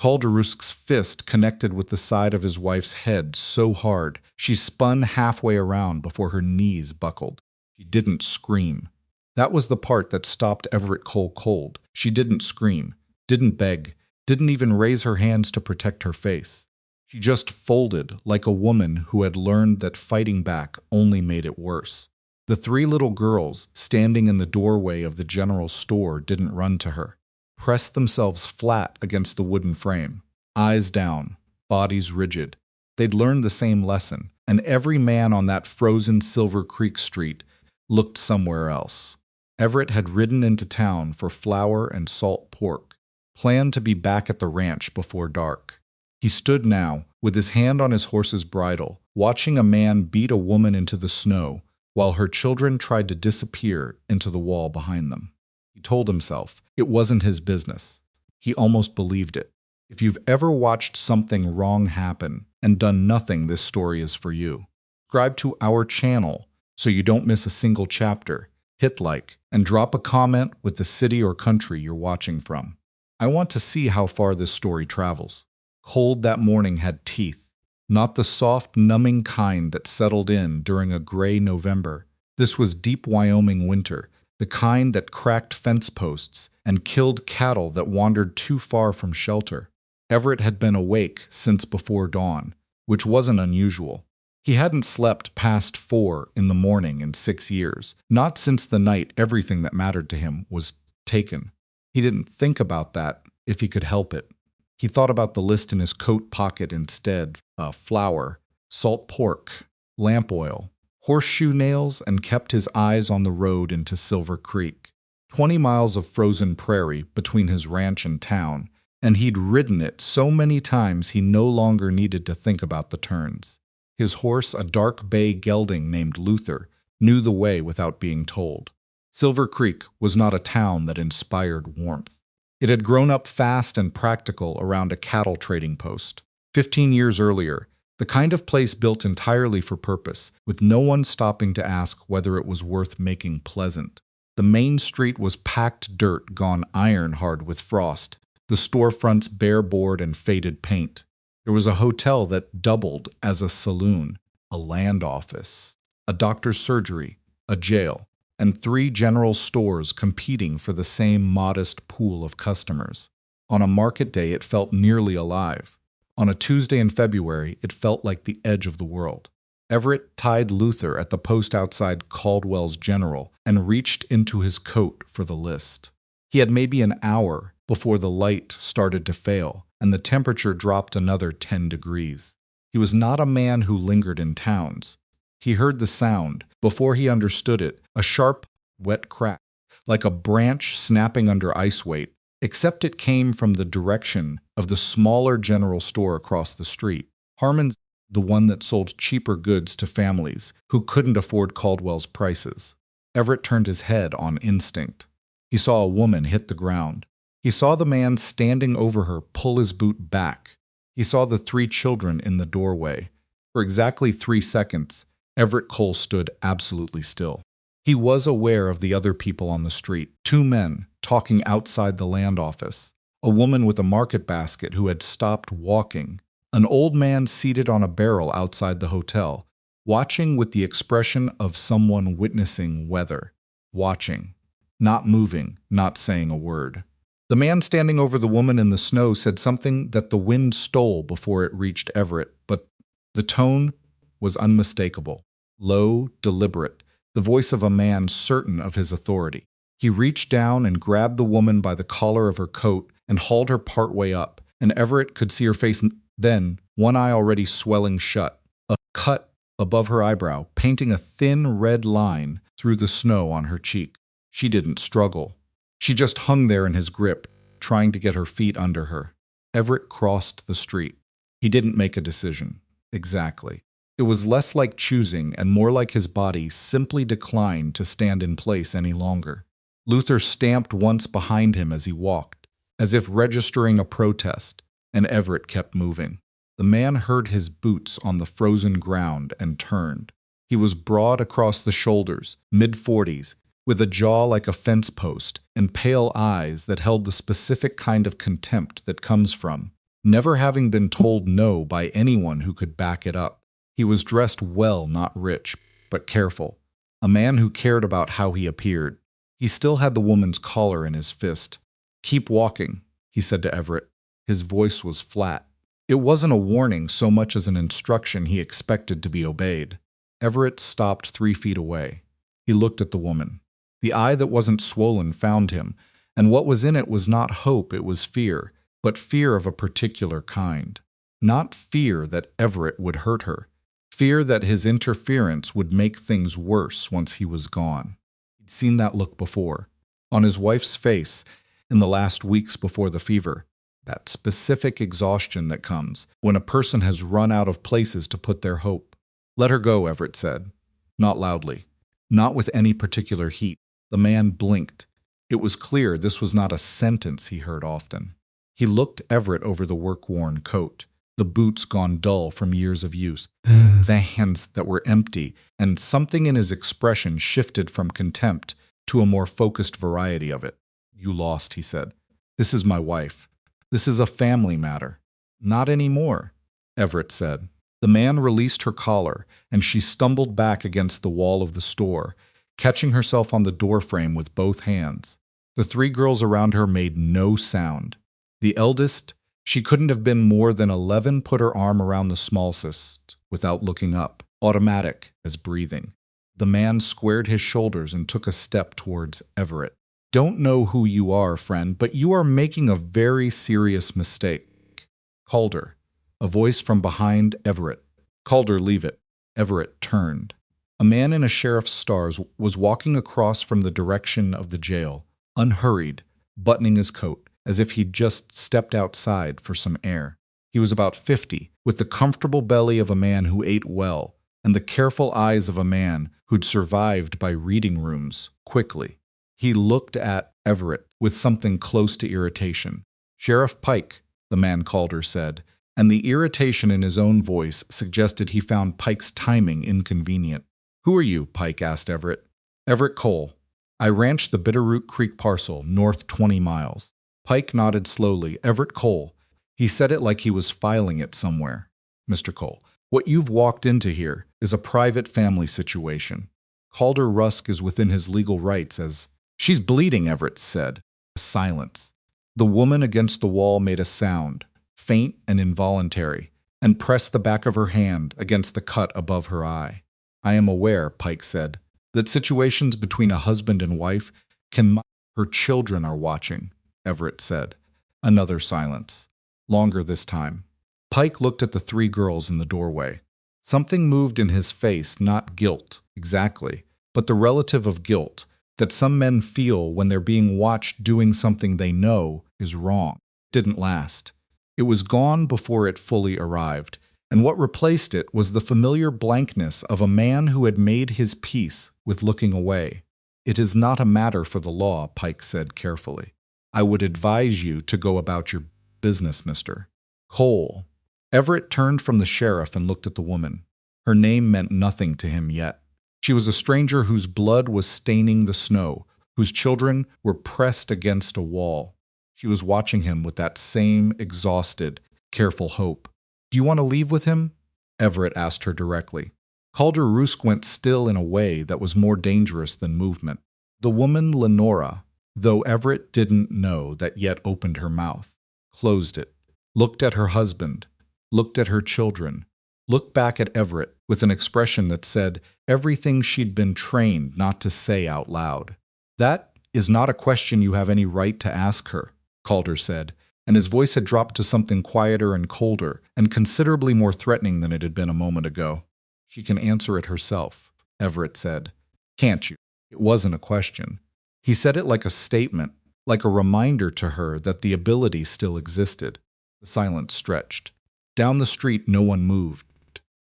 Calderusk's fist connected with the side of his wife's head so hard she spun halfway around before her knees buckled. She didn't scream. That was the part that stopped Everett Cole cold. She didn't scream, didn't beg, didn't even raise her hands to protect her face. She just folded like a woman who had learned that fighting back only made it worse. The three little girls standing in the doorway of the general store didn't run to her, pressed themselves flat against the wooden frame, eyes down, bodies rigid. They'd learned the same lesson, and every man on that frozen Silver Creek street looked somewhere else. Everett had ridden into town for flour and salt pork, planned to be back at the ranch before dark. He stood now, with his hand on his horse's bridle, watching a man beat a woman into the snow while her children tried to disappear into the wall behind them. He told himself it wasn't his business. He almost believed it. If you've ever watched something wrong happen and done nothing, this story is for you. Subscribe to our channel so you don't miss a single chapter. Hit like and drop a comment with the city or country you're watching from. I want to see how far this story travels. Cold that morning had teeth, not the soft, numbing kind that settled in during a gray November. This was deep Wyoming winter, the kind that cracked fence posts and killed cattle that wandered too far from shelter. Everett had been awake since before dawn, which wasn't unusual. He hadn't slept past 4 in the morning in 6 years, not since the night everything that mattered to him was taken. He didn't think about that if he could help it. He thought about the list in his coat pocket instead: flour, salt pork, lamp oil, horseshoe nails, and kept his eyes on the road into Silver Creek. 20 miles of frozen prairie between his ranch and town, and he'd ridden it so many times he no longer needed to think about the turns. His horse, a dark bay gelding named Luther, knew the way without being told. Silver Creek was not a town that inspired warmth. It had grown up fast and practical around a cattle trading post. 15 years earlier, the kind of place built entirely for purpose, with no one stopping to ask whether it was worth making pleasant. The main street was packed dirt gone iron hard with frost, the storefronts bare board and faded paint. There was a hotel that doubled as a saloon, a land office, a doctor's surgery, a jail, and 3 general stores competing for the same modest pool of customers. On a market day, it felt nearly alive. On a Tuesday in February, it felt like the edge of the world. Everett tied Luther at the post outside Caldwell's General and reached into his coat for the list. He had maybe an hour before the light started to fail and the temperature dropped another 10 degrees. He was not a man who lingered in towns. He heard the sound, before he understood it, a sharp, wet crack, like a branch snapping under ice weight, except it came from the direction of the smaller general store across the street. Harmon's, the one that sold cheaper goods to families who couldn't afford Caldwell's prices. Everett turned his head on instinct. He saw a woman hit the ground. He saw the man standing over her pull his boot back. He saw the 3 children in the doorway. For exactly 3 seconds, Everett Cole stood absolutely still. He was aware of the other people on the street, 2 men talking outside the land office, a woman with a market basket who had stopped walking, an old man seated on a barrel outside the hotel, watching with the expression of someone witnessing weather, watching, not moving, not saying a word. The man standing over the woman in the snow said something that the wind stole before it reached Everett, but the tone was unmistakable, low, deliberate, the voice of a man certain of his authority. He reached down and grabbed the woman by the collar of her coat and hauled her partway up, and Everett could see her face then, one eye already swelling shut, a cut above her eyebrow, painting a thin red line through the snow on her cheek. She didn't struggle. She just hung there in his grip, trying to get her feet under her. Everett crossed the street. He didn't make a decision. Exactly. It was less like choosing and more like his body simply declined to stand in place any longer. Luther stamped once behind him as he walked, as if registering a protest, and Everett kept moving. The man heard his boots on the frozen ground and turned. He was broad across the shoulders, mid-40s, with a jaw like a fence post and pale eyes that held the specific kind of contempt that comes from never having been told no by anyone who could back it up. He was dressed well, not rich, but careful. A man who cared about how he appeared. He still had the woman's collar in his fist. "Keep walking," he said to Everett. His voice was flat. It wasn't a warning so much as an instruction he expected to be obeyed. Everett stopped 3 feet away. He looked at the woman. The eye that wasn't swollen found him, and what was in it was not hope, it was fear, but fear of a particular kind. Not fear that Everett would hurt her. Fear that his interference would make things worse once he was gone. He'd seen that look before. On his wife's face, in the last weeks before the fever. That specific exhaustion that comes when a person has run out of places to put their hope. "Let her go," Everett said. Not loudly. Not with any particular heat. The man blinked. It was clear this was not a sentence he heard often. He looked Everett over the work-worn coat, the boots gone dull from years of use, the hands that were empty, and something in his expression shifted from contempt to a more focused variety of it. "You lost," he said. "This is my wife. This is a family matter." "Not anymore," Everett said. The man released her collar, and she stumbled back against the wall of the store, catching herself on the doorframe with both hands. The 3 girls around her made no sound. The eldest, she couldn't have been more than 11, put her arm around the smallest, without looking up, automatic as breathing. The man squared his shoulders and took a step towards Everett. "Don't know who you are, friend, but you are making a very serious mistake." "Calder." A voice from behind Everett. "Calder, leave it." Everett turned. A man in a sheriff's stars was walking across from the direction of the jail, unhurried, buttoning his coat, as if he'd just stepped outside for some air. He was about 50, with the comfortable belly of a man who ate well, and the careful eyes of a man who'd survived by reading rooms quickly. He looked at Everett with something close to irritation. "Sheriff Pike," the man Calder said, and the irritation in his own voice suggested he found Pike's timing inconvenient. "Who are you?" Pike asked Everett. "Everett Cole. I ranched the Bitterroot Creek parcel, north 20 miles. Pike nodded slowly. "Everett Cole." He said it like he was filing it somewhere. "Mr. Cole, what you've walked into here is a private family situation. Calder Rusk is within his legal rights as—" "She's bleeding," Everett said. Silence. The woman against the wall made a sound, faint and involuntary, and pressed the back of her hand against the cut above her eye. "I am aware," Pike said, "that situations between a husband and wife can— Her children are watching," Everett said. Another silence. Longer this time. Pike looked at the 3 girls in the doorway. Something moved in his face, not guilt, exactly, but the relative of guilt that some men feel when they're being watched doing something they know is wrong. It didn't last. It was gone before it fully arrived, and what replaced it was the familiar blankness of a man who had made his peace with looking away. "It is not a matter for the law," Pike said carefully. "I would advise you to go about your business, Mr. Cole." Everett turned from the sheriff and looked at the woman. Her name meant nothing to him yet. She was a stranger whose blood was staining the snow, whose children were pressed against a wall. She was watching him with that same exhausted, careful hope. "Do you want to leave with him?" Everett asked her directly. Calder Rusk went still in a way that was more dangerous than movement. The woman Lenora, though Everett didn't know that yet, opened her mouth, closed it, looked at her husband, looked at her children, looked back at Everett with an expression that said everything she'd been trained not to say out loud. "That is not a question you have any right to ask her," Calder said, and his voice had dropped to something quieter and colder, and considerably more threatening than it had been a moment ago. "She can answer it herself," Everett said. "Can't you?" It wasn't a question. He said it like a statement, like a reminder to her that the ability still existed. The silence stretched. Down the street no one moved.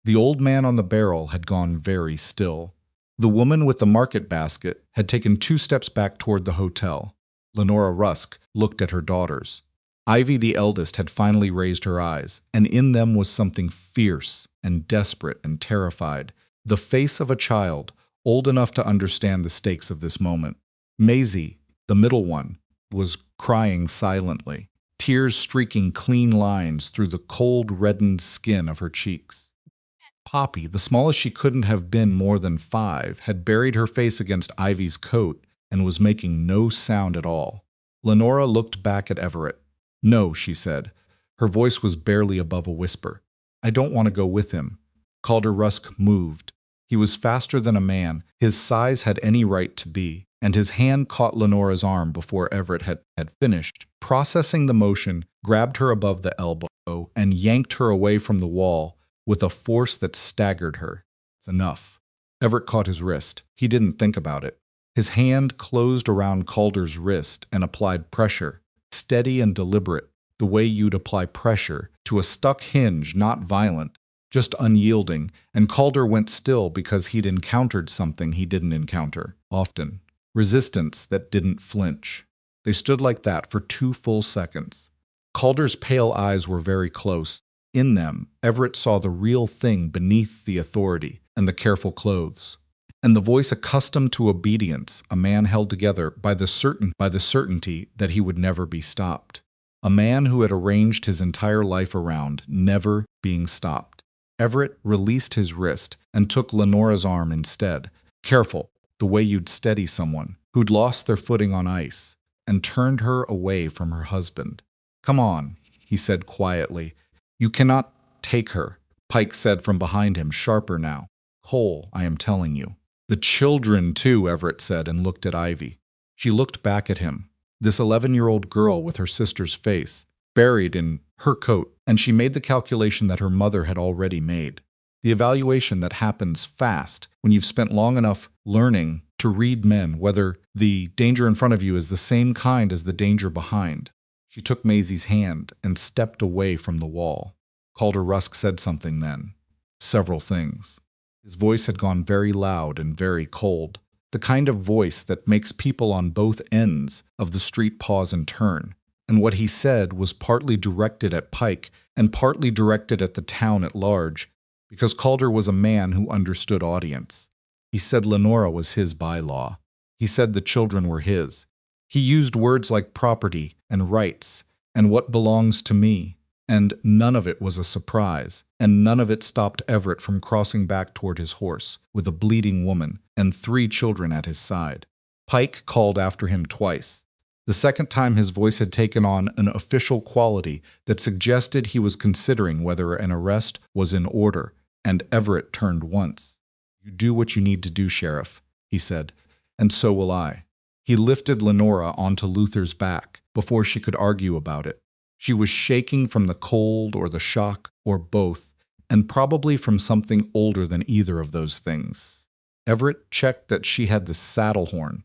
The old man on the barrel had gone very still. The woman with the market basket had taken 2 steps back toward the hotel. Lenora Rusk looked at her daughters. Ivy, the eldest, had finally raised her eyes, and in them was something fierce and desperate and terrified, the face of a child, old enough to understand the stakes of this moment. Maisie, the middle one, was crying silently, tears streaking clean lines through the cold, reddened skin of her cheeks. Poppy, the smallest she couldn't have been more than 5, had buried her face against Ivy's coat and was making no sound at all. Lenora looked back at Everett. "No," she said. Her voice was barely above a whisper. "I don't want to go with him." Calder Rusk moved. He was faster than a man, his size had any right to be, and his hand caught Lenora's arm before Everett had finished. Processing the motion, grabbed her above the elbow and yanked her away from the wall with a force that staggered her. "It's enough." Everett caught his wrist. He didn't think about it. His hand closed around Calder's wrist and applied pressure, steady and deliberate, the way you'd apply pressure to a stuck hinge, not violent, just unyielding, and Calder went still because he'd encountered something he didn't encounter often. Resistance that didn't flinch. They stood like that for 2 full seconds. Calder's pale eyes were very close. In them, Everett saw the real thing beneath the authority and the careful clothes. And the voice accustomed to obedience, a man held together by the certainty that he would never be stopped. A man who had arranged his entire life around never being stopped. Everett released his wrist and took Lenora's arm instead. Careful, the way you'd steady someone who'd lost their footing on ice, and turned her away from her husband. "Come on," he said quietly. "You cannot take her," Pike said from behind him, sharper now. "Cole, I am telling you." "The children, too," Everett said, and looked at Ivy. She looked back at him, this 11-year-old girl with her sister's face, buried in her coat, and she made the calculation that her mother had already made. The evaluation that happens fast when you've spent long enough learning to read men, whether the danger in front of you is the same kind as the danger behind. She took Maisie's hand and stepped away from the wall. Calder Rusk said something then. Several things. His voice had gone very loud and very cold, the kind of voice that makes people on both ends of the street pause and turn. And what he said was partly directed at Pike and partly directed at the town at large, because Calder was a man who understood audience. He said Lenora was his bylaw. He said the children were his. He used words like property and rights and what belongs to me, and none of it was a surprise, and none of it stopped Everett from crossing back toward his horse with a bleeding woman and 3 children at his side. Pike called after him twice. The second time his voice had taken on an official quality that suggested he was considering whether an arrest was in order, and Everett turned once. "You do what you need to do, Sheriff," he said, "and so will I." He lifted Lenora onto Luther's back before she could argue about it. She was shaking from the cold or the shock or both, and probably from something older than either of those things. Everett checked that she had the saddle horn,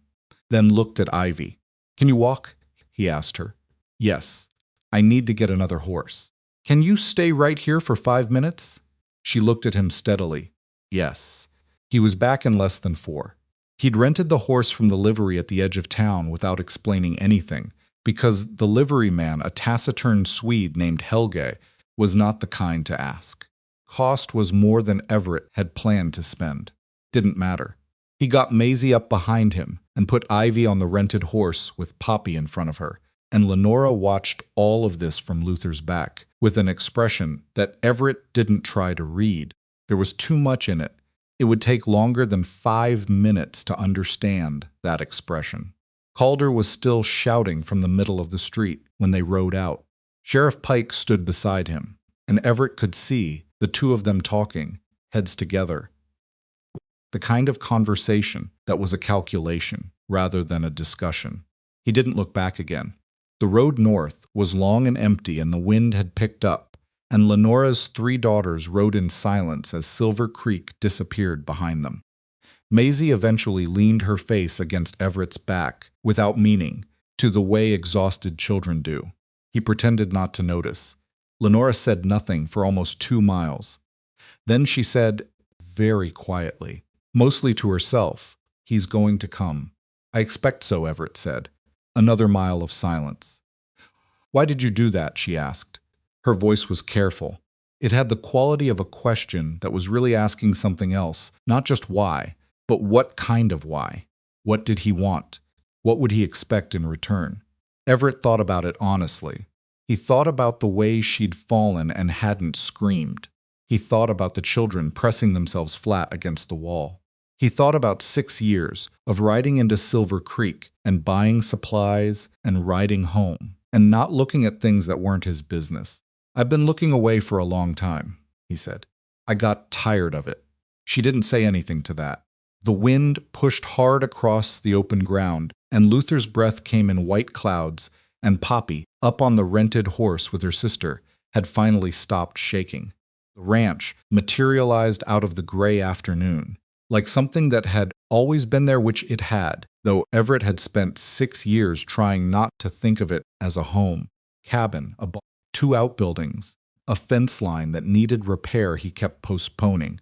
then looked at Ivy. "Can you walk?" he asked her. "Yes. I need to get another horse." "Can you stay right here for 5 minutes?" She looked at him steadily. Yes. He was back in less than 4. He'd rented the horse from the livery at the edge of town without explaining anything, because the liveryman, a taciturn Swede named Helge, was not the kind to ask. Cost was more than Everett had planned to spend. Didn't matter. He got Maisie up behind him and put Ivy on the rented horse with Poppy in front of her, and Lenora watched all of this from Luther's back, with an expression that Everett didn't try to read. There was too much in it. It would take longer than 5 minutes to understand that expression. Calder was still shouting from the middle of the street when they rode out. Sheriff Pike stood beside him, and Everett could see the 2 of them talking, heads together. The kind of conversation that was a calculation rather than a discussion. He didn't look back again. The road north was long and empty, and the wind had picked up, and Lenora's 3 daughters rode in silence as Silver Creek disappeared behind them. Maisie eventually leaned her face against Everett's back, without meaning, to the way exhausted children do. He pretended not to notice. Lenora said nothing for almost 2 miles. Then she said, very quietly, mostly to herself, "He's going to come." "I expect so," Everett said. Another mile of silence. "Why did you do that?" she asked. Her voice was careful. It had the quality of a question that was really asking something else, not just why, but what kind of why. What did he want? What would he expect in return? Everett thought about it honestly. He thought about the way she'd fallen and hadn't screamed. He thought about the children pressing themselves flat against the wall. He thought about 6 years of riding into Silver Creek and buying supplies and riding home and not looking at things that weren't his business. "I've been looking away for a long time," he said. "I got tired of it." She didn't say anything to that. The wind pushed hard across the open ground, and Luther's breath came in white clouds, and Poppy, up on the rented horse with her sister, had finally stopped shaking. The ranch materialized out of the gray afternoon, like something that had always been there, which it had, though Everett had spent 6 years trying not to think of it as a home. Cabin, a barn, 2 outbuildings, a fence line that needed repair he kept postponing.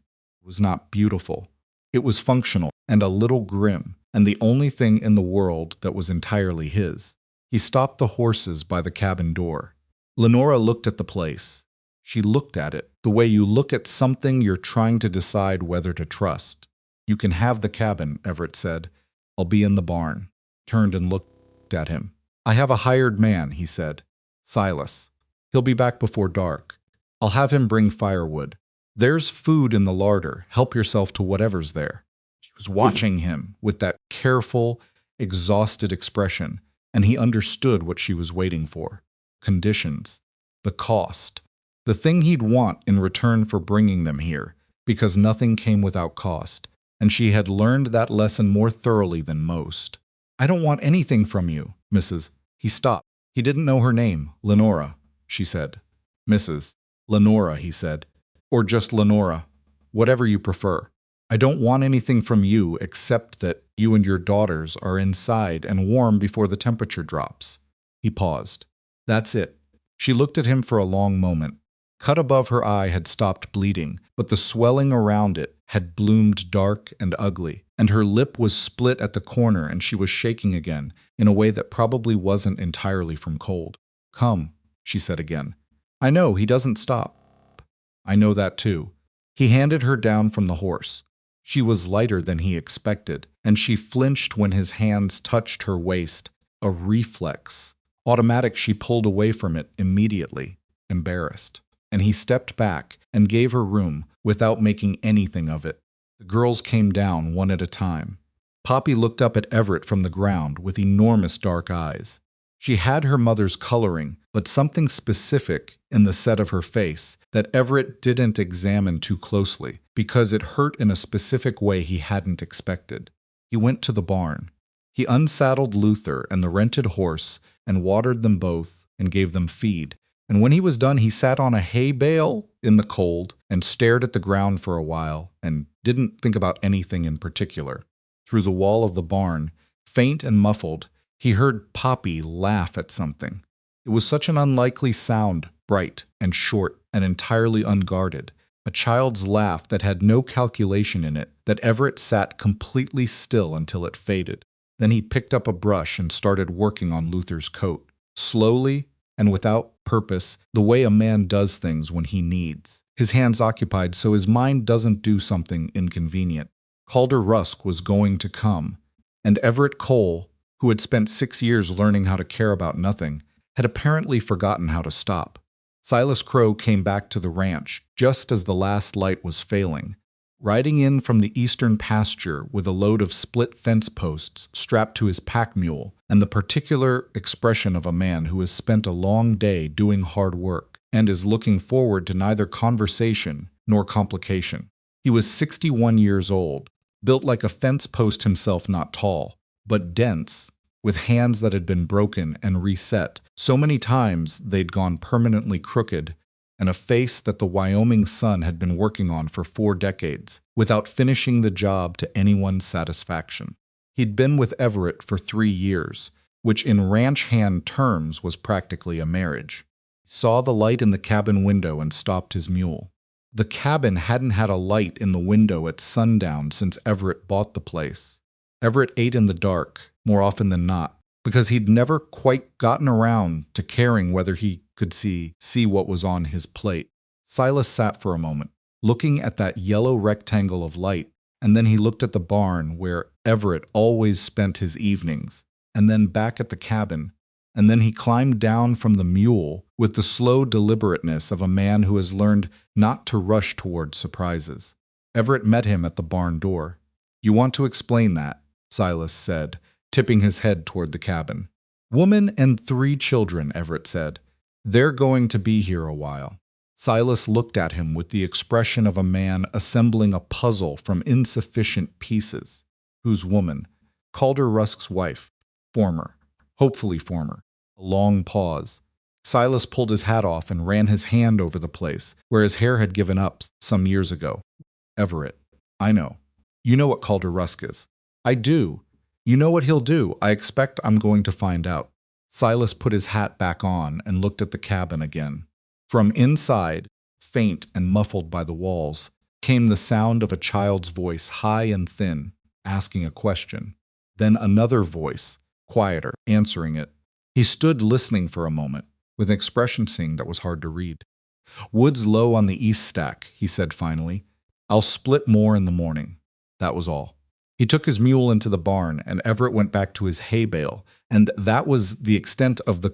It was not beautiful. It was functional and a little grim, and the only thing in the world that was entirely his. He stopped the horses by the cabin door. Lenora looked at the place. She looked at it the way you look at something you're trying to decide whether to trust. "You can have the cabin," Everett said. "I'll be in the barn." Turned and looked at him. "I have a hired man," he said. "Silas. He'll be back before dark. I'll have him bring firewood. There's food in the larder. Help yourself to whatever's there." She was watching him with that careful, exhausted expression, and he understood what she was waiting for. Conditions. The cost. The thing he'd want in return for bringing them here, because nothing came without cost, and she had learned that lesson more thoroughly than most. "I don't want anything from you, Mrs." He stopped. He didn't know her name. "Lenora," she said. "Mrs. Lenora," he said. "Or just Lenora. Whatever you prefer. I don't want anything from you except that you and your daughters are inside and warm before the temperature drops." He paused. "That's it." She looked at him for a long moment. Cut above her eye had stopped bleeding, but the swelling around it had bloomed dark and ugly, and her lip was split at the corner and she was shaking again in a way that probably wasn't entirely from cold. "Come," she said again. "I know, he doesn't stop." "I know that too." He handed her down from the horse. She was lighter than he expected, and she flinched when his hands touched her waist. A reflex. Automatic, she pulled away from it immediately, embarrassed. And he stepped back and gave her room without making anything of it. The girls came down one at a time. Poppy looked up at Everett from the ground with enormous dark eyes. She had her mother's coloring, but something specific in the set of her face that Everett didn't examine too closely because it hurt in a specific way he hadn't expected. He went to the barn. He unsaddled Luther and the rented horse and watered them both and gave them feed. And when he was done, he sat on a hay bale in the cold and stared at the ground for a while and didn't think about anything in particular. Through the wall of the barn, faint and muffled, he heard Poppy laugh at something. It was such an unlikely sound, bright and short and entirely unguarded, a child's laugh that had no calculation in it, that Everett sat completely still until it faded. Then he picked up a brush and started working on Luther's coat, slowly and without purpose, the way a man does things when he needs. His hands occupied so his mind doesn't do something inconvenient. Calder Rusk was going to come, and Everett Cole, who had spent 6 years learning how to care about nothing, had apparently forgotten how to stop. Silas Crow came back to the ranch just as the last light was failing, riding in from the eastern pasture with a load of split fence posts strapped to his pack mule and the particular expression of a man who has spent a long day doing hard work and is looking forward to neither conversation nor complication. He was 61 years old, built like a fence post himself, not tall, but dense, with hands that had been broken and reset so many times they'd gone permanently crooked, and a face that the Wyoming sun had been working on for 4 decades, without finishing the job to anyone's satisfaction. He'd been with Everett for 3 years, which in ranch hand terms was practically a marriage. He saw the light in the cabin window and stopped his mule. The cabin hadn't had a light in the window at sundown since Everett bought the place. Everett ate in the dark, more often than not, because he'd never quite gotten around to caring whether he could see what was on his plate. Silas sat for a moment, looking at that yellow rectangle of light, and then he looked at the barn where Everett always spent his evenings, and then back at the cabin, and then he climbed down from the mule with the slow deliberateness of a man who has learned not to rush toward surprises. Everett met him at the barn door. "You want to explain that," Silas said, tipping his head toward the cabin. "Woman and 3 children," Everett said. "They're going to be here a while." Silas looked at him with the expression of a man assembling a puzzle from insufficient pieces. "Whose woman?" "Calder Rusk's wife. Former. Hopefully former." A long pause. Silas pulled his hat off and ran his hand over the place, where his hair had given up some years ago. "Everett, I know. You know what Calder Rusk is." "I do. You know what he'll do. I expect I'm going to find out." Silas put his hat back on and looked at the cabin again. From inside, faint and muffled by the walls, came the sound of a child's voice, high and thin, asking a question. Then another voice, quieter, answering it. He stood listening for a moment, with an expression that was hard to read. "Wood's low on the east stack," he said finally. "I'll split more in the morning." That was all. He took his mule into the barn, and Everett went back to his hay bale, and that was the extent of the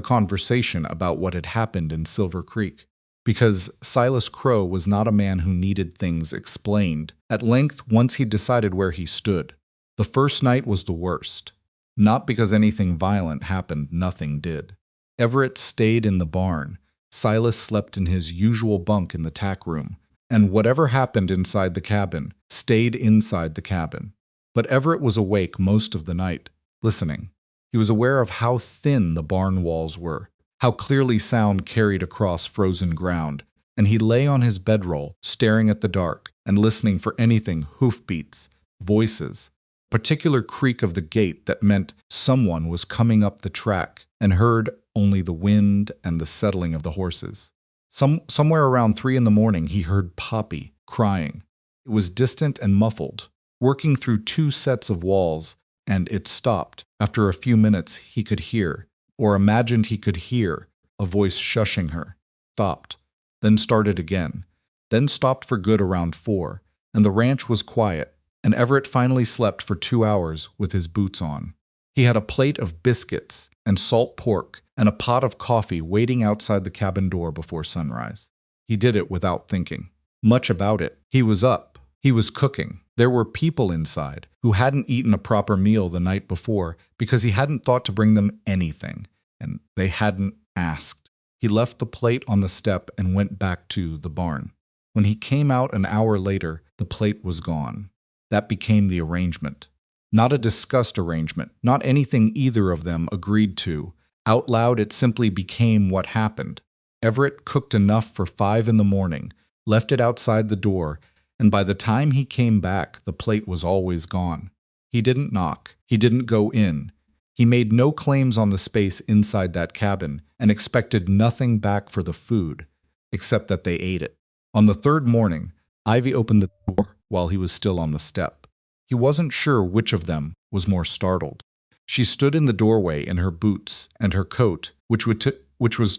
conversation about what had happened in Silver Creek. Because Silas Crow was not a man who needed things explained. At length, once he decided where he stood. The first night was the worst. Not because anything violent happened, nothing did. Everett stayed in the barn. Silas slept in his usual bunk in the tack room. And whatever happened inside the cabin stayed inside the cabin. But Everett was awake most of the night, listening. He was aware of how thin the barn walls were, how clearly sound carried across frozen ground, and he lay on his bedroll, staring at the dark and listening for anything, hoofbeats, voices, particular creak of the gate that meant someone was coming up the track, and heard only the wind and the settling of the horses. Somewhere around 3 in the morning, he heard Poppy crying. It was distant and muffled, working through 2 sets of walls, and it stopped. After a few minutes, he could hear, or imagined he could hear, a voice shushing her. Stopped, then started again, then stopped for good around 4, and the ranch was quiet, and Everett finally slept for 2 hours with his boots on. He had a plate of biscuits and salt pork and a pot of coffee waiting outside the cabin door before sunrise. He did it without thinking much about it. He was up. He was cooking. There were people inside who hadn't eaten a proper meal the night before because he hadn't thought to bring them anything, and they hadn't asked. He left the plate on the step and went back to the barn. When he came out an hour later, the plate was gone. That became the arrangement. Not a discussed arrangement, not anything either of them agreed to. Out loud, it simply became what happened. Everett cooked enough for 5 in the morning, left it outside the door, and by the time he came back, the plate was always gone. He didn't knock. He didn't go in. He made no claims on the space inside that cabin and expected nothing back for the food, except that they ate it. On the 3rd morning, Ivy opened the door while he was still on the step. He wasn't sure which of them was more startled. She stood in the doorway in her boots and her coat, which was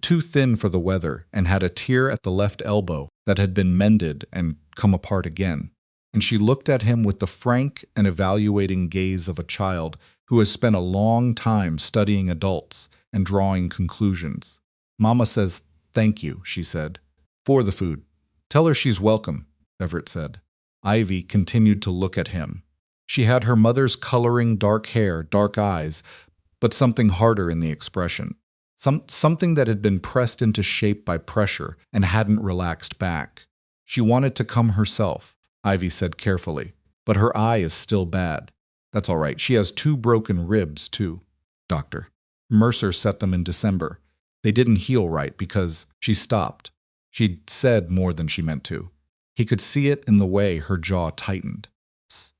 too thin for the weather and had a tear at the left elbow that had been mended and come apart again. And she looked at him with the frank and evaluating gaze of a child who has spent a long time studying adults and drawing conclusions. "Mama says thank you," she said, "for the food." "Tell her she's welcome," Everett said. Ivy continued to look at him. She had her mother's coloring, dark hair, dark eyes, but something harder in the expression. Something that had been pressed into shape by pressure and hadn't relaxed back. "She wanted to come herself," Ivy said carefully, "but her eye is still bad. That's all right. She has 2 broken ribs, too, doctor. Mercer set them in December. They didn't heal right because..." She stopped. She'd said more than she meant to. He could see it in the way her jaw tightened.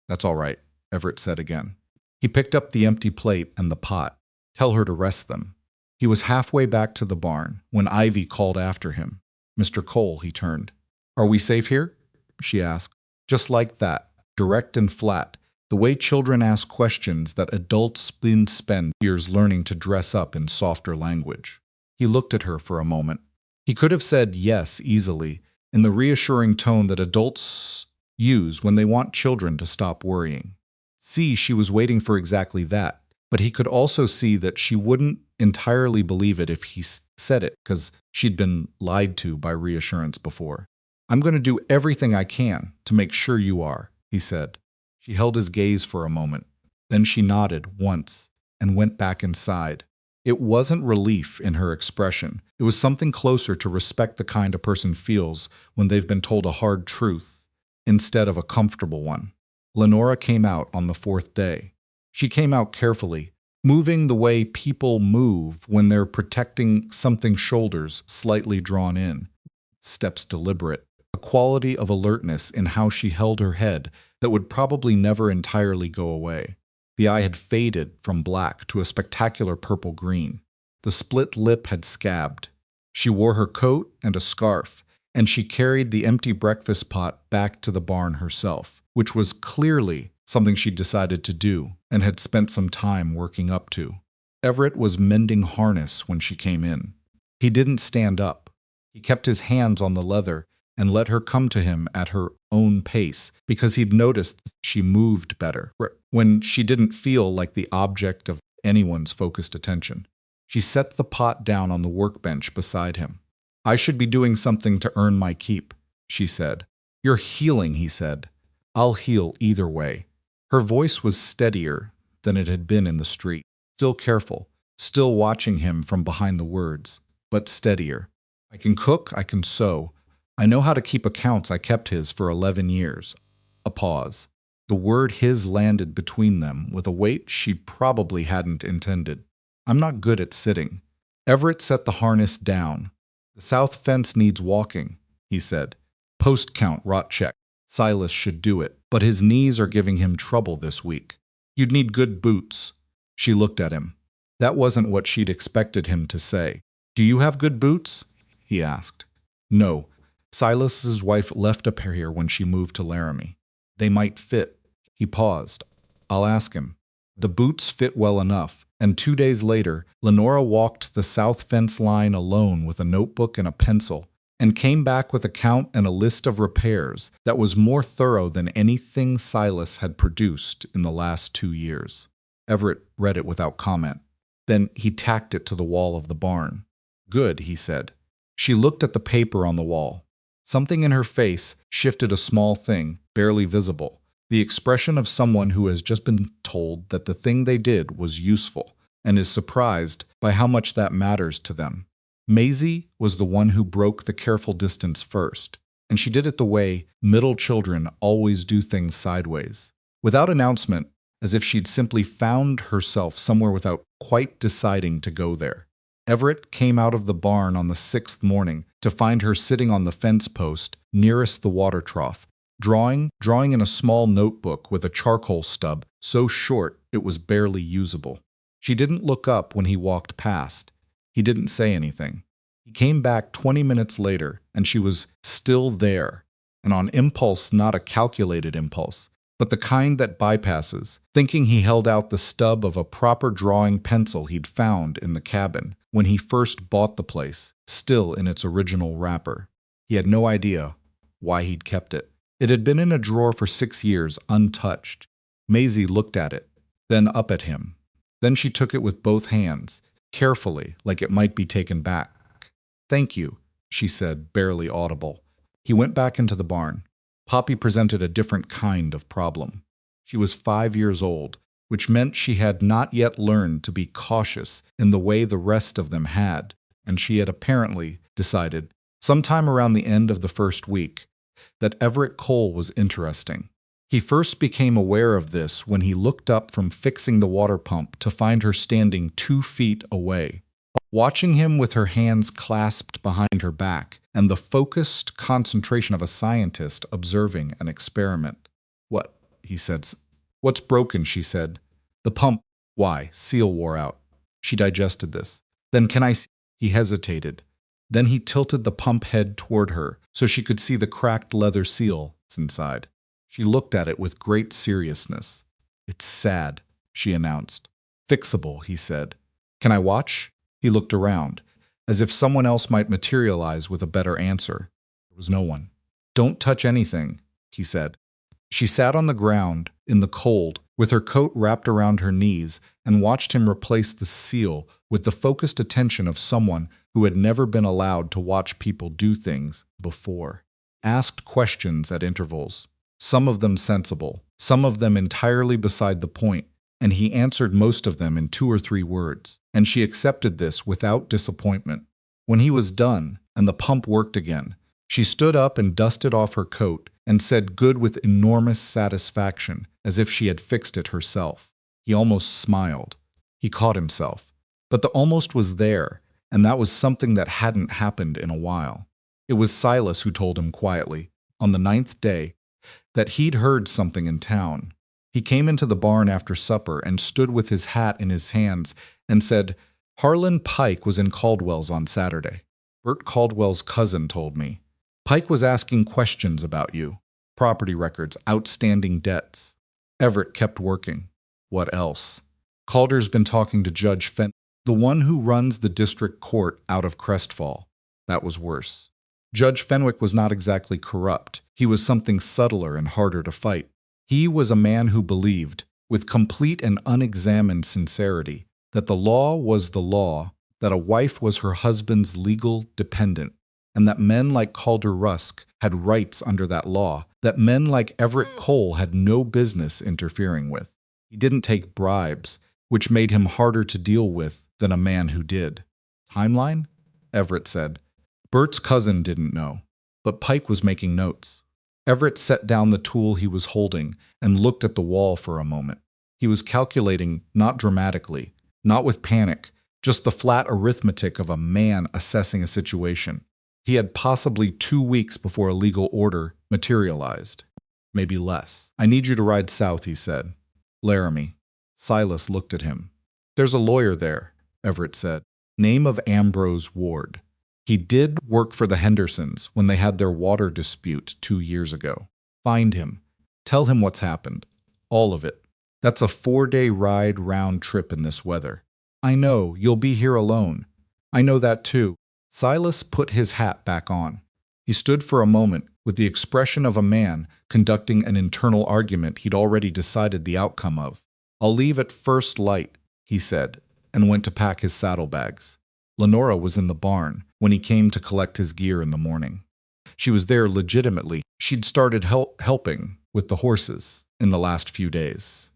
"That's all right," Everett said again. He picked up the empty plate and the pot. "Tell her to rest them." He was halfway back to the barn when Ivy called after him. "Mr. Cole," he turned. "Are we safe here?" she asked. Just like that, direct and flat, the way children ask questions that adults spend years learning to dress up in softer language. He looked at her for a moment. He could have said yes easily, in the reassuring tone that adults use when they want children to stop worrying. See, she was waiting for exactly that, But he could also see that she wouldn't entirely believe it if he said it, because she'd been lied to by reassurance before. I'm going to do everything I can to make sure you are, he said. She held his gaze for a moment. Then she nodded once and went back inside. It wasn't relief in her expression. It was something closer to respect, the kind a person feels when they've been told a hard truth instead of a comfortable one. Lenora came out on the fourth day. She came out carefully, moving the way people move when they're protecting something, shoulders slightly drawn in, steps deliberate, a quality of alertness in how she held her head that would probably never entirely go away. The eye had faded from black to a spectacular purple-green. The split lip had scabbed. She wore her coat and a scarf, and she carried the empty breakfast pot back to the barn herself, which was clearly something she'd decided to do and had spent some time working up to. Everett was mending harness when she came in. He didn't stand up. He kept his hands on the leather and let her come to him at her own pace, because he'd noticed she moved better when she didn't feel like the object of anyone's focused attention. She set the pot down on the workbench beside him. I should be doing something to earn my keep, she said. You're healing, he said. I'll heal either way. Her voice was steadier than it had been in the street, still careful, still watching him from behind the words, but steadier. I can cook, I can sew. I know how to keep accounts. I kept his for 11 years. A pause. The word his landed between them with a weight she probably hadn't intended. I'm not good at sitting. Everett set the harness down. The south fence needs walking, he said. Post count, rot check. Silas should do it, but his knees are giving him trouble this week. You'd need good boots. She looked at him. That wasn't what she'd expected him to say. Do you have good boots? He asked. No. Silas's wife left a pair here when she moved to Laramie. They might fit. He paused. I'll ask him. The boots fit well enough, and 2 days later, Lenora walked the south fence line alone with a notebook and a pencil, and came back with a count and a list of repairs that was more thorough than anything Silas had produced in the last 2 years. Everett read it without comment. Then he tacked it to the wall of the barn. Good, he said. She looked at the paper on the wall. Something in her face shifted, a small thing, barely visible, the expression of someone who has just been told that the thing they did was useful and is surprised by how much that matters to them. Maisie was the one who broke the careful distance first, and she did it the way middle children always do things, sideways, without announcement, as if she'd simply found herself somewhere without quite deciding to go there. Everett came out of the barn on the 6th morning to find her sitting on the fence post nearest the water trough, drawing in a small notebook with a charcoal stub so short it was barely usable. She didn't look up when he walked past. He didn't say anything. He came back 20 minutes later, and she was still there, and on impulse, not a calculated impulse, but the kind that bypasses, thinking he held out the stub of a proper drawing pencil he'd found in the cabin when he first bought the place, still in its original wrapper. He had no idea why he'd kept it. It had been in a drawer for 6 years, untouched. Maisie looked at it, then up at him. Then she took it with both hands, carefully, like it might be taken back. Thank you, she said, barely audible. He went back into the barn. Poppy presented a different kind of problem. She was 5 years old, which meant she had not yet learned to be cautious in the way the rest of them had, and she had apparently decided, sometime around the end of the first week, that Everett Cole was interesting. He first became aware of this when he looked up from fixing the water pump to find her standing 2 feet away, watching him with her hands clasped behind her back and the focused concentration of a scientist observing an experiment. What? He said. What's broken? She said. The pump. Why? Seal wore out. She digested this. Then can I see? He hesitated. Then he tilted the pump head toward her so she could see the cracked leather seal inside. She looked at it with great seriousness. It's sad, she announced. Fixable, he said. Can I watch? He looked around, as if someone else might materialize with a better answer. There was no one. Don't touch anything, he said. She sat on the ground, in the cold, with her coat wrapped around her knees and watched him replace the seal with the focused attention of someone who had never been allowed to watch people do things before. Asked questions at intervals, some of them sensible, some of them entirely beside the point, and he answered most of them in 2 or 3 words, and she accepted this without disappointment. When he was done, and the pump worked again, she stood up and dusted off her coat and said good with enormous satisfaction, as if she had fixed it herself. He almost smiled. He caught himself. But the almost was there, and that was something that hadn't happened in a while. It was Silas who told him quietly, on the 9th day, that he'd heard something in town. He came into the barn after supper and stood with his hat in his hands and said, "Harlan Pike was in Caldwell's on Saturday. Bert Caldwell's cousin told me. Pike was asking questions about you. Property records, outstanding debts." Everett kept working. What else? Calder's been talking to Judge Fenwick, the one who runs the district court out of Crestfall. That was worse. Judge Fenwick was not exactly corrupt. He was something subtler and harder to fight. He was a man who believed, with complete and unexamined sincerity, that the law was the law, that a wife was her husband's legal dependent, and that men like Calder Rusk had rights under that law, that men like Everett Cole had no business interfering with. He didn't take bribes, which made him harder to deal with than a man who did. Timeline? Everett said. Bert's cousin didn't know, but Pike was making notes. Everett set down the tool he was holding and looked at the wall for a moment. He was calculating, not dramatically, not with panic, just the flat arithmetic of a man assessing a situation. He had possibly 2 weeks before a legal order materialized. Maybe less. "I need you to ride south," he said. "Laramie." Silas looked at him. "There's a lawyer there," Everett said. Name of Ambrose Ward. He did work for the Hendersons when they had their water dispute 2 years ago. Find him. Tell him what's happened. All of it. That's a 4-day ride round trip in this weather. I know, you'll be here alone. I know that too. Silas put his hat back on. He stood for a moment with the expression of a man conducting an internal argument he'd already decided the outcome of. "I'll leave at first light," he said, and went to pack his saddlebags. Lenora was in the barn when he came to collect his gear in the morning. She was there legitimately. She'd started helping with the horses in the last few days,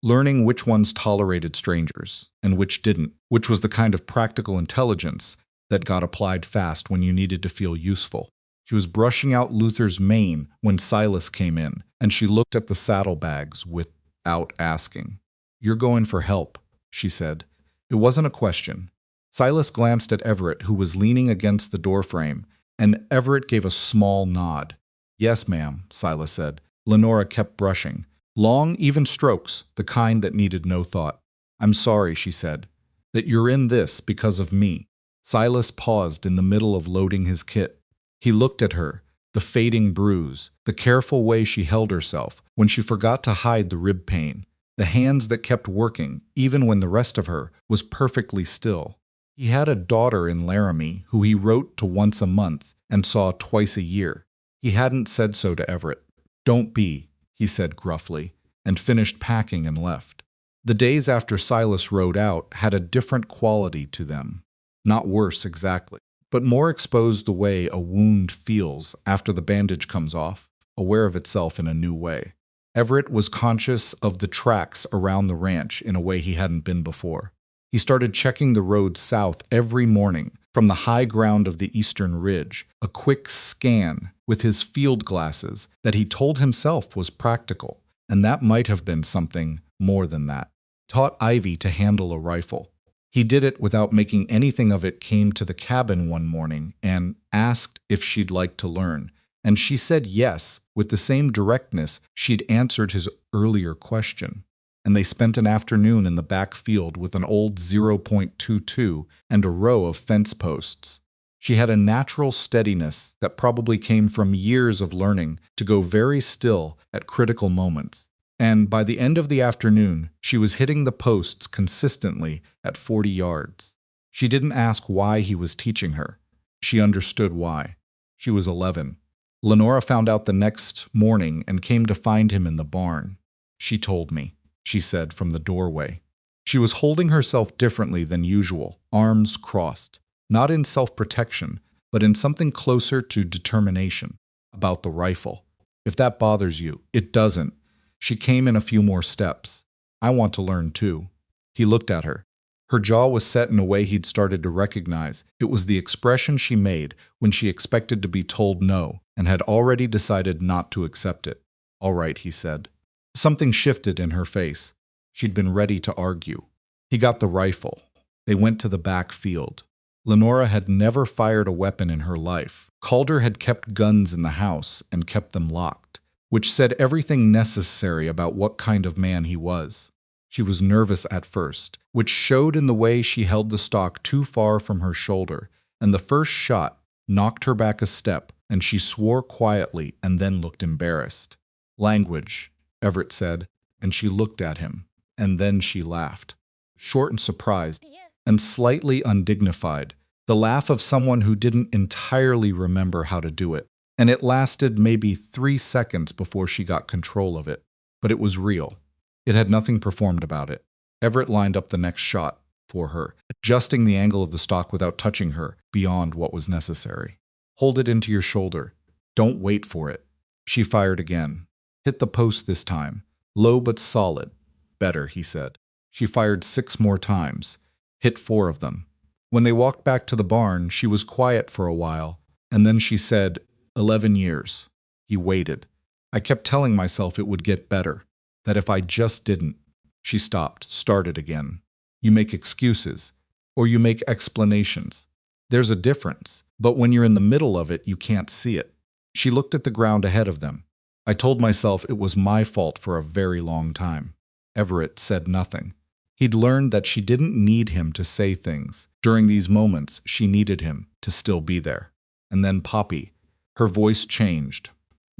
learning which ones tolerated strangers and which didn't, which was the kind of practical intelligence that got applied fast when you needed to feel useful. She was brushing out Luther's mane when Silas came in, and she looked at the saddlebags without asking. "You're going for help," she said. It wasn't a question. Silas glanced at Everett, who was leaning against the doorframe, and Everett gave a small nod. "Yes, ma'am," Silas said. Lenora kept brushing. Long, even strokes, the kind that needed no thought. "I'm sorry," she said, "that you're in this because of me." Silas paused in the middle of loading his kit. He looked at her, the fading bruise, the careful way she held herself when she forgot to hide the rib pain, the hands that kept working even when the rest of her was perfectly still. He had a daughter in Laramie who he wrote to once a month and saw twice a year. He hadn't said so to Everett. "Don't be," he said gruffly, and finished packing and left. The days after Silas rode out had a different quality to them. Not worse exactly, but more exposed the way a wound feels after the bandage comes off, aware of itself in a new way. Everett was conscious of the tracks around the ranch in a way he hadn't been before. He started checking the road south every morning from the high ground of the eastern ridge, a quick scan with his field glasses that he told himself was practical, and that might have been something more than that. Taught Ivy to handle a rifle. He did it without making anything of it. Came to the cabin one morning and asked if she'd like to learn, and she said yes with the same directness she'd answered his earlier question. And they spent an afternoon in the back field with an old .22 and a row of fence posts. She had a natural steadiness that probably came from years of learning to go very still at critical moments. And by the end of the afternoon, she was hitting the posts consistently at 40 yards. She didn't ask why he was teaching her. She understood why. She was 11. Lenora found out the next morning and came to find him in the barn. "She told me," she said from the doorway. She was holding herself differently than usual, arms crossed, not in self-protection, but in something closer to determination. About the rifle. If that bothers you, it doesn't. She came in a few more steps. I want to learn too. He looked at her. Her jaw was set in a way he'd started to recognize. It was the expression she made when she expected to be told no and had already decided not to accept it. All right, he said. Something shifted in her face. She'd been ready to argue. He got the rifle. They went to the back field. Lenora had never fired a weapon in her life. Calder had kept guns in the house and kept them locked, which said everything necessary about what kind of man he was. She was nervous at first, which showed in the way she held the stock too far from her shoulder, and the first shot knocked her back a step, and she swore quietly and then looked embarrassed. Language, Everett said, and she looked at him, and then she laughed. Short and surprised, and slightly undignified, the laugh of someone who didn't entirely remember how to do it. And it lasted maybe 3 seconds before she got control of it. But it was real. It had nothing performed about it. Everett lined up the next shot for her, adjusting the angle of the stock without touching her beyond what was necessary. Hold it into your shoulder. Don't wait for it. She fired again. Hit the post this time. Low but solid. Better, he said. She fired 6 more times. Hit 4 of them. When they walked back to the barn, she was quiet for a while, and then she said, 11 years. He waited. I kept telling myself it would get better, that if I just didn't. She stopped, started again. You make excuses, or you make explanations. There's a difference, but when you're in the middle of it, you can't see it. She looked at the ground ahead of them. I told myself it was my fault for a very long time. Everett said nothing. He'd learned that she didn't need him to say things. During these moments, she needed him to still be there. And then Poppy. Her voice changed.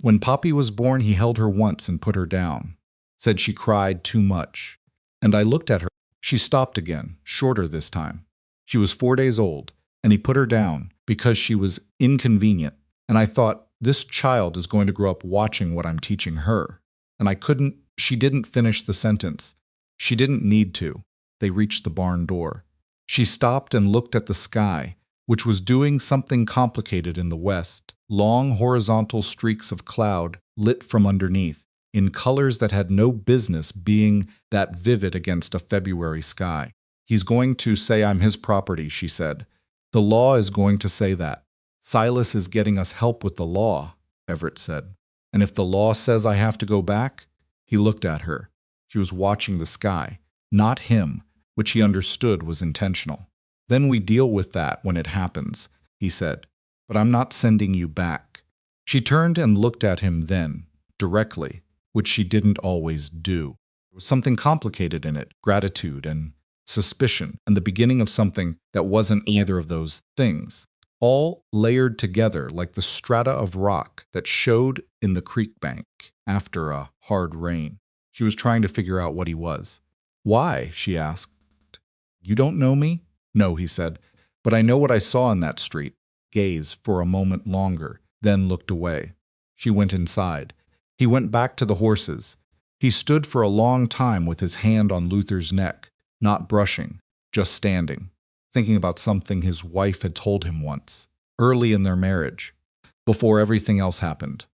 When Poppy was born, he held her once and put her down. Said she cried too much. And I looked at her. She stopped again, shorter this time. She was 4 days old, and he put her down because she was inconvenient. And I thought, this child is going to grow up watching what I'm teaching her. And she didn't finish the sentence. She didn't need to. They reached the barn door. She stopped and looked at the sky, which was doing something complicated in the west. Long horizontal streaks of cloud lit from underneath, in colors that had no business being that vivid against a February sky. He's going to say I'm his property, she said. The law is going to say that. Silas is getting us help with the law, Everett said. And if the law says I have to go back? He looked at her. She was watching the sky, not him, which he understood was intentional. Then we deal with that when it happens, he said. But I'm not sending you back. She turned and looked at him then, directly, which she didn't always do. There was something complicated in it, gratitude and suspicion, and the beginning of something that wasn't either of those things, all layered together like the strata of rock that showed in the creek bank after a hard rain. She was trying to figure out what he was. Why? She asked. You don't know me? No, he said, but I know what I saw in that street. Gazed for a moment longer, then looked away. She went inside. He went back to the horses. He stood for a long time with his hand on Luther's neck, not brushing, just standing, thinking about something his wife had told him once, early in their marriage, before everything else happened.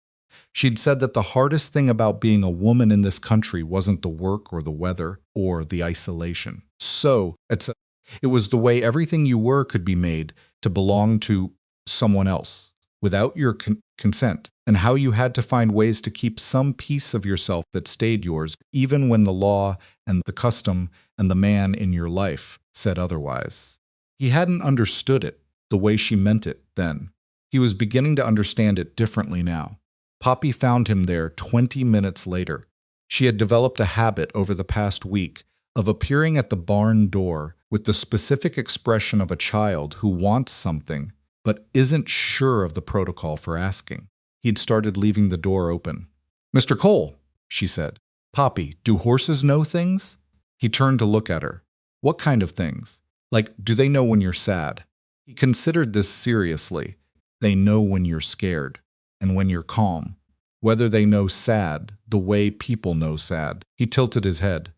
She'd said that the hardest thing about being a woman in this country wasn't the work or the weather or the isolation. So, it was the way everything you were could be made to belong to someone else without your consent, and how you had to find ways to keep some piece of yourself that stayed yours, even when the law and the custom and the man in your life said otherwise. He hadn't understood it the way she meant it then. He was beginning to understand it differently now. Poppy found him there 20 minutes later. She had developed a habit over the past week of appearing at the barn door with the specific expression of a child who wants something but isn't sure of the protocol for asking. He'd started leaving the door open. Mr. Cole, she said. Poppy, do horses know things? He turned to look at her. What kind of things? Like, do they know when you're sad? He considered this seriously. They know when you're scared. And when you're calm, whether they know sad the way people know sad. He tilted his head.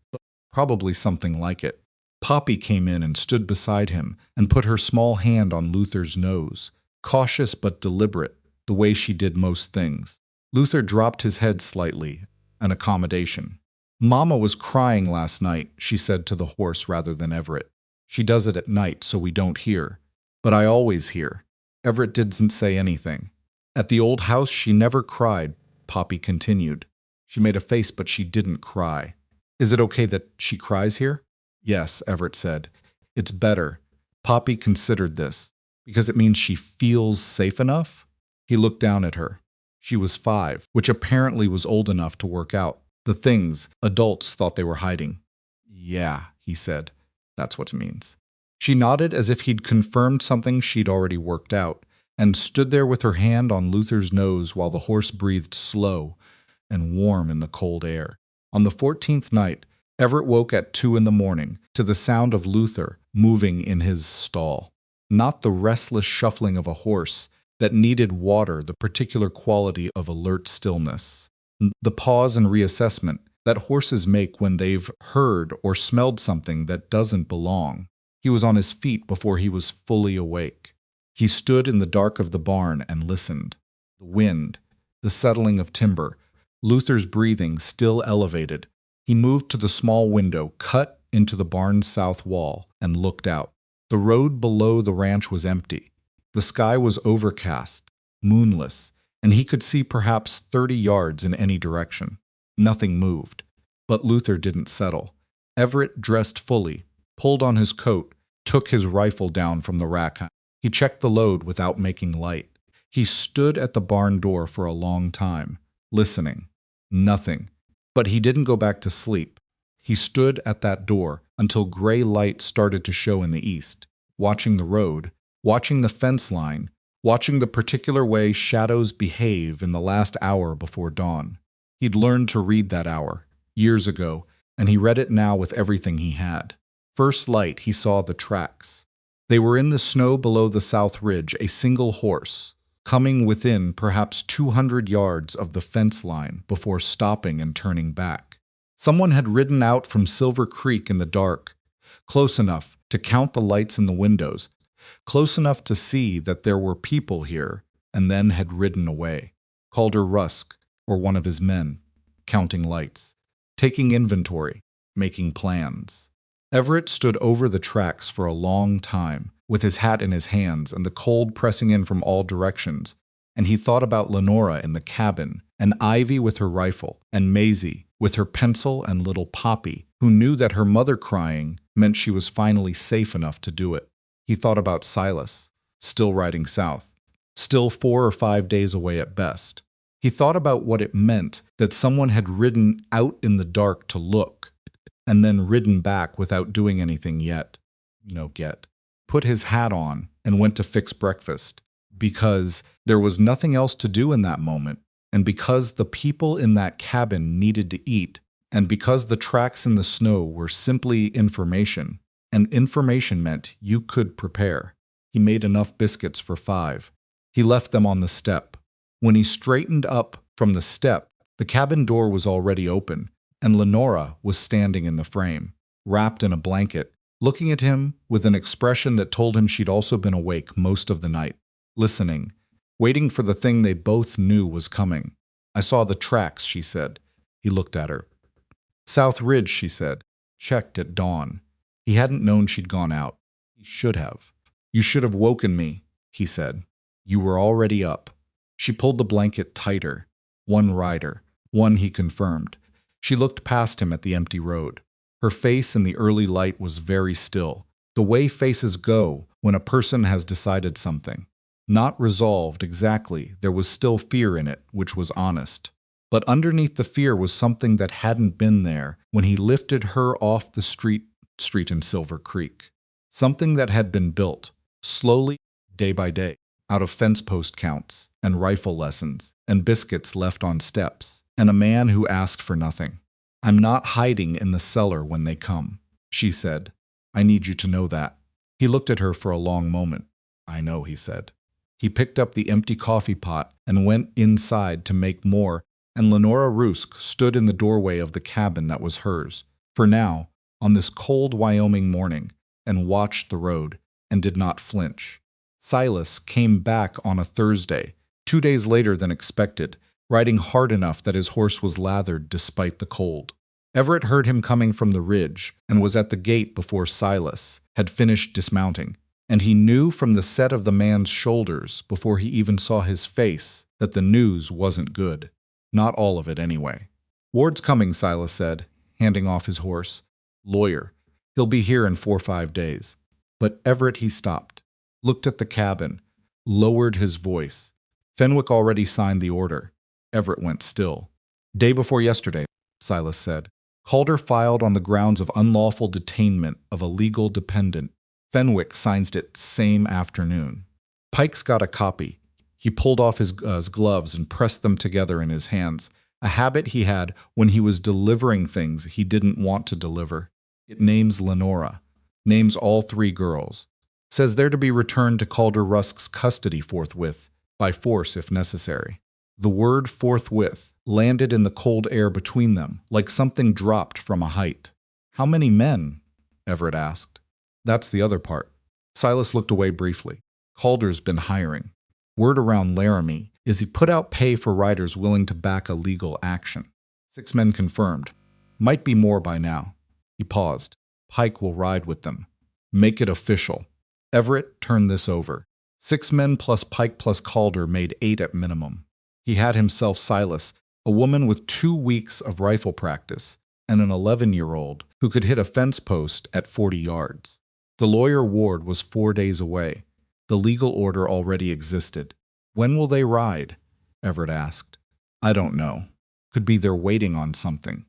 Probably something like it. Poppy came in and stood beside him and put her small hand on Luther's nose, cautious but deliberate, the way she did most things. Luther dropped his head slightly, an accommodation. "Mama was crying last night," she said to the horse rather than Everett. "She does it at night so we don't hear. But I always hear." Everett didn't say anything. "At the old house she never cried," Poppy continued. "She made a face but she didn't cry." "Is it okay that she cries here?" "Yes," Everett said. "It's better." Poppy considered this. "Because it means she feels safe enough?" He looked down at her. She was 5, which apparently was old enough to work out the things adults thought they were hiding. "Yeah," he said. "That's what it means." She nodded as if he'd confirmed something she'd already worked out, and stood there with her hand on Luther's nose while the horse breathed slow and warm in the cold air. On the 14th night, Everett woke at 2 in the morning to the sound of Luther moving in his stall. Not the restless shuffling of a horse that needed water, the particular quality of alert stillness. The pause and reassessment that horses make when they've heard or smelled something that doesn't belong. He was on his feet before he was fully awake. He stood in the dark of the barn and listened. The wind, the settling of timber, Luther's breathing still elevated. He moved to the small window cut into the barn's south wall and looked out. The road below the ranch was empty. The sky was overcast, moonless, and he could see perhaps 30 yards in any direction. Nothing moved. But Luther didn't settle. Everett dressed fully, pulled on his coat, took his rifle down from the rack. He checked the load without making light. He stood at the barn door for a long time, listening. Nothing. But he didn't go back to sleep. He stood at that door until gray light started to show in the east, watching the road, watching the fence line, watching the particular way shadows behave in the last hour before dawn. He'd learned to read that hour, years ago, and he read it now with everything he had. First light, he saw the tracks. They were in the snow below the south ridge, a single horse, coming within perhaps 200 yards of the fence line before stopping and turning back. Someone had ridden out from Silver Creek in the dark, close enough to count the lights in the windows, close enough to see that there were people here, and then had ridden away. Calder Rusk, or one of his men, counting lights, taking inventory, making plans. Everett stood over the tracks for a long time, with his hat in his hands and the cold pressing in from all directions, and he thought about Lenora in the cabin, and Ivy with her rifle, and Maisie with her pencil, and little Poppy, who knew that her mother crying meant she was finally safe enough to do it. He thought about Silas, still riding south, still 4 or 5 days away at best. He thought about what it meant that someone had ridden out in the dark to look, and then ridden back without doing anything yet. Put his hat on and went to fix breakfast, because there was nothing else to do in that moment, and because the people in that cabin needed to eat, and because the tracks in the snow were simply information, and information meant you could prepare. He made enough biscuits for 5. He left them on the step. When he straightened up from the step, the cabin door was already open, and Lenora was standing in the frame, wrapped in a blanket, looking at him with an expression that told him she'd also been awake most of the night, listening, waiting for the thing they both knew was coming. "I saw the tracks," she said. He looked at her. "South Ridge," she said. "Checked at dawn." He hadn't known she'd gone out. He should have. "You should have woken me," he said. "You were already up." She pulled the blanket tighter. One rider. One, he confirmed. She looked past him at the empty road. Her face in the early light was very still, the way faces go when a person has decided something. Not resolved exactly, there was still fear in it, which was honest. But underneath the fear was something that hadn't been there when he lifted her off the street in Silver Creek. Something that had been built, slowly, day by day, out of fence post counts, and rifle lessons, and biscuits left on steps, and a man who asked for nothing. "I'm not hiding in the cellar when they come," she said. "I need you to know that." He looked at her for a long moment. "I know," he said. He picked up the empty coffee pot and went inside to make more, and Lenora Rusk stood in the doorway of the cabin that was hers. For now, on this cold Wyoming morning and watched the road and did not flinch. Silas came back on a Thursday, 2 days later than expected, riding hard enough that his horse was lathered despite the cold. Everett heard him coming from the ridge and was at the gate before Silas had finished dismounting, and he knew from the set of the man's shoulders before he even saw his face that the news wasn't good. Not all of it, anyway. "Ward's coming," Silas said, handing off his horse. "Lawyer. He'll be here in 4 or 5 days." But Everett, he stopped, looked at the cabin, lowered his voice. Fenwick already signed the order. Everett went still. "Day before yesterday," Silas said. "Calder filed on the grounds of unlawful detainment of a legal dependent. Fenwick signs it same afternoon." Pike's got a copy. He pulled off his gloves and pressed them together in his hands, a habit he had when he was delivering things he didn't want to deliver. It names Lenora, names all 3 girls. Says they're to be returned to Calder Rusk's custody forthwith, by force if necessary. The word forthwith landed in the cold air between them, like something dropped from a height. "How many men?" Everett asked. "That's the other part." Silas looked away briefly. "Calder's been hiring. Word around Laramie is he put out pay for riders willing to back a legal action. 6 men confirmed. Might be more by now." He paused. "Pike will ride with them. Make it official." Everett turned this over. 6 men plus Pike plus Calder made 8 at minimum. He had himself Silas, a woman with 2 weeks of rifle practice, and an 11-year-old who could hit a fence post at 40 yards. The lawyer Ward was 4 days away. The legal order already existed. "When will they ride?" Everett asked. "I don't know. Could be they're waiting on something.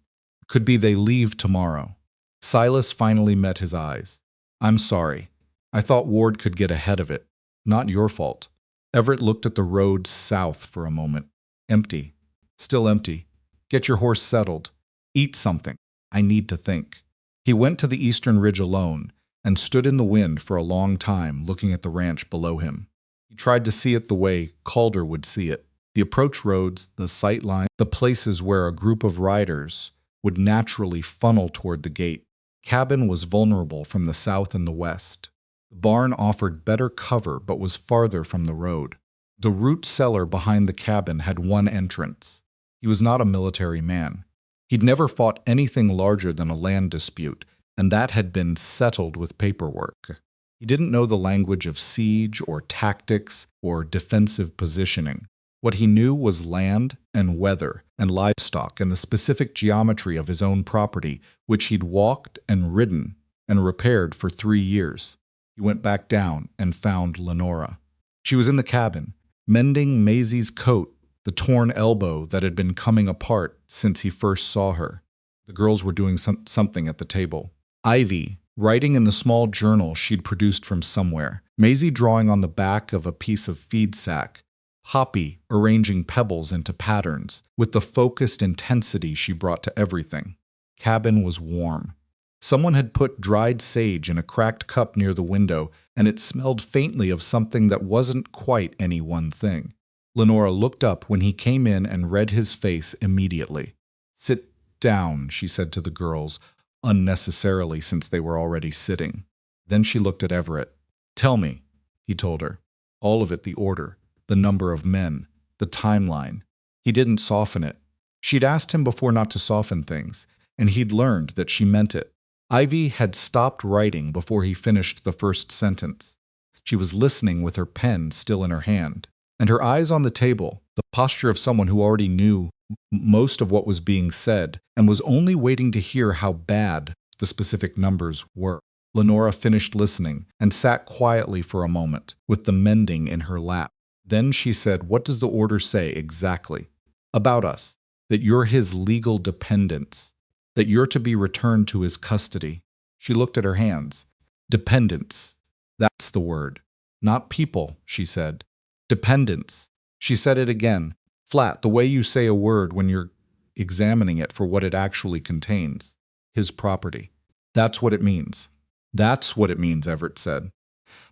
Could be they leave tomorrow." Silas finally met his eyes. "I'm sorry. I thought Ward could get ahead of it. Not your fault." Everett looked at the road south for a moment. Empty. Still empty. "Get your horse settled. Eat something. I need to think." He went to the eastern ridge alone and stood in the wind for a long time looking at the ranch below him. He tried to see it the way Calder would see it. The approach roads, the sight line, the places where a group of riders would naturally funnel toward the gate. Cabin was vulnerable from the south and the west. The barn offered better cover but was farther from the road. The root cellar behind the cabin had one entrance. He was not a military man. He'd never fought anything larger than a land dispute, and that had been settled with paperwork. He didn't know the language of siege or tactics or defensive positioning. What he knew was land and weather and livestock and the specific geometry of his own property, which he'd walked and ridden and repaired for 3 years. He went back down and found Lenora. She was in the cabin, mending Maisie's coat, the torn elbow that had been coming apart since he first saw her. The girls were doing something at the table. Ivy, writing in the small journal she'd produced from somewhere. Maisie drawing on the back of a piece of feed sack. Poppy arranging pebbles into patterns with the focused intensity she brought to everything. Cabin was warm. Someone had put dried sage in a cracked cup near the window, and it smelled faintly of something that wasn't quite any one thing. Lenora looked up when he came in and read his face immediately. "Sit down," she said to the girls, unnecessarily since they were already sitting. Then she looked at Everett. "Tell me," he told her. All of it, the order, the number of men, the timeline. He didn't soften it. She'd asked him before not to soften things, and he'd learned that she meant it. Ivy had stopped writing before he finished the first sentence. She was listening with her pen still in her hand, and her eyes on the table, the posture of someone who already knew most of what was being said and was only waiting to hear how bad the specific numbers were. Lenora finished listening and sat quietly for a moment, with the mending in her lap. Then she said, "What does the order say exactly?" "About us. That you're his legal dependents. That you're to be returned to his custody." She looked at her hands. "Dependents. That's the word. Not people," she said. "Dependents." She said it again, flat, the way you say a word when you're examining it for what it actually contains. His property. "That's what it means." "That's what it means," Everett said.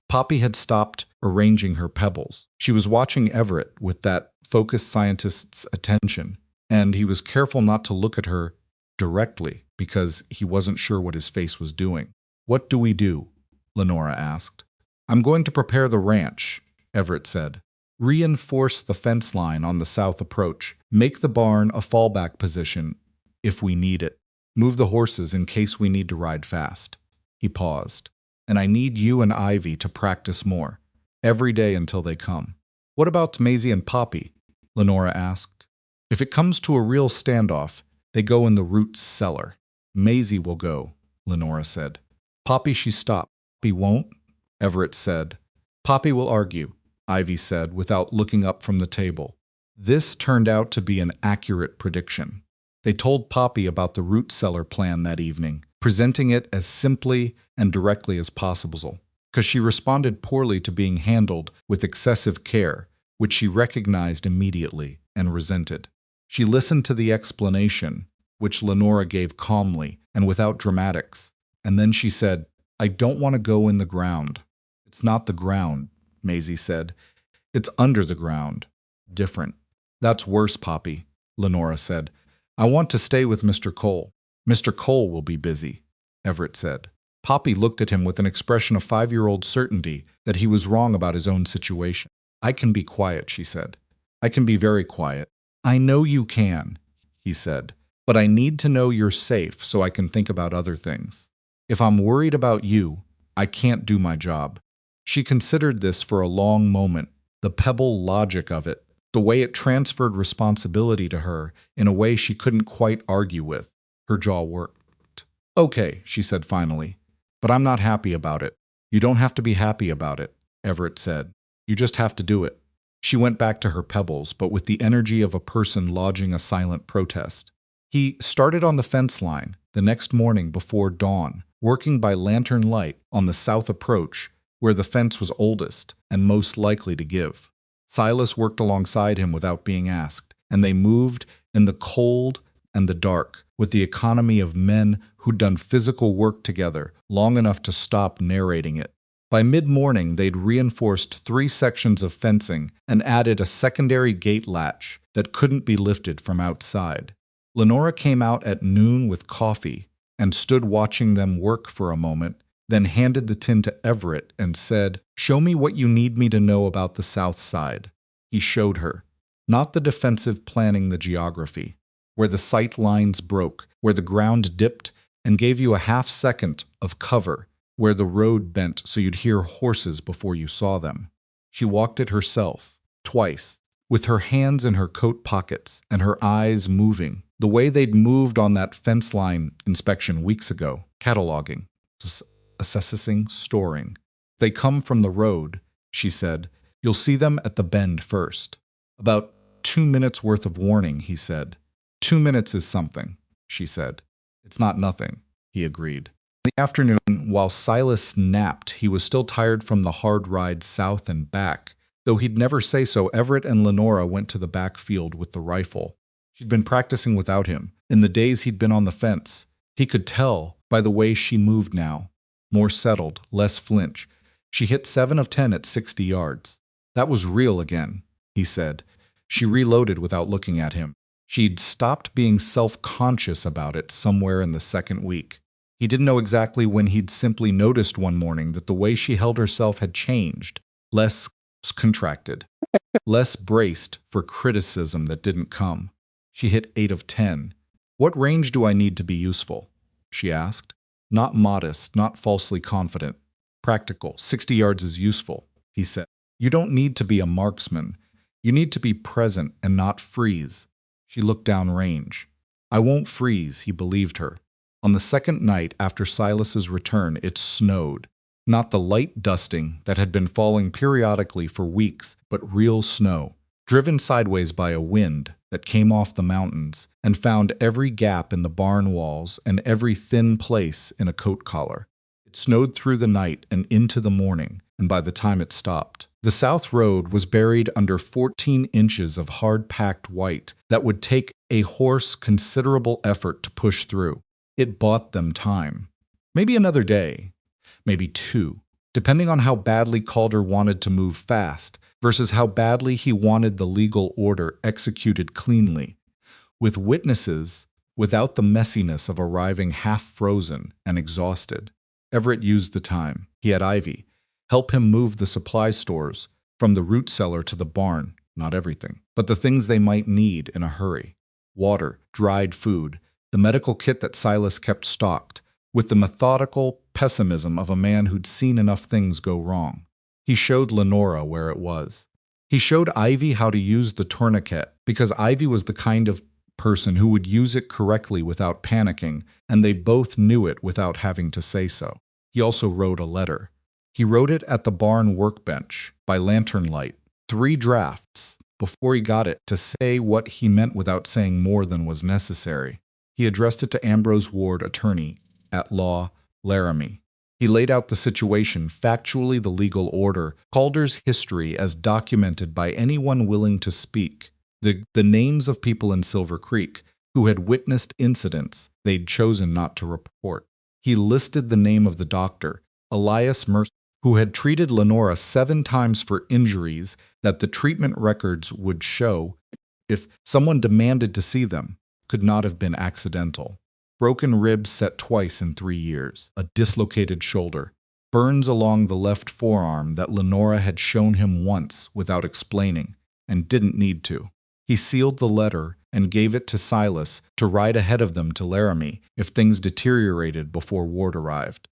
Poppy had stopped arranging her pebbles. She was watching Everett with that focused scientist's attention, and he was careful not to look at her directly. because he wasn't sure what his face was doing. "What do we do?" Lenora asked. "I'm going to prepare the ranch," Everett said. "Reinforce the fence line on the south approach. Make the barn a fallback position if we need it. Move the horses in case we need to ride fast." He paused. "And I need you and Ivy to practice more, every day until they come." "What about Maisie and Poppy?" Lenora asked. "If it comes to a real standoff, they go in the root cellar." "Maisie will go," Lenora said. "Poppy," she stopped. "Poppy won't?" Everett said. "Poppy will argue," Ivy said without looking up from the table. This turned out to be an accurate prediction. They told Poppy about the root cellar plan that evening, presenting it as simply and directly as possible, because she responded poorly to being handled with excessive care, which she recognized immediately and resented. She listened to the explanation, which Lenora gave calmly and without dramatics, and then she said, "I don't want to go in the ground." "It's not the ground," Maisie said. "It's under the ground. Different." "That's worse, Poppy," Lenora said. "I want to stay with Mr. Cole." "Mr. Cole will be busy," Everett said. Poppy looked at him with an expression of 5-year-old certainty that he was wrong about his own situation. "I can be quiet," she said. "I can be very quiet." "I know you can," he said, "but I need to know you're safe so I can think about other things. If I'm worried about you, I can't do my job." She considered this for a long moment, the pebble logic of it, the way it transferred responsibility to her in a way she couldn't quite argue with. Her jaw worked. "Okay," she said finally, "but I'm not happy about it." "You don't have to be happy about it," Everett said. "You just have to do it." She went back to her pebbles, but with the energy of a person lodging a silent protest. He started on the fence line the next morning before dawn, working by lantern light on the south approach, where the fence was oldest and most likely to give. Silas worked alongside him without being asked, and they moved in the cold and the dark, with the economy of men who'd done physical work together long enough to stop narrating it. By mid-morning, they'd reinforced 3 sections of fencing and added a secondary gate latch that couldn't be lifted from outside. Lenora came out at noon with coffee and stood watching them work for a moment, then handed the tin to Everett and said, "Show me what you need me to know about the south side." He showed her. Not the defensive planning, the geography, where the sight lines broke, where the ground dipped and gave you a half-second of cover, where the road bent so you'd hear horses before you saw them. She walked it herself, twice, with her hands in her coat pockets and her eyes moving, the way they'd moved on that fence line inspection weeks ago, cataloging, assessing, storing. "They come from the road," she said. "You'll see them at the bend first." "About 2 minutes worth of warning," he said. 2 minutes is something," she said. "It's not nothing," he agreed. In the afternoon, while Silas napped, he was still tired from the hard ride south and back. Though he'd never say so, Everett and Lenora went to the back field with the rifle. She'd been practicing without him, in the days he'd been on the fence. He could tell by the way she moved now. More settled, less flinch. She hit 7 of 10 at 60 yards. "That was real again," he said. She reloaded without looking at him. She'd stopped being self-conscious about it somewhere in the second week. He didn't know exactly when. He'd simply noticed one morning that the way she held herself had changed, less contracted, less braced for criticism that didn't come. She hit 8 of 10. "What range do I need to be useful?" she asked. Not modest, not falsely confident. "Practical. 60 yards is useful," he said. "You don't need to be a marksman. You need to be present and not freeze." She looked down range. "I won't freeze," he believed her. On the second night after Silas's return, it snowed. Not the light dusting that had been falling periodically for weeks, but real snow, driven sideways by a wind that came off the mountains and found every gap in the barn walls and every thin place in a coat collar. It snowed through the night and into the morning, and by the time it stopped, the south road was buried under 14 inches of hard-packed white that would take a horse considerable effort to push through. It bought them time. Maybe another day, maybe 2, depending on how badly Calder wanted to move fast versus how badly he wanted the legal order executed cleanly, with witnesses without the messiness of arriving half-frozen and exhausted. Everett used the time. He had Ivy help him move the supply stores from the root cellar to the barn, not everything, but the things they might need in a hurry. Water, dried food, the medical kit that Silas kept stocked, with the methodical pessimism of a man who'd seen enough things go wrong. He showed Lenora where it was. He showed Ivy how to use the tourniquet, because Ivy was the kind of person who would use it correctly without panicking, and they both knew it without having to say so. He also wrote a letter. He wrote it at the barn workbench, by lantern light, 3 drafts, before he got it to say what he meant without saying more than was necessary. He addressed it to Ambrose Ward, attorney at law, Laramie. He laid out the situation, factually the legal order, Calder's history as documented by anyone willing to speak, the names of people in Silver Creek who had witnessed incidents they'd chosen not to report. He listed the name of the doctor, Elias Mercer, who had treated Lenora 7 times for injuries that the treatment records would show, if someone demanded to see them, could not have been accidental. Broken ribs set twice in 3 years, a dislocated shoulder, burns along the left forearm that Lenora had shown him once without explaining, and didn't need to. He sealed the letter and gave it to Silas to ride ahead of them to Laramie if things deteriorated before Ward arrived.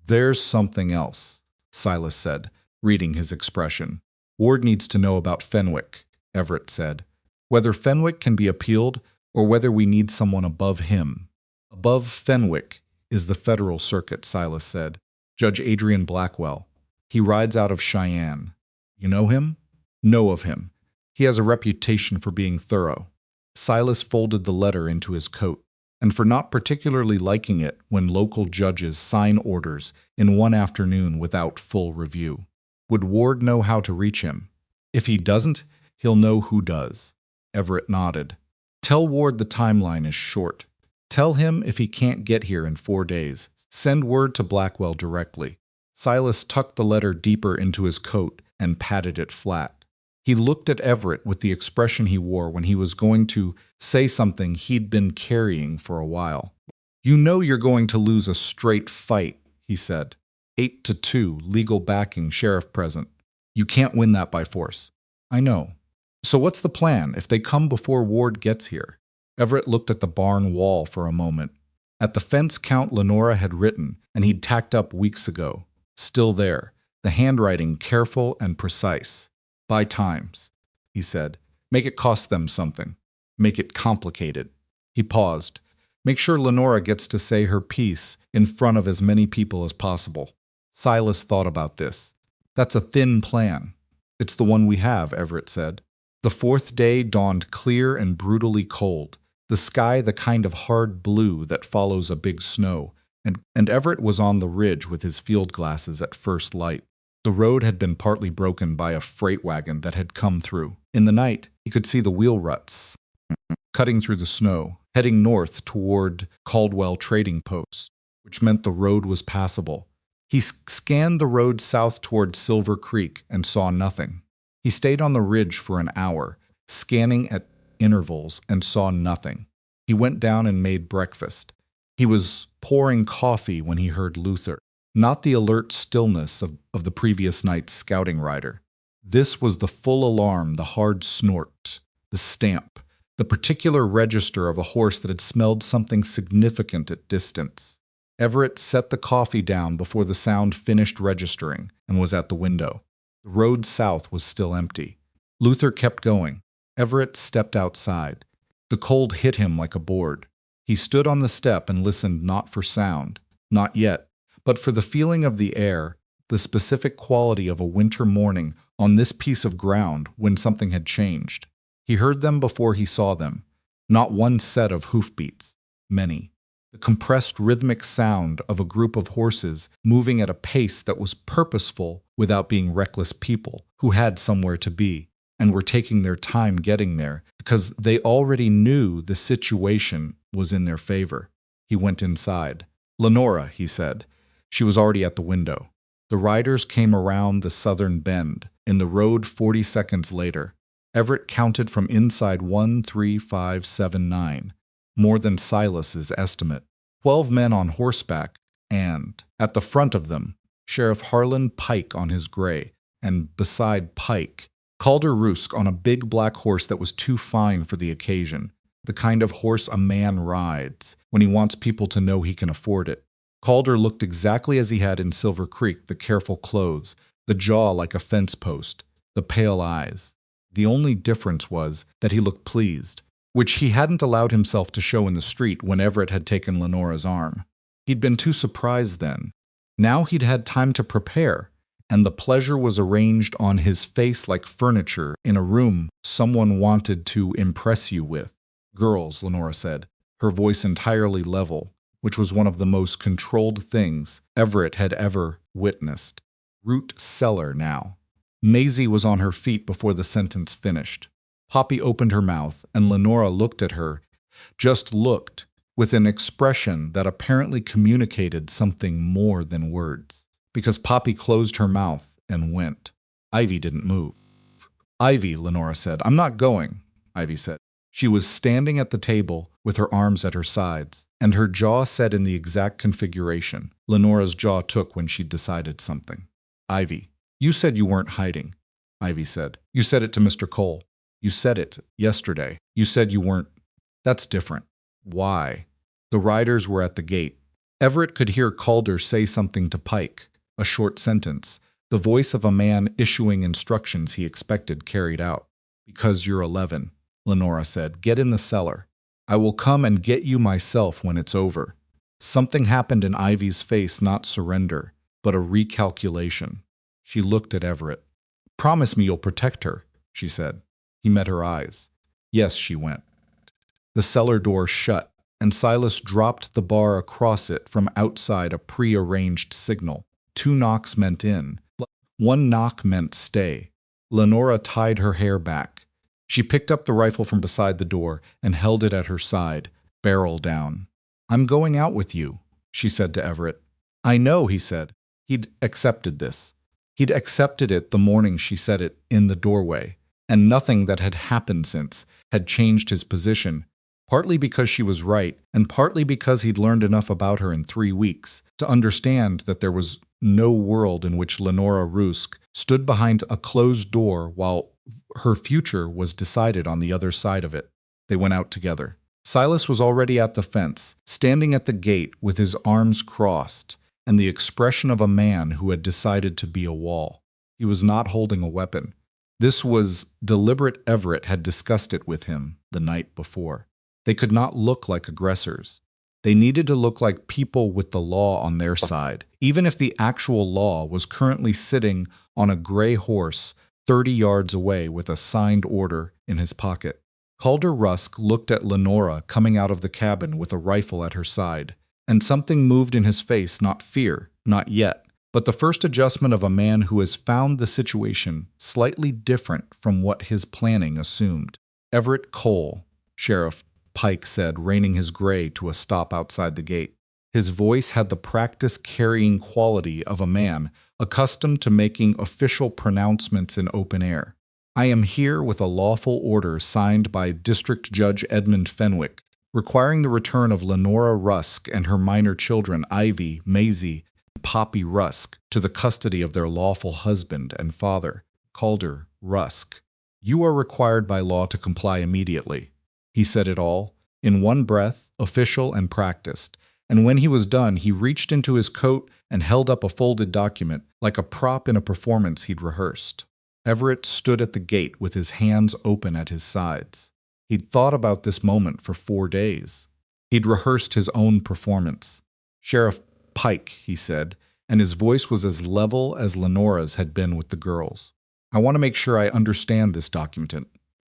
"There's something else," Silas said, reading his expression. "Ward needs to know about Fenwick," Everett said. "Whether Fenwick can be appealed or whether we need someone above him." "Above Fenwick is the federal circuit," Silas said. "Judge Adrian Blackwell. He rides out of Cheyenne. You know him?" "Know of him. He has a reputation for being thorough." Silas folded the letter into his coat, and for not particularly liking it when local judges sign orders in one afternoon without full review. Would Ward know how to reach him? If he doesn't, he'll know who does. Everett nodded. "Tell Ward the timeline is short. Tell him if he can't get here in 4 days, send word to Blackwell directly." Silas tucked the letter deeper into his coat and patted it flat. He looked at Everett with the expression he wore when he was going to say something he'd been carrying for a while. "You know you're going to lose a straight fight," he said. 8-2, legal backing, sheriff present. "You can't win that by force." "I know. So what's the plan if they come before Ward gets here?" Everett looked at the barn wall for a moment. At the fence count Lenora had written, and he'd tacked up weeks ago. Still there, the handwriting careful and precise. "Buy times," he said. "Make it cost them something. Make it complicated." He paused. "Make sure Lenora gets to say her piece in front of as many people as possible." Silas thought about this. "That's a thin plan." "It's the one we have," Everett said. The 4th day dawned clear and brutally cold, the sky the kind of hard blue that follows a big snow, and Everett was on the ridge with his field glasses at first light. The road had been partly broken by a freight wagon that had come through. In the night, he could see the wheel ruts cutting through the snow, heading north toward Caldwell Trading Post, which meant the road was passable. He scanned the road south toward Silver Creek and saw nothing. He stayed on the ridge for an hour, scanning at intervals, and saw nothing. He went down and made breakfast. He was pouring coffee when he heard Luther, not the alert stillness of the previous night's scouting rider. This was the full alarm, the hard snort, the stamp, the particular register of a horse that had smelled something significant at distance. Everett set the coffee down before the sound finished registering and was at the window. The road south was still empty. Luther kept going. Everett stepped outside. The cold hit him like a board. He stood on the step and listened not for sound, not yet, but for the feeling of the air, the specific quality of a winter morning on this piece of ground when something had changed. He heard them before he saw them. Not one set of hoofbeats, many. The compressed rhythmic sound of a group of horses moving at a pace that was purposeful without being reckless people who had somewhere to be and were taking their time getting there because they already knew the situation was in their favor. He went inside. "Lenora," he said. She was already at the window. The riders came around the southern bend, in the road 40 seconds later. Everett counted from inside 1, 3, 5, 7, 9. more than Silas's estimate. 12 men on horseback, and, at the front of them, Sheriff Harlan Pike on his gray, and beside Pike, Calder Rusk on a big black horse that was too fine for the occasion, the kind of horse a man rides when he wants people to know he can afford it. Calder looked exactly as he had in Silver Creek, the careful clothes, the jaw like a fence post, the pale eyes. The only difference was that he looked pleased, which he hadn't allowed himself to show in the street when Everett had taken Lenora's arm. He'd been too surprised then. Now he'd had time to prepare, and the pleasure was arranged on his face like furniture in a room someone wanted to impress you with. "Girls," Lenora said, her voice entirely level, which was one of the most controlled things Everett had ever witnessed. Root cellar now. Maisie was on her feet before the sentence finished. Poppy opened her mouth, and Lenora looked at her, just looked, with an expression that apparently communicated something more than words. Because Poppy closed her mouth and went. Ivy didn't move. "Ivy," Lenora said. "I'm not going," Ivy said. She was standing at the table with her arms at her sides, and her jaw set in the exact configuration Lenora's jaw took when she'd decided something. "Ivy, you said you weren't hiding," Ivy said. "You said it to Mr. Cole. You said it yesterday. You said you weren't. That's different. Why?" The riders were at the gate. Everett could hear Calder say something to Pike, a short sentence, the voice of a man issuing instructions he expected carried out. "Because you're 11, Lenora said. "Get in the cellar. I will come and get you myself when it's over." Something happened in Ivy's face, not surrender, but a recalculation. She looked at Everett. "Promise me you'll protect her," she said. He met her eyes. "Yes," she went. The cellar door shut, and Silas dropped the bar across it from outside a pre-arranged signal. 2 knocks meant in. 1 knock meant stay. Lenora tied her hair back. She picked up the rifle from beside the door and held it at her side, barrel down. "I'm going out with you," she said to Everett. "I know," he said. He'd accepted this. He'd accepted it the morning she said it in the doorway, and nothing that had happened since had changed his position, partly because she was right, and partly because he'd learned enough about her in 3 weeks to understand that there was no world in which Lenora Rusk stood behind a closed door while her future was decided on the other side of it. They went out together. Silas was already at the fence, standing at the gate with his arms crossed, and the expression of a man who had decided to be a wall. He was not holding a weapon. This was deliberate. Everett had discussed it with him the night before. They could not look like aggressors. They needed to look like people with the law on their side, even if the actual law was currently sitting on a gray horse 30 yards away with a signed order in his pocket. Calder Rusk looked at Lenora coming out of the cabin with a rifle at her side, and something moved in his face, not fear, not yet, but the first adjustment of a man who has found the situation slightly different from what his planning assumed. "Everett Cole," Sheriff Pike said, reining his gray to a stop outside the gate. His voice had the practice-carrying quality of a man accustomed to making official pronouncements in open air. "I am here with a lawful order signed by District Judge Edmund Fenwick, requiring the return of Lenora Rusk and her minor children Ivy, Maisie, and Poppy Rusk to the custody of their lawful husband and father, Calder Rusk. You are required by law to comply immediately." He said it all, in one breath, official and practiced, and when he was done, he reached into his coat and held up a folded document, like a prop in a performance he'd rehearsed. Everett stood at the gate with his hands open at his sides. He'd thought about this moment for 4 days. He'd rehearsed his own performance. "Sheriff Pike," he said, and his voice was as level as Lenora's had been with the girls. "I want to make sure I understand this document.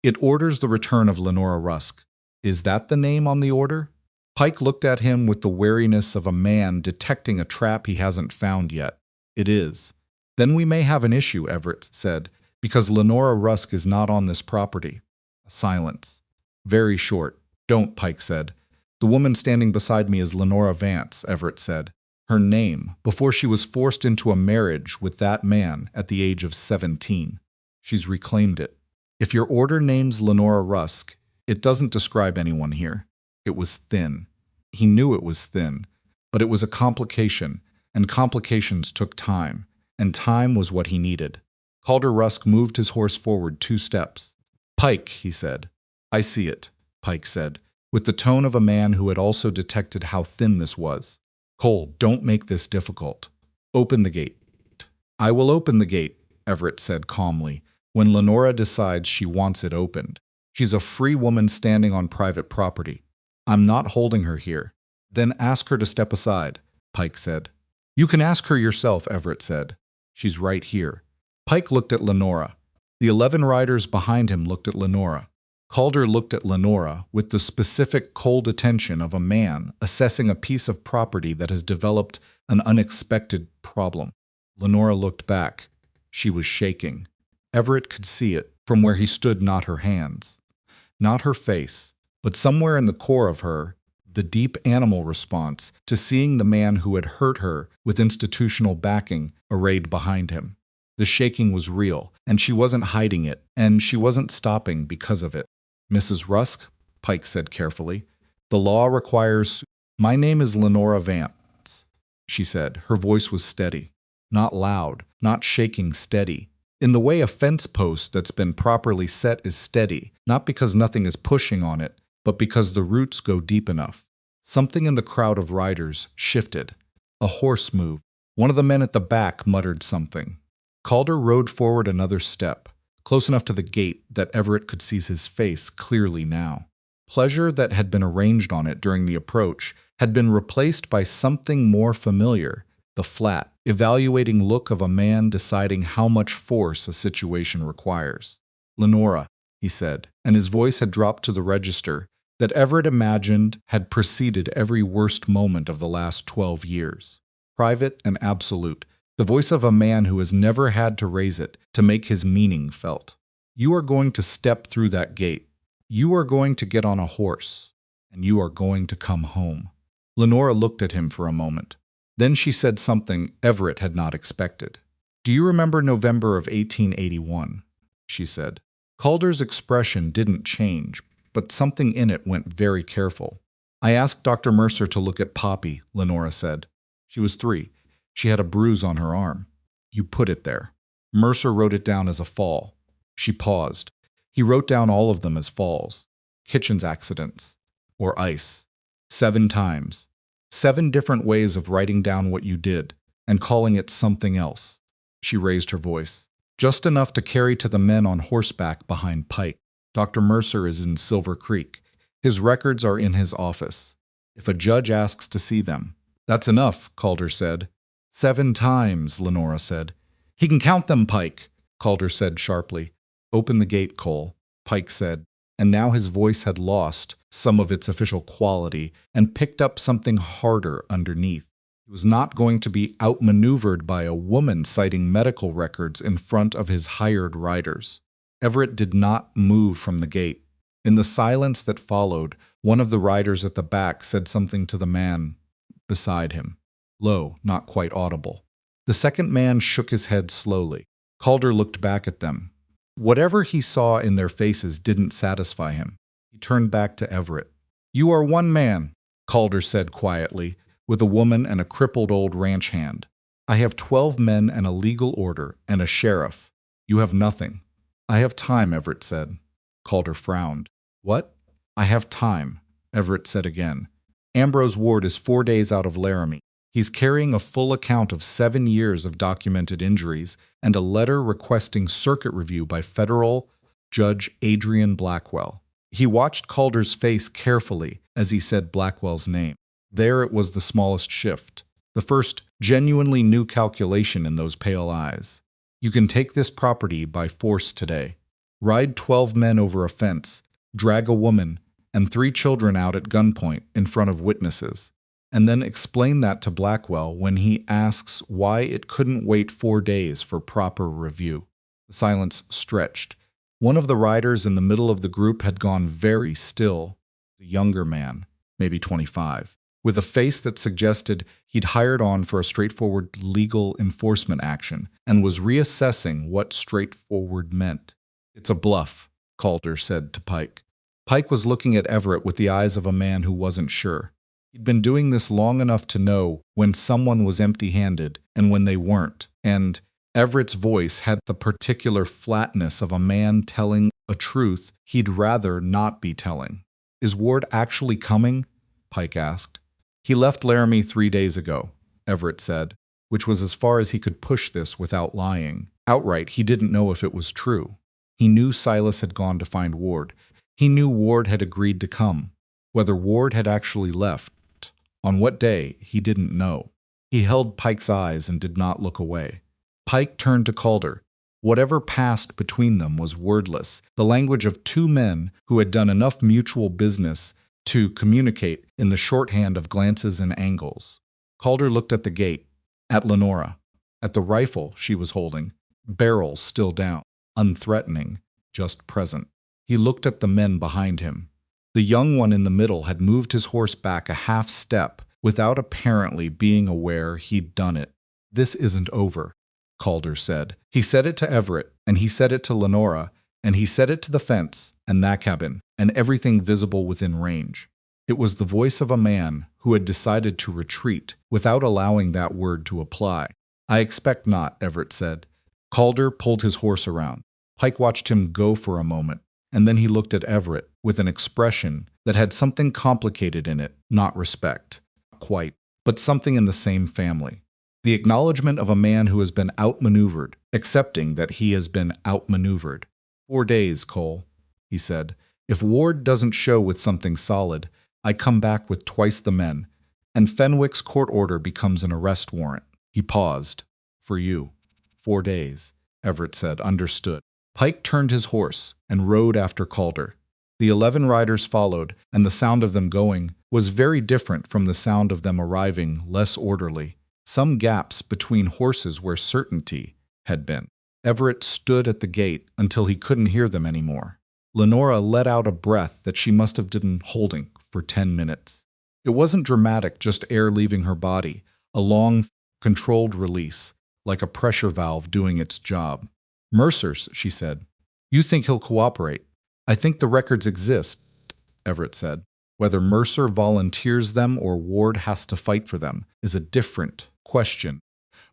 It orders the return of Lenora Rusk. Is that the name on the order?" Pike looked at him with the wariness of a man detecting a trap he hasn't found yet. "It is." "Then we may have an issue," Everett said, "because Lenora Rusk is not on this property." A silence. Very short. "Don't," Pike said. "The woman standing beside me is Lenora Vance," Everett said. "Her name, before she was forced into a marriage with that man at the age of 17. She's reclaimed it. If your order names Lenora Rusk, it doesn't describe anyone here. It was thin. He knew it was thin, but it was a complication, and complications took time, and time was what he needed. Calder Rusk moved his horse forward 2 steps. "Pike," he said. "I see it," Pike said, with the tone of a man who had also detected how thin this was. "Cole, don't make this difficult. Open the gate." "I will open the gate," Everett said calmly, "when Lenora decides she wants it opened. She's a free woman standing on private property. I'm not holding her here." "Then ask her to step aside," Pike said. "You can ask her yourself," Everett said. "She's right here." Pike looked at Lenora. The 11 riders behind him looked at Lenora. Calder looked at Lenora with the specific cold attention of a man assessing a piece of property that has developed an unexpected problem. Lenora looked back. She was shaking. Everett could see it from where he stood, not her hands, not her face, but somewhere in the core of her, the deep animal response to seeing the man who had hurt her with institutional backing arrayed behind him. The shaking was real, and she wasn't hiding it, and she wasn't stopping because of it. "Mrs. Rusk," Pike said carefully, "the law requires—" "My name is Lenora Vance," she said. Her voice was steady. Not loud, not shaking, steady. In the way a fence post that's been properly set is steady, not because nothing is pushing on it, but because the roots go deep enough. Something in the crowd of riders shifted. A horse moved. One of the men at the back muttered something. Calder rode forward another step, close enough to the gate that Everett could see his face clearly now. Pleasure that had been arranged on it during the approach had been replaced by something more familiar, the flat, evaluating look of a man deciding how much force a situation requires. "Lenora," he said, and his voice had dropped to the register that Everett imagined had preceded every worst moment of the last 12 years. Private and absolute, the voice of a man who has never had to raise it to make his meaning felt. "You are going to step through that gate. You are going to get on a horse, and you are going to come home." Lenora looked at him for a moment. Then she said something Everett had not expected. "Do you remember November of 1881? She said. Calder's expression didn't change, but something in it went very careful. "I asked Dr. Mercer to look at Poppy," Lenora said. "She was 3. She had a bruise on her arm. You put it there." Mercer wrote it down as a fall. She paused. He wrote down all of them as falls. Kitchen's accidents. Or ice. 7 times. 7 different ways of writing down what you did, and calling it something else. She raised her voice. Just enough to carry to the men on horseback behind Pike. Dr. Mercer is in Silver Creek. His records are in his office. If a judge asks to see them. "That's enough," Calder said. 7 times, Lenora said. "He can count them, Pike," Calder said sharply. "Open the gate, Cole," Pike said, and now his voice had lost some of its official quality and picked up something harder underneath. He was not going to be outmaneuvered by a woman citing medical records in front of his hired riders. Everett did not move from the gate. In the silence that followed, one of the riders at the back said something to the man beside him. Low, not quite audible. The second man shook his head slowly. Calder looked back at them. Whatever he saw in their faces didn't satisfy him. He turned back to Everett. "You are one man," Calder said quietly, with a woman and a crippled old ranch hand. "I have 12 men and a legal order and a sheriff. You have nothing." "I have time," Everett said. Calder frowned. "What?" "I have time," Everett said again. "Ambrose Ward is 4 days out of Laramie. He's carrying a full account of 7 years of documented injuries and a letter requesting circuit review by federal Judge Adrian Blackwell." He watched Calder's face carefully as he said Blackwell's name. There it was the smallest shift, the first genuinely new calculation in those pale eyes. "You can take this property by force today. Ride 12 men over a fence, drag a woman and 3 children out at gunpoint in front of witnesses, and then explain that to Blackwell when he asks why it couldn't wait 4 days for proper review." The silence stretched. One of the riders in the middle of the group had gone very still, the younger man, maybe 25, with a face that suggested he'd hired on for a straightforward legal enforcement action and was reassessing what straightforward meant. "It's a bluff," Calder said to Pike. Pike was looking at Everett with the eyes of a man who wasn't sure. He'd been doing this long enough to know when someone was empty-handed and when they weren't, and Everett's voice had the particular flatness of a man telling a truth he'd rather not be telling. "Is Ward actually coming?" Pike asked. "He left Laramie 3 days ago," Everett said, which was as far as he could push this without lying. Outright, he didn't know if it was true. He knew Silas had gone to find Ward. He knew Ward had agreed to come. Whether Ward had actually left, on what day, he didn't know. He held Pike's eyes and did not look away. Pike turned to Calder. Whatever passed between them was wordless, the language of two men who had done enough mutual business to communicate in the shorthand of glances and angles. Calder looked at the gate, at Lenora, at the rifle she was holding, barrel still down, unthreatening, just present. He looked at the men behind him. The young one in the middle had moved his horse back a half step without apparently being aware he'd done it. "This isn't over," Calder said. He said it to Everett, and he said it to Lenora, and he said it to the fence, and that cabin, and everything visible within range. It was the voice of a man who had decided to retreat without allowing that word to apply. "I expect not," Everett said. Calder pulled his horse around. Pike watched him go for a moment, and then he looked at Everett with an expression that had something complicated in it, not respect, quite, but something in the same family. The acknowledgement of a man who has been outmaneuvered, accepting that he has been outmaneuvered. 4 days, Cole," he said. "If Ward doesn't show with something solid, I come back with twice the men, and Fenwick's court order becomes an arrest warrant." He paused. "For you. 4 days," Everett said. "Understood." Pike turned his horse and rode after Calder. The 11 riders followed, and the sound of them going was very different from the sound of them arriving, less orderly. Some gaps between horses where certainty had been. Everett stood at the gate until he couldn't hear them anymore. Lenora let out a breath that she must have been holding for 10 minutes. It wasn't dramatic, just air leaving her body, a long, controlled release, like a pressure valve doing its job. "Mercer's," she said. "You think he'll cooperate?" "I think the records exist," Everett said. "Whether Mercer volunteers them or Ward has to fight for them is a different question.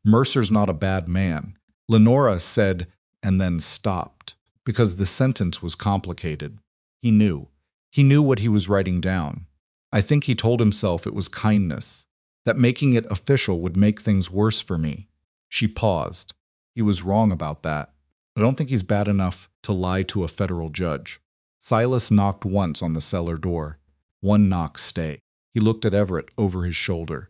Mercer's not a bad man." Lenora said, and then stopped, because the sentence was complicated. He knew. He knew what he was writing down. "I think he told himself it was kindness, that making it official would make things worse for me." She paused. "He was wrong about that. I don't think he's bad enough to lie to a federal judge." Silas knocked once on the cellar door. One knock stay. He looked at Everett over his shoulder.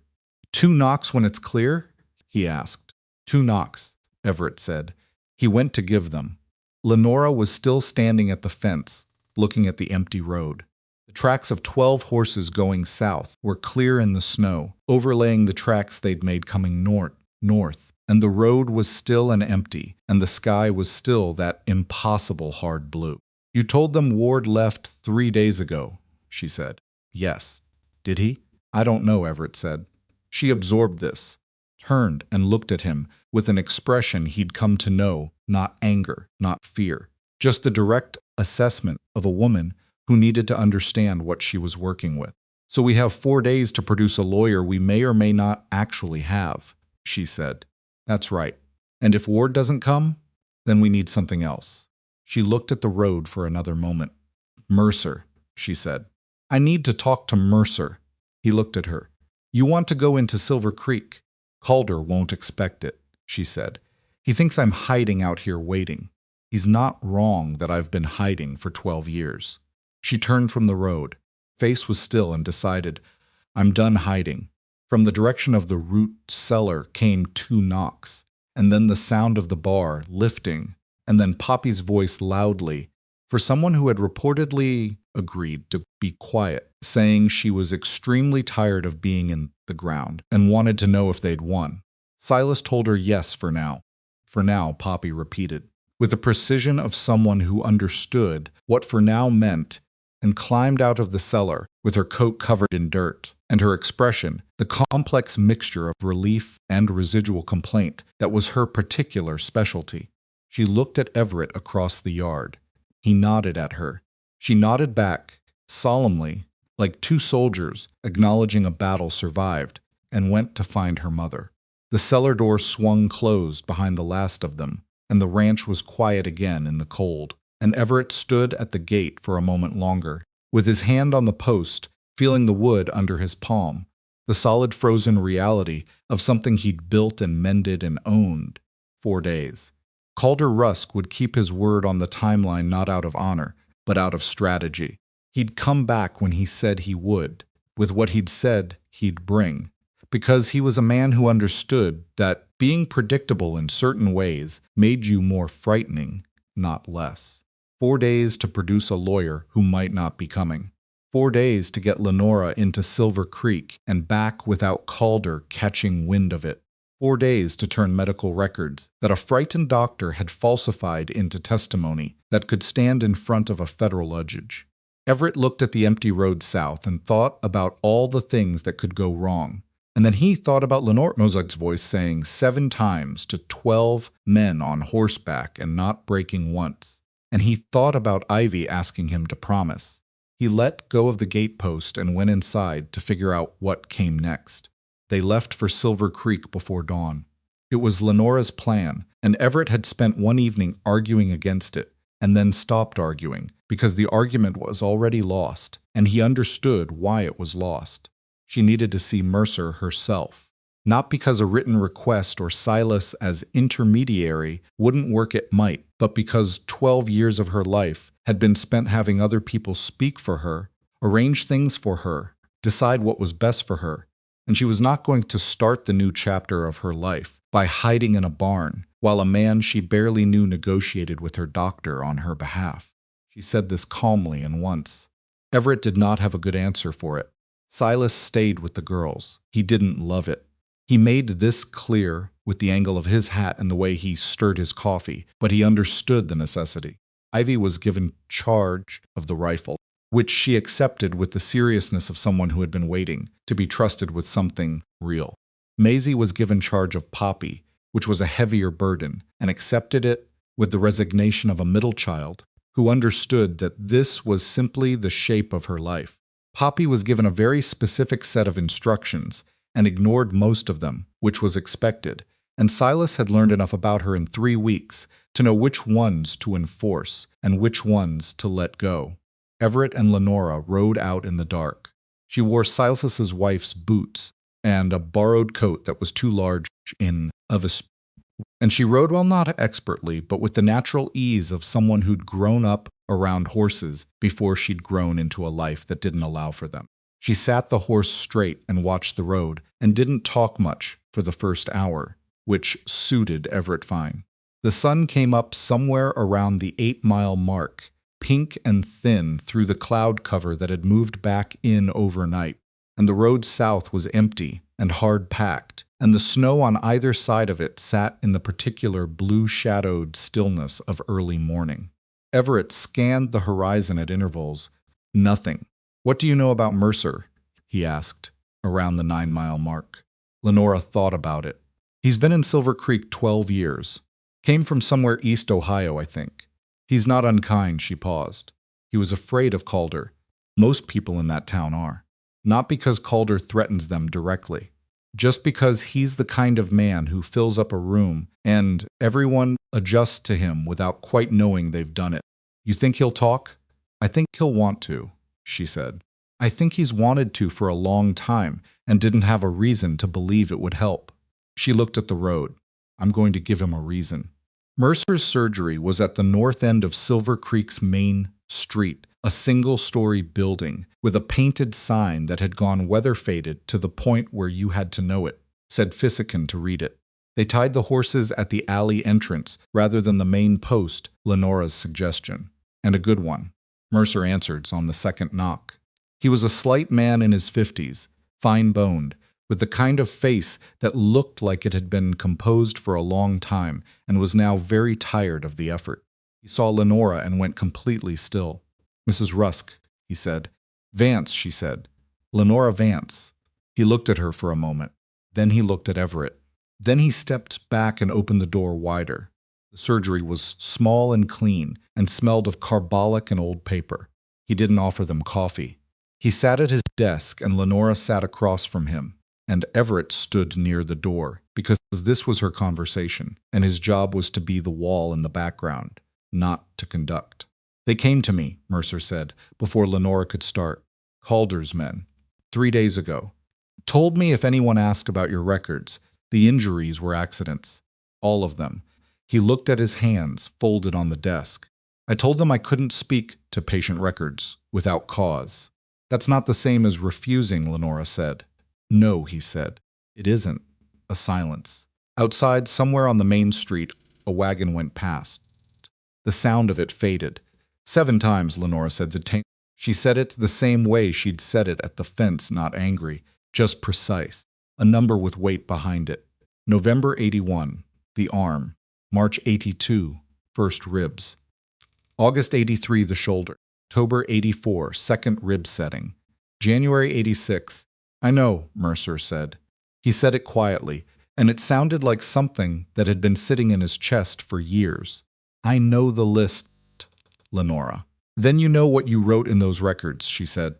"2 knocks when it's clear?" he asked. "2 knocks," Everett said. He went to give them. Lenora was still standing at the fence, looking at the empty road. The tracks of 12 horses going south were clear in the snow, overlaying the tracks they'd made coming north, and the road was still and empty, and the sky was still that impossible hard blue. "You told them Ward left 3 days ago," she said. "Yes." "Did he?" "I don't know," Everett said. She absorbed this, turned and looked at him with an expression he'd come to know, not anger, not fear, just the direct assessment of a woman who needed to understand what she was working with. "So we have 4 days to produce a lawyer we may or may not actually have," she said. "That's right. And if Ward doesn't come, then we need something else." She looked at the road for another moment. "Mercer," she said. "I need to talk to Mercer." He looked at her. "You want to go into Silver Creek?" "Calder won't expect it," she said. "He thinks I'm hiding out here waiting. He's not wrong that I've been hiding for 12 years. She turned from the road. Face was still and decided, "I'm done hiding." From the direction of the root cellar came 2 knocks, and then the sound of the bar lifting, and then Poppy's voice loudly, for someone who had reportedly agreed to be quiet, saying she was extremely tired of being in the ground and wanted to know if they'd won. Silas told her yes for now. "For now," Poppy repeated, with the precision of someone who understood what for now meant, and climbed out of the cellar with her coat covered in dirt, and her expression, the complex mixture of relief and residual complaint that was her particular specialty. She looked at Everett across the yard. He nodded at her. She nodded back, solemnly, like two soldiers acknowledging a battle survived, and went to find her mother. The cellar door swung closed behind the last of them, and the ranch was quiet again in the cold, and Everett stood at the gate for a moment longer, with his hand on the post, feeling the wood under his palm, the solid frozen reality of something he'd built and mended and owned. 4 days. Calder Rusk would keep his word on the timeline not out of honor, but out of strategy. He'd come back when he said he would, with what he'd said he'd bring, because he was a man who understood that being predictable in certain ways made you more frightening, not less. 4 days to produce a lawyer who might not be coming. 4 days to get Lenora into Silver Creek and back without Calder catching wind of it. 4 days to turn medical records that a frightened doctor had falsified into testimony that could stand in front of a federal judge. Everett looked at the empty road south and thought about all the things that could go wrong. And then he thought about Lenora Mozart's voice saying 7 times to 12 men on horseback and not breaking once. And he thought about Ivy asking him to promise. He let go of the gatepost and went inside to figure out what came next. They left for Silver Creek before dawn. It was Lenora's plan, and Everett had spent one evening arguing against it, and then stopped arguing, because the argument was already lost, and he understood why it was lost. She needed to see Mercer herself. Not because a written request or Silas as intermediary wouldn't work it might, but because 12 years of her life had been spent having other people speak for her, arrange things for her, decide what was best for her, and she was not going to start the new chapter of her life by hiding in a barn while a man she barely knew negotiated with her doctor on her behalf. She said this calmly and once. Everett did not have a good answer for it. Silas stayed with the girls. He didn't love it. He made this clear with the angle of his hat and the way he stirred his coffee, but he understood the necessity. Ivy was given charge of the rifle, which she accepted with the seriousness of someone who had been waiting to be trusted with something real. Maisie was given charge of Poppy, which was a heavier burden, and accepted it with the resignation of a middle child who understood that this was simply the shape of her life. Poppy was given a very specific set of instructions and ignored most of them, which was expected, and Silas had learned enough about her in 3 weeks to know which ones to enforce and which ones to let go. Everett and Lenora rode out in the dark. She wore Silas's wife's boots and a borrowed coat that was too large and she rode, well, not expertly, but with the natural ease of someone who'd grown up around horses before she'd grown into a life that didn't allow for them. She sat the horse straight and watched the road and didn't talk much for the first hour, which suited Everett fine. The sun came up somewhere around the 8-mile mark, pink and thin through the cloud cover that had moved back in overnight, and the road south was empty and hard-packed, and the snow on either side of it sat in the particular blue-shadowed stillness of early morning. Everett scanned the horizon at intervals. Nothing. "What do you know about Mercer?" he asked, around the 9-mile mark. Lenora thought about it. "He's been in Silver Creek 12 years. Came from somewhere east Ohio, I think. He's not unkind," she paused. "He was afraid of Calder. Most people in that town are. Not because Calder threatens them directly. Just because he's the kind of man who fills up a room and everyone adjusts to him without quite knowing they've done it. You think he'll talk?" "I think he'll want to," she said. "I think he's wanted to for a long time and didn't have a reason to believe it would help." She looked at the road. "I'm going to give him a reason." Mercer's surgery was at the north end of Silver Creek's main street, a single-story building with a painted sign that had gone weather-faded to the point where you had to know it, said Fisican to read it. They tied the horses at the alley entrance rather than the main post, Lenora's suggestion. And a good one. Mercer answered on the second knock. He was a slight man in his 50s, fine-boned, with the kind of face that looked like it had been composed for a long time and was now very tired of the effort. He saw Lenora and went completely still. "Mrs. Rusk," he said. "Vance," she said. "Lenora Vance." He looked at her for a moment. Then he looked at Everett. Then he stepped back and opened the door wider. The surgery was small and clean and smelled of carbolic and old paper. He didn't offer them coffee. He sat at his desk and Lenora sat across from him, and Everett stood near the door because this was her conversation, and his job was to be the wall in the background, not to conduct. They came to me, Mercer said, before Lenora could start. Calder's men. 3 days ago. Told me if anyone asked about your records, the injuries were accidents. All of them. He looked at his hands, folded on the desk. I told them I couldn't speak to patient records without cause. That's not the same as refusing, Lenora said. No, he said. It isn't. A silence. Outside, somewhere on the main street, a wagon went past. The sound of it faded. 7 times, Lenora said. She said it the same way she'd said it at the fence, not angry, just precise. A number with weight behind it. November 81, the arm. March 82, first ribs. August 83, the shoulder. October 84, second rib setting. January 86. I know, Mercer said. He said it quietly, and it sounded like something that had been sitting in his chest for years. I know the list, Lenora. Then you know what you wrote in those records, she said.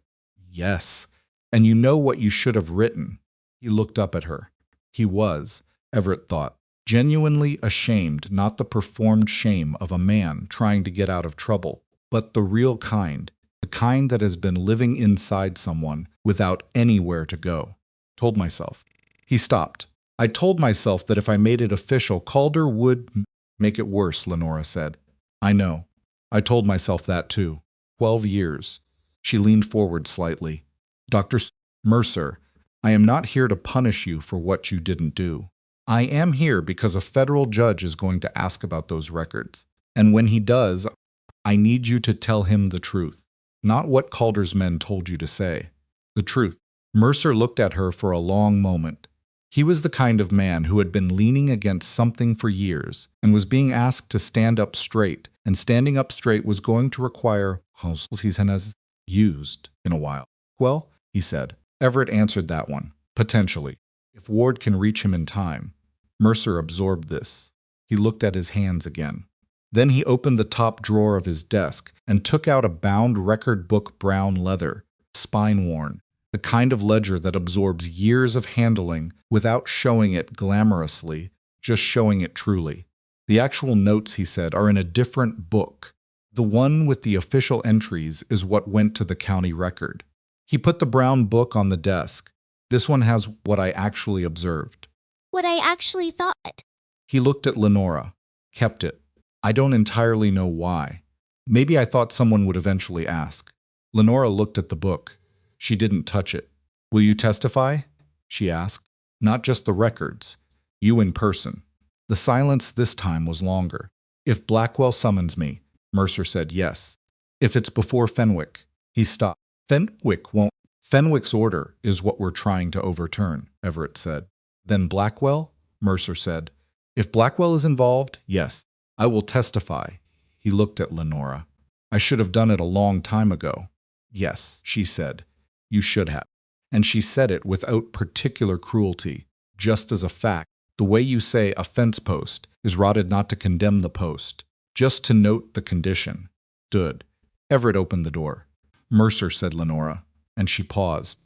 Yes, and you know what you should have written. He looked up at her. He was, Everett thought, genuinely ashamed, not the performed shame of a man trying to get out of trouble, but the real kind, the kind that has been living inside someone without anywhere to go. Told myself. He stopped. I told myself that if I made it official, Calder would make it worse, Lenora said. I know. I told myself that too. 12 years. She leaned forward slightly. Dr. Mercer, I am not here to punish you for what you didn't do. I am here because a federal judge is going to ask about those records. And when he does, I need you to tell him the truth. Not what Calder's men told you to say. The truth. Mercer looked at her for a long moment. He was the kind of man who had been leaning against something for years and was being asked to stand up straight, and standing up straight was going to require he's used in a while. Well, he said. Everett answered that one. Potentially. If Ward can reach him in time. Mercer absorbed this. He looked at his hands again. Then he opened the top drawer of his desk and took out a bound record book, brown leather, spine-worn, the kind of ledger that absorbs years of handling without showing it glamorously, just showing it truly. The actual notes, he said, are in a different book. The one with the official entries is what went to the county record. He put the brown book on the desk. This one has what I actually observed. What I actually thought. He looked at Lenora, kept it. I don't entirely know why. Maybe I thought someone would eventually ask. Lenora looked at the book. She didn't touch it. Will you testify? She asked. Not just the records. You in person. The silence this time was longer. If Blackwell summons me, Mercer said yes. If it's before Fenwick. He stopped. Fenwick won't. Fenwick's order is what we're trying to overturn, Everett said. Then Blackwell? Mercer said. If Blackwell is involved, yes. I will testify. He looked at Lenora. I should have done it a long time ago. Yes, she said. You should have. And she said it without particular cruelty, just as a fact. The way you say a fence post is rotted not to condemn the post, just to note the condition. Stood. Everett opened the door. Mercer, said Lenora, and she paused.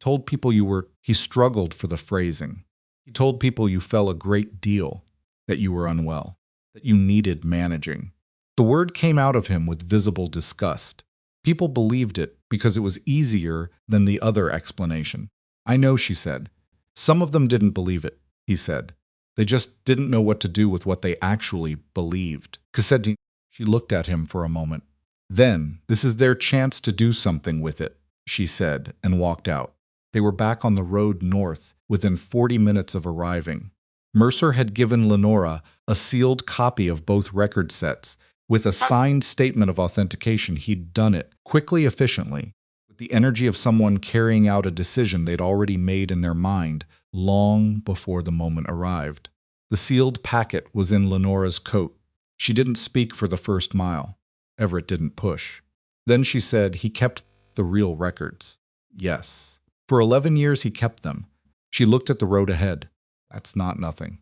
Told people you were. He struggled for the phrasing. He told people you fell a great deal, that you were unwell, that you needed managing. The word came out of him with visible disgust. People believed it because it was easier than the other explanation. I know, she said. Some of them didn't believe it, he said. They just didn't know what to do with what they actually believed. Cassetti, she looked at him for a moment. Then, this is their chance to do something with it, she said, and walked out. They were back on the road north within 40 minutes of arriving. Mercer had given Lenora a sealed copy of both record sets. With a signed statement of authentication, he'd done it, quickly, efficiently, with the energy of someone carrying out a decision they'd already made in their mind long before the moment arrived. The sealed packet was in Lenora's coat. She didn't speak for the first mile. Everett didn't push. Then she said he kept the real records. Yes. For 11 years he kept them. She looked at the road ahead. That's not nothing.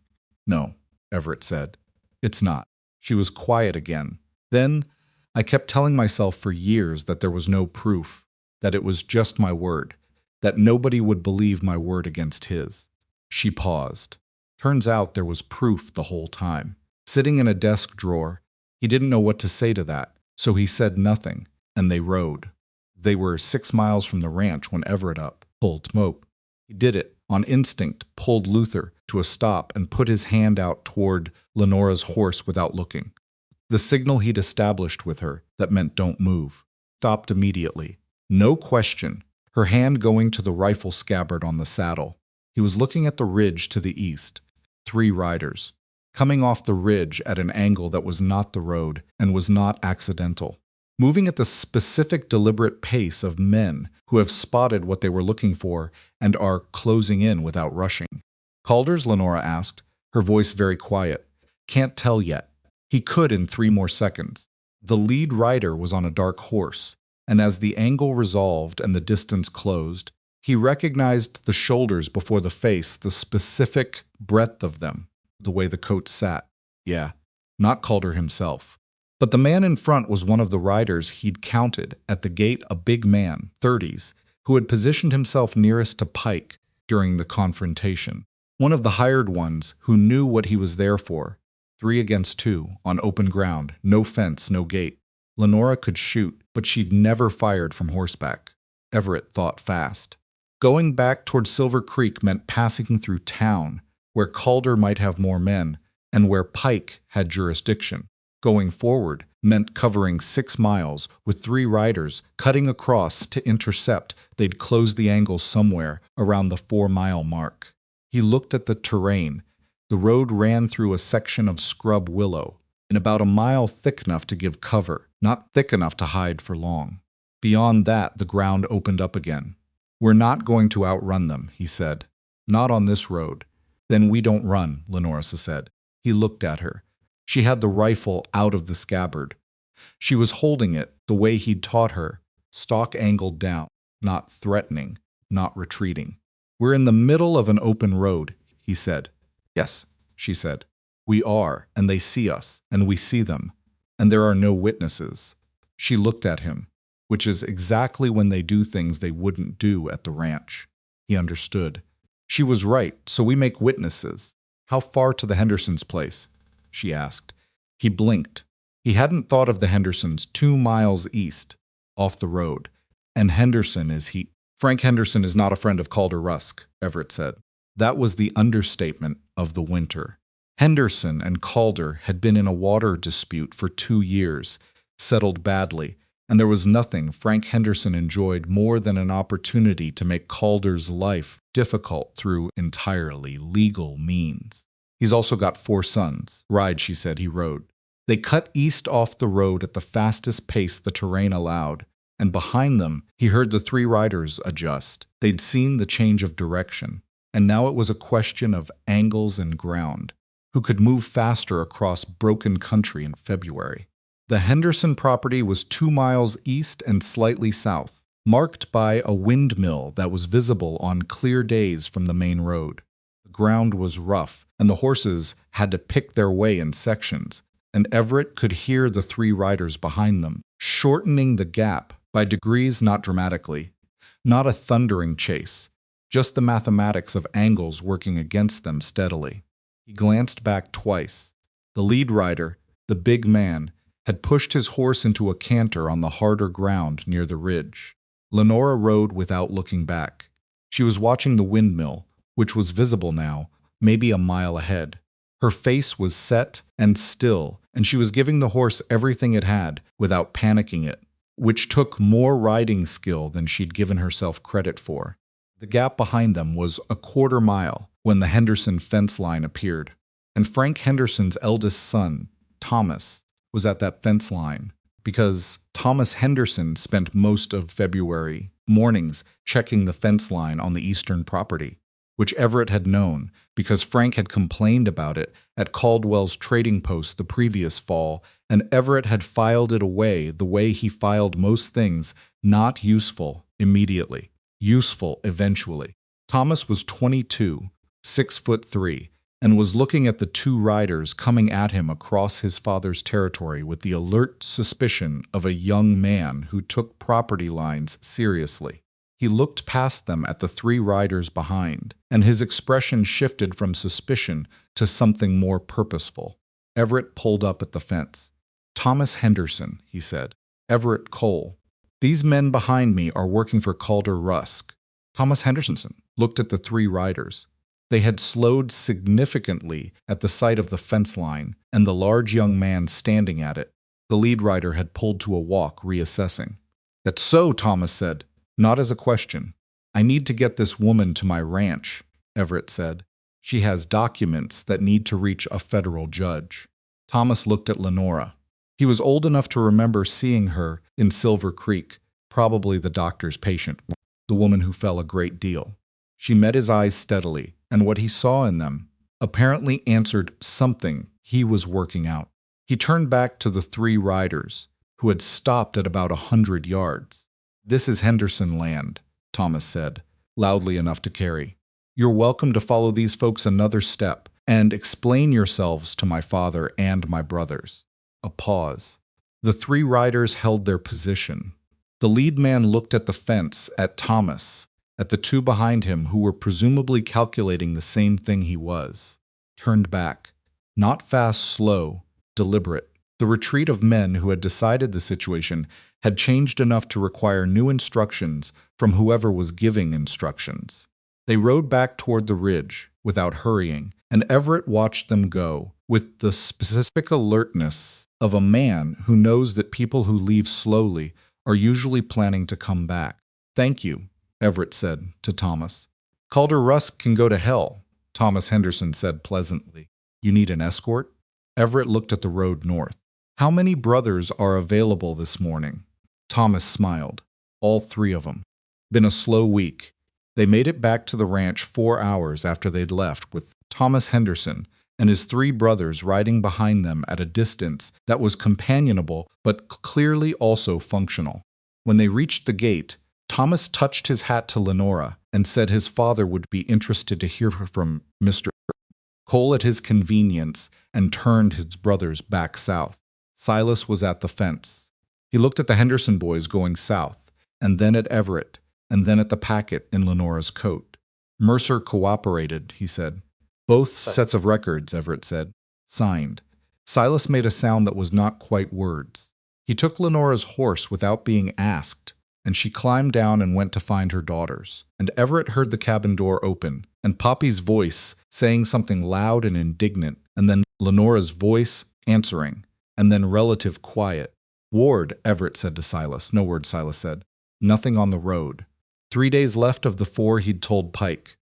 No, Everett said. It's not. She was quiet again. Then, I kept telling myself for years that there was no proof, that it was just my word, that nobody would believe my word against his. She paused. Turns out there was proof the whole time. Sitting in a desk drawer, he didn't know what to say to that, so he said nothing, and they rode. They were 6 miles from the ranch when Everett pulled Mope. He did it, on instinct, pulled Luther to a stop and put his hand out toward Lenora's horse without looking. The signal he'd established with her that meant don't move. Stopped immediately. No question, her hand going to the rifle scabbard on the saddle. He was looking at the ridge to the east. 3 riders. Coming off the ridge at an angle that was not the road and was not accidental. Moving at the specific deliberate pace of men who have spotted what they were looking for and are closing in without rushing. Calder's, Lenora asked, her voice very quiet. Can't tell yet. He could in 3 more seconds. The lead rider was on a dark horse, and as the angle resolved and the distance closed, he recognized the shoulders before the face, the specific breadth of them, the way the coat sat. Yeah, not Calder himself. But the man in front was one of the riders he'd counted at the gate, a big man, 30s, who had positioned himself nearest to Pike during the confrontation. One of the hired ones who knew what he was there for. 3 against 2, on open ground, no fence, no gate. Lenora could shoot, but she'd never fired from horseback. Everett thought fast. Going back toward Silver Creek meant passing through town, where Calder might have more men, and where Pike had jurisdiction. Going forward meant covering 6 miles with 3 riders cutting across to intercept. They'd close the angle somewhere around the 4-mile mark. He looked at the terrain. The road ran through a section of scrub willow, in about a mile thick enough to give cover, not thick enough to hide for long. Beyond that, the ground opened up again. We're not going to outrun them, he said. Not on this road. Then we don't run, Lenora said. He looked at her. She had the rifle out of the scabbard. She was holding it the way he'd taught her, stock angled down, not threatening, not retreating. We're in the middle of an open road, he said. Yes, she said. We are, and they see us, and we see them, and there are no witnesses. She looked at him, which is exactly when they do things they wouldn't do at the ranch. He understood. She was right, so we make witnesses. How far to the Hendersons' place? She asked. He blinked. He hadn't thought of the Hendersons 2 miles east, off the road. And Henderson is he. Frank Henderson is not a friend of Calder Rusk, Everett said. That was the understatement of the winter. Henderson and Calder had been in a water dispute for 2 years, settled badly, and there was nothing Frank Henderson enjoyed more than an opportunity to make Calder's life difficult through entirely legal means. He's also got 4 sons. Ride, she said, he rode. They cut east off the road at the fastest pace the terrain allowed, and behind them he heard the 3 riders adjust. They'd seen the change of direction, and now it was a question of angles and ground. Who could move faster across broken country in February? The Henderson property was 2 miles east and slightly south, marked by a windmill that was visible on clear days from the main road. The ground was rough, and the horses had to pick their way in sections, and Everett could hear the 3 riders behind them, shortening the gap by degrees, not dramatically. Not a thundering chase, just the mathematics of angles working against them steadily. He glanced back twice. The lead rider, the big man, had pushed his horse into a canter on the harder ground near the ridge. Lenora rode without looking back. She was watching the windmill, which was visible now, maybe a mile ahead. Her face was set and still, and she was giving the horse everything it had without panicking it, which took more riding skill than she'd given herself credit for. The gap behind them was a 1/4 mile when the Henderson fence line appeared, and Frank Henderson's eldest son, Thomas, was at that fence line, because Thomas Henderson spent most of February mornings checking the fence line on the eastern property, which Everett had known because Frank had complained about it at Caldwell's trading post the previous fall, and Everett had filed it away the way he filed most things not useful immediately, useful eventually. Thomas was 22, 6'3", and was looking at the two riders coming at him across his father's territory with the alert suspicion of a young man who took property lines seriously. He looked past them at the three riders behind, and his expression shifted from suspicion to something more purposeful. Everett pulled up at the fence. "Thomas Henderson," he said. "Everett Cole. These men behind me are working for Calder Rusk." Thomas Henderson looked at the three riders. They had slowed significantly at the sight of the fence line and the large young man standing at it. The lead rider had pulled to a walk, reassessing. "That's so," Thomas said, not as a question. "I need to get this woman to my ranch," Everett said. "She has documents that need to reach a federal judge." Thomas looked at Lenora. He was old enough to remember seeing her in Silver Creek, probably the doctor's patient, the woman who fell a great deal. She met his eyes steadily, and what he saw in them apparently answered something he was working out. He turned back to the three riders, who had stopped at about 100 yards. "This is Henderson land," Thomas said, loudly enough to carry. "You're welcome to follow these folks another step and explain yourselves to my father and my brothers." A pause. The three riders held their position. The lead man looked at the fence, at Thomas, at the two behind him who were presumably calculating the same thing he was. Turned back. Not fast, slow, deliberate. The retreat of men who had decided the situation had changed enough to require new instructions from whoever was giving instructions. They rode back toward the ridge, without hurrying, and Everett watched them go, with the specific alertness of a man who knows that people who leave slowly are usually planning to come back. "Thank you," Everett said to Thomas. "Calder Rusk can go to hell," Thomas Henderson said pleasantly. "You need an escort?" Everett looked at the road north. "How many brothers are available this morning?" Thomas smiled. "All three of them. Been a slow week." They made it back to the ranch 4 hours after they'd left, with Thomas Henderson and his three brothers riding behind them at a distance that was companionable but clearly also functional. When they reached the gate, Thomas touched his hat to Lenora and said his father would be interested to hear from Mr. Cole at his convenience, and turned his brothers back south. Silas was at the fence. He looked at the Henderson boys going south, and then at Everett, and then at the packet in Lenora's coat. "Mercer cooperated," he said. "Both sets of records," Everett said. "Signed." Silas made a sound that was not quite words. He took Lenora's horse without being asked, and she climbed down and went to find her daughters. And Everett heard the cabin door open, and Poppy's voice saying something loud and indignant, and then Lenora's voice answering, and then relative quiet. "Ward," Everett said to Silas. "No word," Silas said. "Nothing on the road." 3 days left of the 4 he'd told Pike.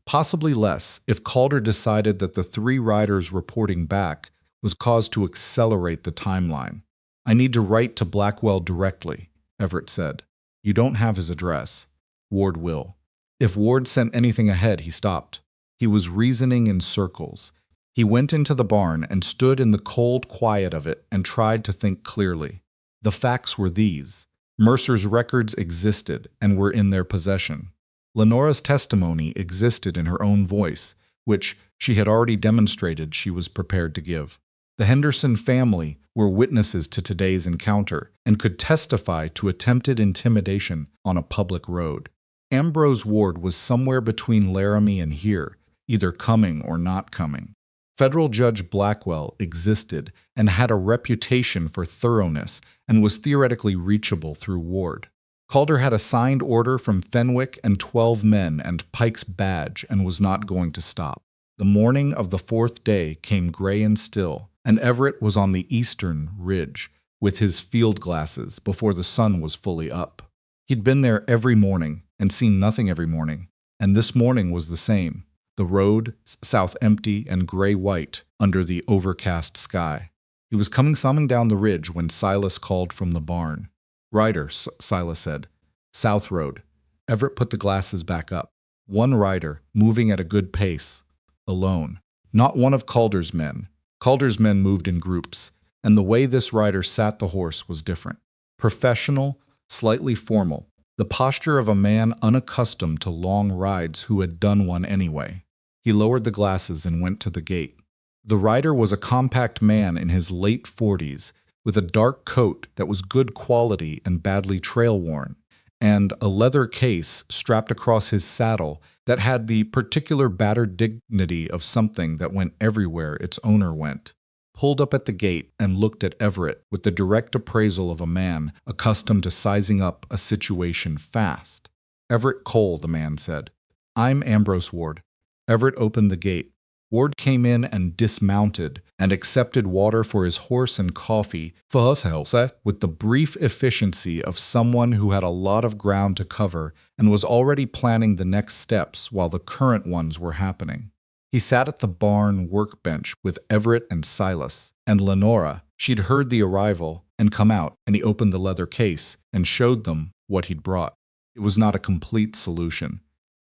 Possibly less if Calder decided that the three riders reporting back was cause to accelerate the timeline. "I need to write to Blackwell directly," Everett said. "You don't have his address." "Ward will." If Ward sent anything ahead, he stopped. He was reasoning in circles. He went into the barn and stood in the cold quiet of it and tried to think clearly. The facts were these. Mercer's records existed and were in their possession. Lenora's testimony existed in her own voice, which she had already demonstrated she was prepared to give. The Henderson family were witnesses to today's encounter and could testify to attempted intimidation on a public road. Ambrose Ward was somewhere between Laramie and here, either coming or not coming. Federal Judge Blackwell existed and had a reputation for thoroughness and was theoretically reachable through Ward. Calder had a signed order from Fenwick and 12 men and Pike's badge and was not going to stop. The morning of the 4th day came gray and still, and Everett was on the eastern ridge with his field glasses before the sun was fully up. He'd been there every morning and seen nothing every morning, and this morning was the same. The road, south empty and gray-white under the overcast sky. He was coming down the ridge when Silas called from the barn. "Rider," Silas said. "South road." Everett put the glasses back up. One rider, moving at a good pace. Alone. Not one of Calder's men. Calder's men moved in groups, and the way this rider sat the horse was different. Professional, slightly formal. The posture of a man unaccustomed to long rides who had done one anyway. He lowered the glasses and went to the gate. The rider was a compact man in his late 40s, with a dark coat that was good quality and badly trail-worn, and a leather case strapped across his saddle that had the particular battered dignity of something that went everywhere its owner went. Pulled up at the gate and looked at Everett with the direct appraisal of a man accustomed to sizing up a situation fast. "Everett Cole," the man said. "I'm Ambrose Ward." Everett opened the gate. Ward came in and dismounted and accepted water for his horse and coffee for his health with the brief efficiency of someone who had a lot of ground to cover and was already planning the next steps while the current ones were happening. He sat at the barn workbench with Everett and Silas, and Lenora. She'd heard the arrival and come out, and he opened the leather case and showed them what he'd brought. It was not a complete solution.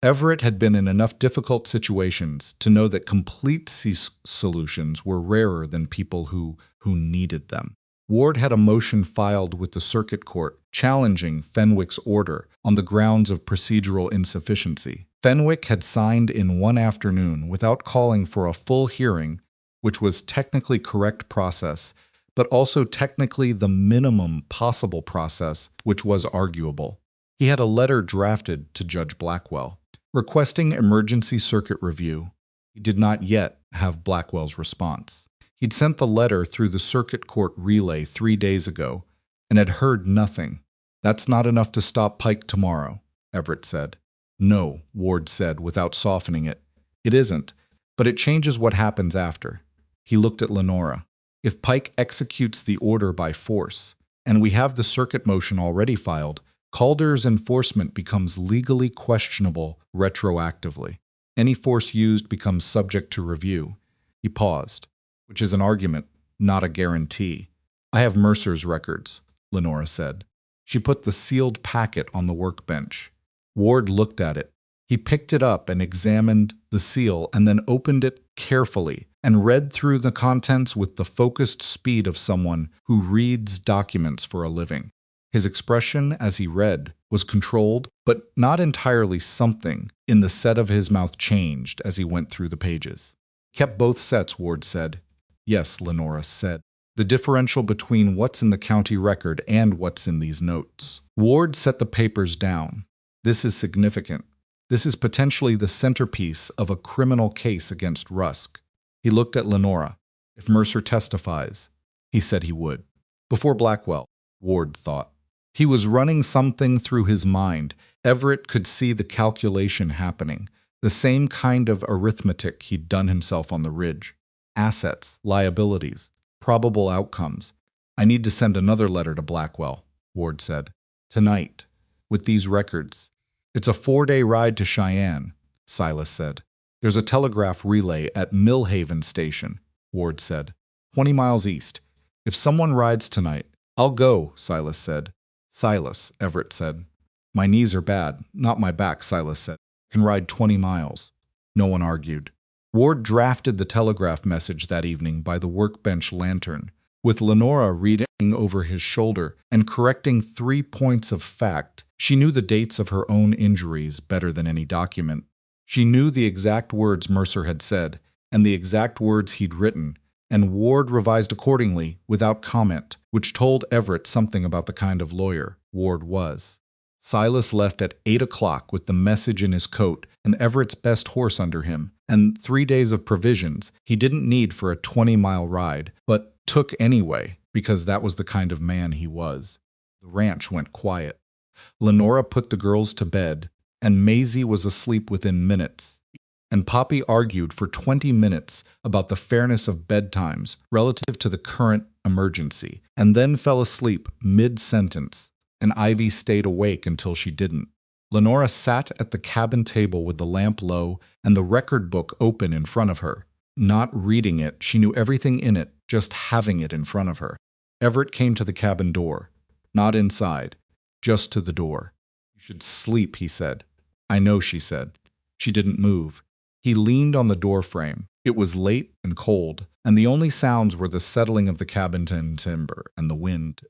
Everett had been in enough difficult situations to know that complete solutions were rarer than people who needed them. Ward had a motion filed with the circuit court challenging Fenwick's order on the grounds of procedural insufficiency. Fenwick had signed in one afternoon without calling for a full hearing, which was technically correct process, but also technically the minimum possible process, which was arguable. He had a letter drafted to Judge Blackwell, requesting emergency circuit review. He did not yet have Blackwell's response. He'd sent the letter through the circuit court relay 3 days ago and had heard nothing. "That's not enough to stop Pike tomorrow," Everett said. "No," Ward said without softening it. "It isn't, but it changes what happens after." He looked at Lenora. "If Pike executes the order by force, and we have the circuit motion already filed, Calder's enforcement becomes legally questionable retroactively. Any force used becomes subject to review." He paused, "which is an argument, not a guarantee." "I have Mercer's records," Lenora said. She put the sealed packet on the workbench. Ward looked at it. He picked it up and examined the seal and then opened it carefully and read through the contents with the focused speed of someone who reads documents for a living. His expression as he read was controlled, but not entirely. Something in the set of his mouth changed as he went through the pages. "Kept both sets," Ward said. "Yes," Lenora said. "The differential between what's in the county record and what's in these notes." Ward set the papers down. "This is significant. This is potentially the centerpiece of a criminal case against Rusk." He looked at Lenora. "If Mercer testifies," he said he would. Before Blackwell, Ward thought. He was running something through his mind. Everett could see the calculation happening, the same kind of arithmetic he'd done himself on the ridge. Assets, liabilities, probable outcomes. "I need to send another letter to Blackwell," Ward said. "Tonight, with these records." "It's a 4-day ride to Cheyenne," Silas said. "There's a telegraph relay at Millhaven Station," Ward said. 20 miles east. "If someone rides tonight, I'll go," Silas said. "Silas," Everett said. "My knees are bad, not my back," Silas said. "I can ride 20 miles. No one argued. Ward drafted the telegraph message that evening by the workbench lantern, with Lenora reading over his shoulder and correcting 3 points of fact. She knew the dates of her own injuries better than any document. She knew the exact words Mercer had said and the exact words he'd written, and Ward revised accordingly without comment, which told Everett something about the kind of lawyer Ward was. Silas left at 8 o'clock with the message in his coat and Everett's best horse under him, and 3 days of provisions he didn't need for a 20-mile ride, but took anyway, because that was the kind of man he was. The ranch went quiet. Lenora put the girls to bed, and Maisie was asleep within minutes. And Poppy argued for 20 minutes about the fairness of bedtimes relative to the current emergency, and then fell asleep mid-sentence, and Ivy stayed awake until she didn't. Lenora sat at the cabin table with the lamp low and the record book open in front of her. Not reading it, she knew everything in it, just having it in front of her. Everett came to the cabin door. Not inside, just to the door. "You should sleep," he said. "I know," she said. She didn't move. He leaned on the doorframe. It was late and cold, and the only sounds were the settling of the cabin timber and the wind.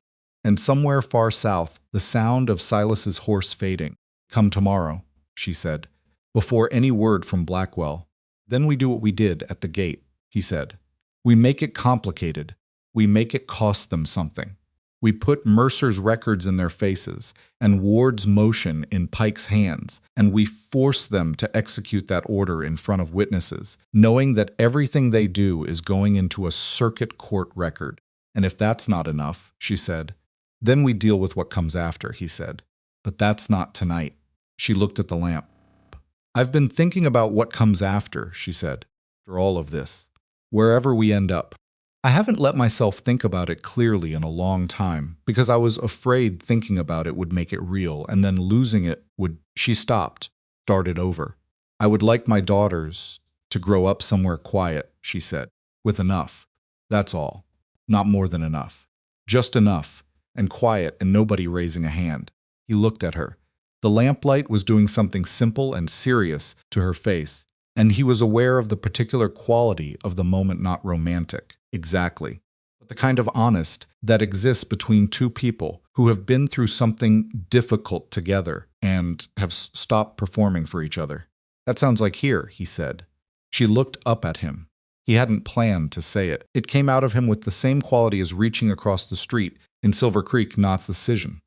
And somewhere far south, the sound of Silas's horse fading. "Come tomorrow," she said, before any word from Blackwell. Then we do what we did at the gate, he said. We make it complicated. We make it cost them something. We put Mercer's records in their faces and Ward's motion in Pike's hands, and we force them to execute that order in front of witnesses, knowing that everything they do is going into a circuit court record. And if that's not enough, she said, then we deal with what comes after, he said. But that's not tonight. She looked at the lamp. I've been thinking about what comes after, she said, after all of this, wherever we end up. I haven't let myself think about it clearly in a long time because I was afraid thinking about it would make it real and then losing it would. She stopped, started over. I would like my daughters to grow up somewhere quiet, she said, with enough. That's all. Not more than enough. Just enough, and quiet and nobody raising a hand. He looked at her. The lamplight was doing something simple and serious to her face, and he was aware of the particular quality of the moment, not romantic. Exactly. But the kind of honest that exists between two people who have been through something difficult together and have stopped performing for each other. That sounds like here, he said. She looked up at him. He hadn't planned to say it. It came out of him with the same quality as reaching across the street in Silver Creek, not a decision.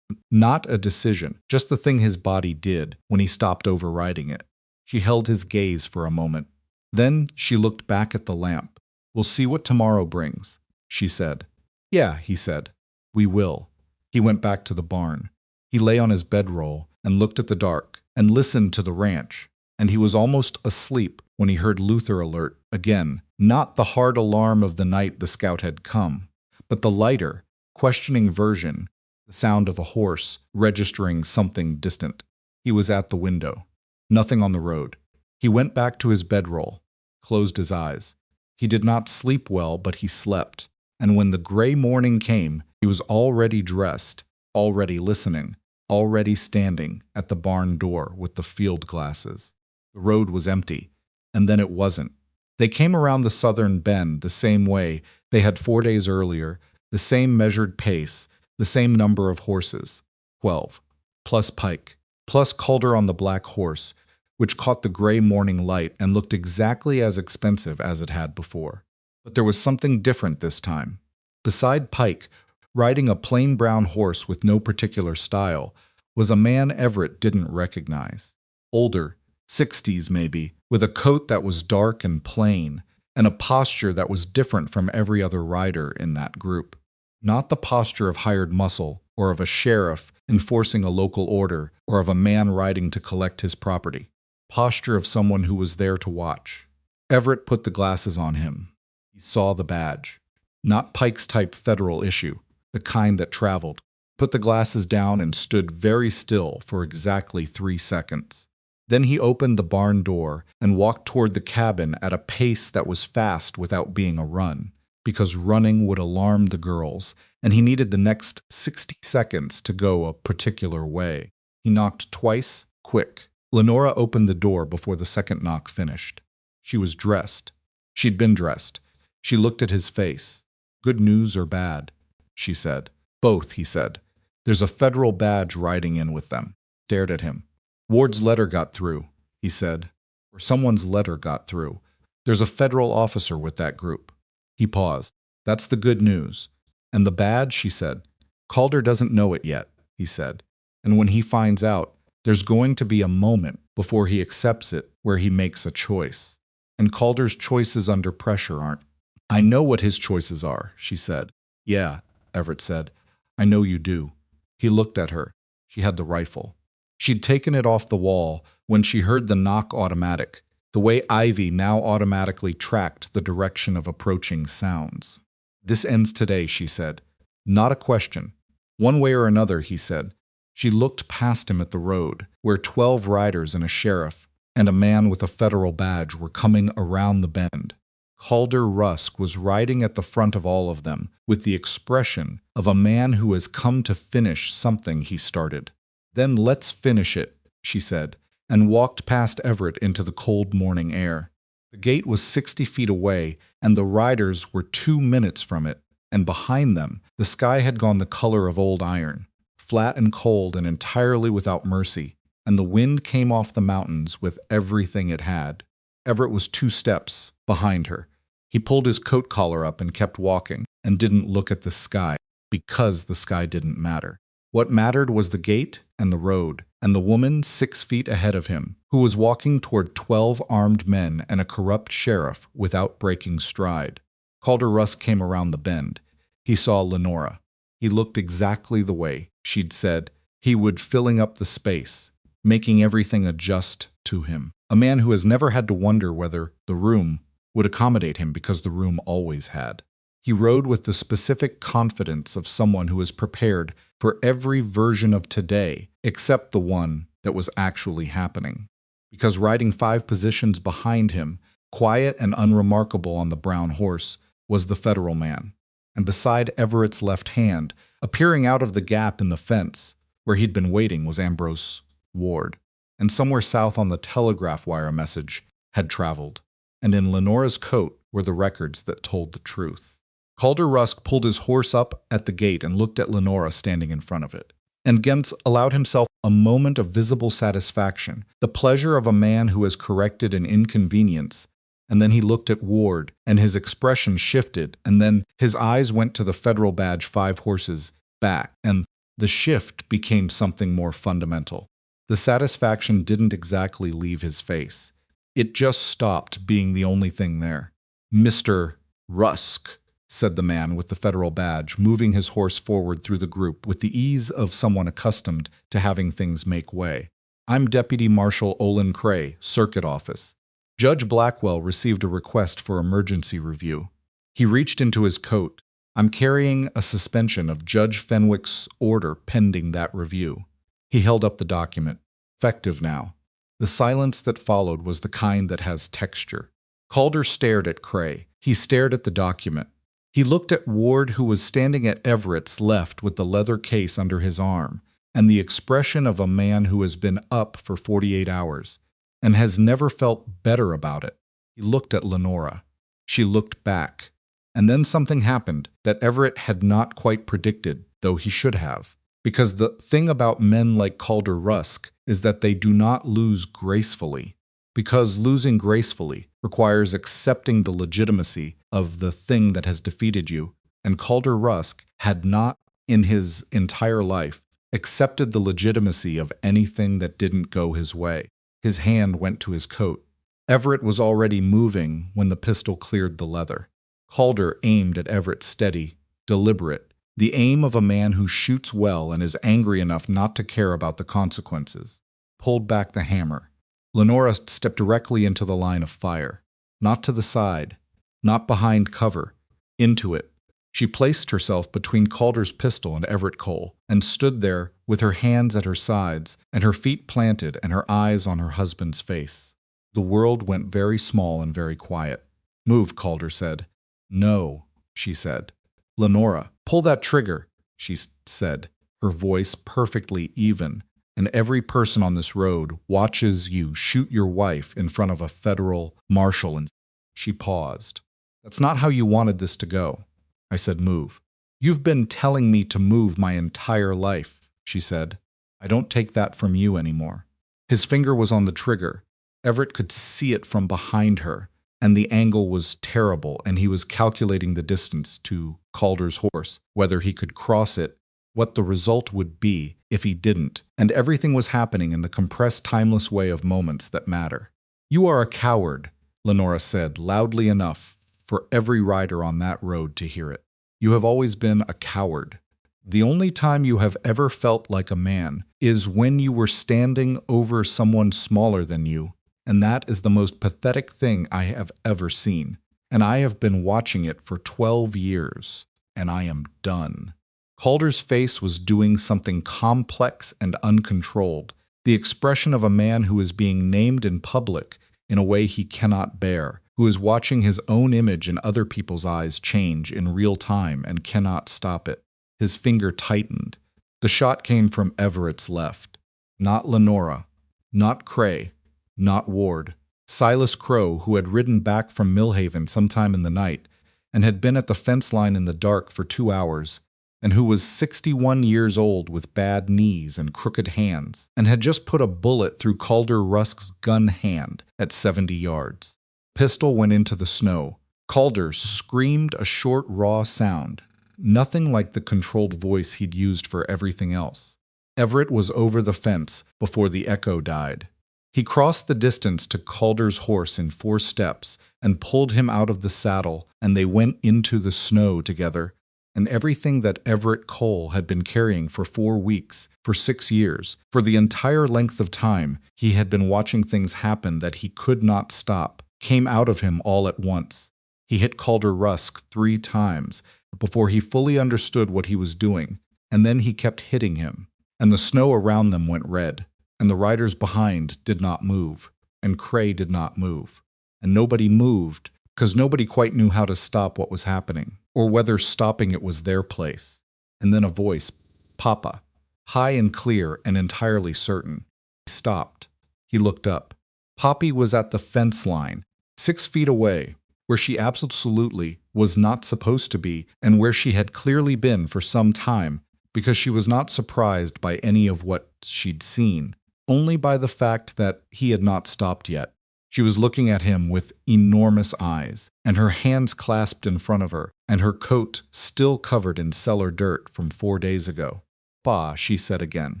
Not a decision, just the thing his body did when he stopped overriding it. She held his gaze for a moment. Then she looked back at the lamp. We'll see what tomorrow brings, she said. Yeah, he said. We will. He went back to the barn. He lay on his bedroll and looked at the dark and listened to the ranch, and he was almost asleep when he heard Luther alert again, not the hard alarm of the night the scout had come, but the lighter, questioning version, the sound of a horse registering something distant. He was at the window. Nothing on the road. He went back to his bedroll, closed his eyes. He did not sleep well, but he slept, and when the gray morning came, he was already dressed, already listening, already standing at the barn door with the field glasses. The road was empty, and then it wasn't. They came around the southern bend the same way they had 4 days earlier, the same measured pace, the same number of horses, 12, plus Pike, plus Calder on the black horse, which caught the gray morning light and looked exactly as expensive as it had before. But there was something different this time. Beside Pike, riding a plain brown horse with no particular style, was a man Everett didn't recognize. Older, 60s maybe, with a coat that was dark and plain, and a posture that was different from every other rider in that group. Not the posture of hired muscle, or of a sheriff enforcing a local order, or of a man riding to collect his property. Posture of someone who was there to watch. Everett put the glasses on him. He saw the badge. Not Pike's type federal issue, the kind that traveled. Put the glasses down and stood very still for exactly 3 seconds. Then he opened the barn door and walked toward the cabin at a pace that was fast without being a run, because running would alarm the girls, and he needed the next 60 seconds to go a particular way. He knocked twice, quick. Lenora opened the door before the second knock finished. She was dressed. She'd been dressed. She looked at his face. Good news or bad? She said. Both, he said. There's a federal badge riding in with them. Stared at him. Ward's letter got through, he said. Or someone's letter got through. There's a federal officer with that group. He paused. That's the good news. And the bad, she said. Calder doesn't know it yet, he said. And when he finds out, there's going to be a moment before he accepts it where he makes a choice. And Calder's choices under pressure aren't. I know what his choices are, she said. Yeah, Everett said. I know you do. He looked at her. She had the rifle. She'd taken it off the wall when she heard the knock automatic, the way Ivy now automatically tracked the direction of approaching sounds. This ends today, she said. Not a question. One way or another, he said. She looked past him at the road, where 12 riders and a sheriff and a man with a federal badge were coming around the bend. Calder Rusk was riding at the front of all of them, with the expression of a man who has come to finish something he started. Then let's finish it, she said, and walked past Everett into the cold morning air. The gate was 60 feet away, and the riders were 2 minutes from it, and behind them, the sky had gone the color of old iron, flat and cold and entirely without mercy, and the wind came off the mountains with everything it had. Everett was 2 steps behind her. He pulled his coat collar up and kept walking, and didn't look at the sky, because the sky didn't matter. What mattered was the gate and the road, and the woman 6 feet ahead of him, who was walking toward 12 armed men and a corrupt sheriff without breaking stride. Calder Rusk came around the bend. He saw Lenora. He looked exactly the way she'd said he would, filling up the space, making everything adjust to him. A man who has never had to wonder whether the room would accommodate him because the room always had. He rode with the specific confidence of someone who is prepared for every version of today except the one that was actually happening. Because riding 5 positions behind him, quiet and unremarkable on the brown horse, was the federal man. And beside Everett's left hand, appearing out of the gap in the fence where he'd been waiting, was Ambrose Ward. And somewhere south on the telegraph wire a message had traveled. And in Lenora's coat were the records that told the truth. Calder Rusk pulled his horse up at the gate and looked at Lenora standing in front of it. And Gentz allowed himself a moment of visible satisfaction, the pleasure of a man who has corrected an inconvenience. And then he looked at Ward, and his expression shifted, and then his eyes went to the federal badge 5 horses back, and the shift became something more fundamental. The satisfaction didn't exactly leave his face. It just stopped being the only thing there. "Mr. Rusk," said the man with the federal badge, moving his horse forward through the group with the ease of someone accustomed to having things make way. "I'm Deputy Marshal Olin Cray, Circuit Office. Judge Blackwell received a request for emergency review." He reached into his coat. "I'm carrying a suspension of Judge Fenwick's order pending that review." He held up the document. "Effective now." The silence that followed was the kind that has texture. Calder stared at Cray. He stared at the document. He looked at Ward, who was standing at Everett's left with the leather case under his arm, and the expression of a man who has been up for 48 hours and has never felt better about it. He looked at Lenora. She looked back. And then something happened that Everett had not quite predicted, though he should have. Because the thing about men like Calder Rusk is that they do not lose gracefully. Because losing gracefully requires accepting the legitimacy of the thing that has defeated you, and Calder Rusk had not, in his entire life, accepted the legitimacy of anything that didn't go his way. His hand went to his coat. Everett was already moving when the pistol cleared the leather. Calder aimed at Everett steady, deliberate, the aim of a man who shoots well and is angry enough not to care about the consequences. Pulled back the hammer. Lenora stepped directly into the line of fire. Not to the side, not behind cover, into it. She placed herself between Calder's pistol and Everett Cole, and stood there with her hands at her sides and her feet planted and her eyes on her husband's face. The world went very small and very quiet. "Move," Calder said. "No," she said. "Lenora, pull that trigger," she said, her voice perfectly even. "And every person on this road watches you shoot your wife in front of a federal marshal." And she paused. "That's not how you wanted this to go." I said, "Move." "You've been telling me to move my entire life," she said. "I don't take that from you anymore." His finger was on the trigger. Everett could see it from behind her, and the angle was terrible, and he was calculating the distance to Calder's horse, whether he could cross it, what the result would be if he didn't, and everything was happening in the compressed, timeless way of moments that matter. "You are a coward," Lenora said, loudly enough for every rider on that road to hear it. "You have always been a coward. The only time you have ever felt like a man is when you were standing over someone smaller than you, and that is the most pathetic thing I have ever seen. And I have been watching it for 12 years, and I am done." Calder's face was doing something complex and uncontrolled, the expression of a man who is being named in public in a way he cannot bear, who is watching his own image in other people's eyes change in real time and cannot stop it. His finger tightened. The shot came from Everett's left. Not Lenora, not Cray, not Ward. Silas Crow, who had ridden back from Millhaven sometime in the night and had been at the fence line in the dark for 2 hours, and who was 61 years old with bad knees and crooked hands, and had just put a bullet through Calder Rusk's gun hand at 70 yards. Pistol went into the snow. Calder screamed a short, raw sound, nothing like the controlled voice he'd used for everything else. Everett was over the fence before the echo died. He crossed the distance to Calder's horse in 4 steps and pulled him out of the saddle, and they went into the snow together. And everything that Everett Cole had been carrying for 4 weeks, for 6 years, for the entire length of time he had been watching things happen that he could not stop, came out of him all at once. He hit Calder Rusk 3 times before he fully understood what he was doing, and then he kept hitting him, and the snow around them went red, and the riders behind did not move, and Cray did not move, and nobody moved because nobody quite knew how to stop what was happening, or whether stopping it was their place. And then a voice, "Papa," high and clear and entirely certain. He stopped. He looked up. Poppy was at the fence line, 6 feet away, where she absolutely was not supposed to be, and where she had clearly been for some time, because she was not surprised by any of what she'd seen, only by the fact that he had not stopped yet. She was looking at him with enormous eyes, and her hands clasped in front of her, and her coat still covered in cellar dirt from 4 days ago. "Pa," she said again.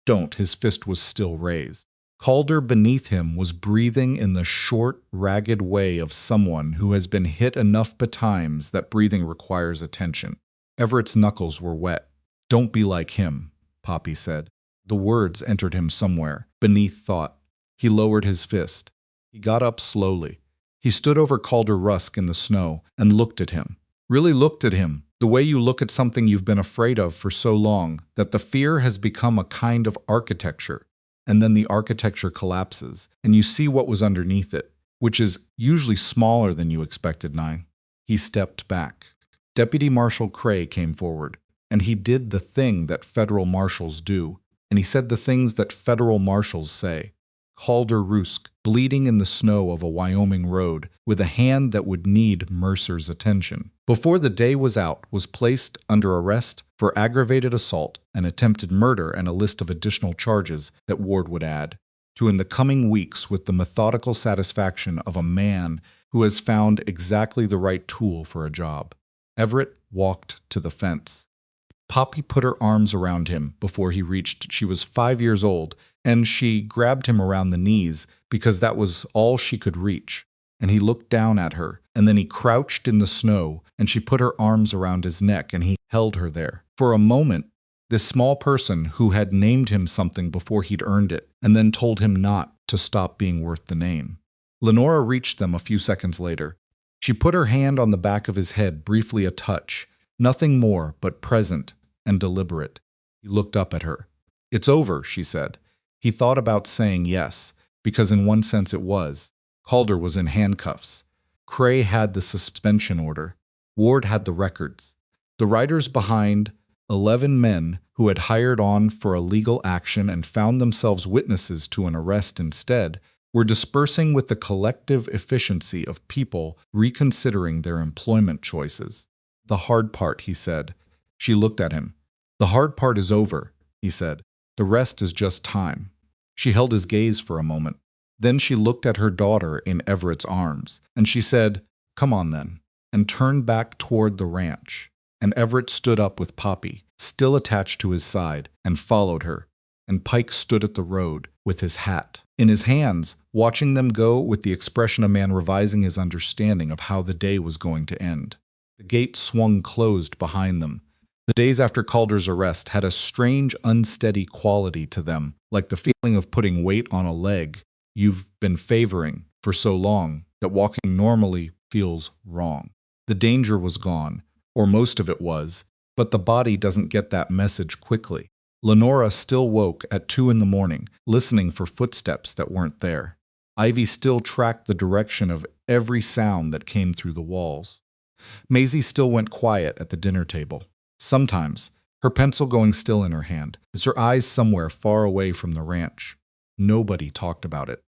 "Don't," his fist was still raised. Calder beneath him was breathing in the short, ragged way of someone who has been hit enough times that breathing requires attention. Everett's knuckles were wet. "Don't be like him," Poppy said. The words entered him somewhere, beneath thought. He lowered his fist. He got up slowly. He stood over Calder Rusk in the snow and looked at him. Really looked at him, the way you look at something you've been afraid of for so long that the fear has become a kind of architecture. And then the architecture collapses, and you see what was underneath it, which is usually smaller than you expected, Nye. He stepped back. Deputy Marshal Cray came forward, and he did the thing that federal marshals do, and he said the things that federal marshals say. Calder Rusk, bleeding in the snow of a Wyoming road, with a hand that would need Mercer's attention, before the day was out, was placed under arrest for aggravated assault and attempted murder, and a list of additional charges that Ward would add to in the coming weeks, with the methodical satisfaction of a man who has found exactly the right tool for a job. Everett walked to the fence. Poppy put her arms around him before he reached. She was 5 years old, and she grabbed him around the knees because that was all she could reach. And he looked down at her, and then he crouched in the snow, and she put her arms around his neck, and he held her there. For a moment, this small person who had named him something before he'd earned it, and then told him not to stop being worth the name. Lenora reached them a few seconds later. She put her hand on the back of his head, briefly a touch, nothing more but present and deliberate. He looked up at her. "It's over," she said. He thought about saying yes, because in one sense it was. Calder was in handcuffs. Cray had the suspension order. Ward had the records. The riders behind, 11 men who had hired on for a legal action and found themselves witnesses to an arrest instead, were dispersing with the collective efficiency of people reconsidering their employment choices. "The hard part," he said. She looked at him. "The hard part is over," he said. "The rest is just time." She held his gaze for a moment. Then she looked at her daughter in Everett's arms, and she said, "Come on then," and turned back toward the ranch. And Everett stood up with Poppy, still attached to his side, and followed her. And Pike stood at the road with his hat in his hands, watching them go with the expression of a man revising his understanding of how the day was going to end. The gate swung closed behind them. The days after Calder's arrest had a strange, unsteady quality to them, like the feeling of putting weight on a leg you've been favoring for so long that walking normally feels wrong. The danger was gone, or most of it was, but the body doesn't get that message quickly. Lenora still woke at 2 in the morning, listening for footsteps that weren't there. Ivy still tracked the direction of every sound that came through the walls. Maisie still went quiet at the dinner table. Sometimes, her pencil going still in her hand, as her eyes somewhere far away from the ranch. Nobody talked about it.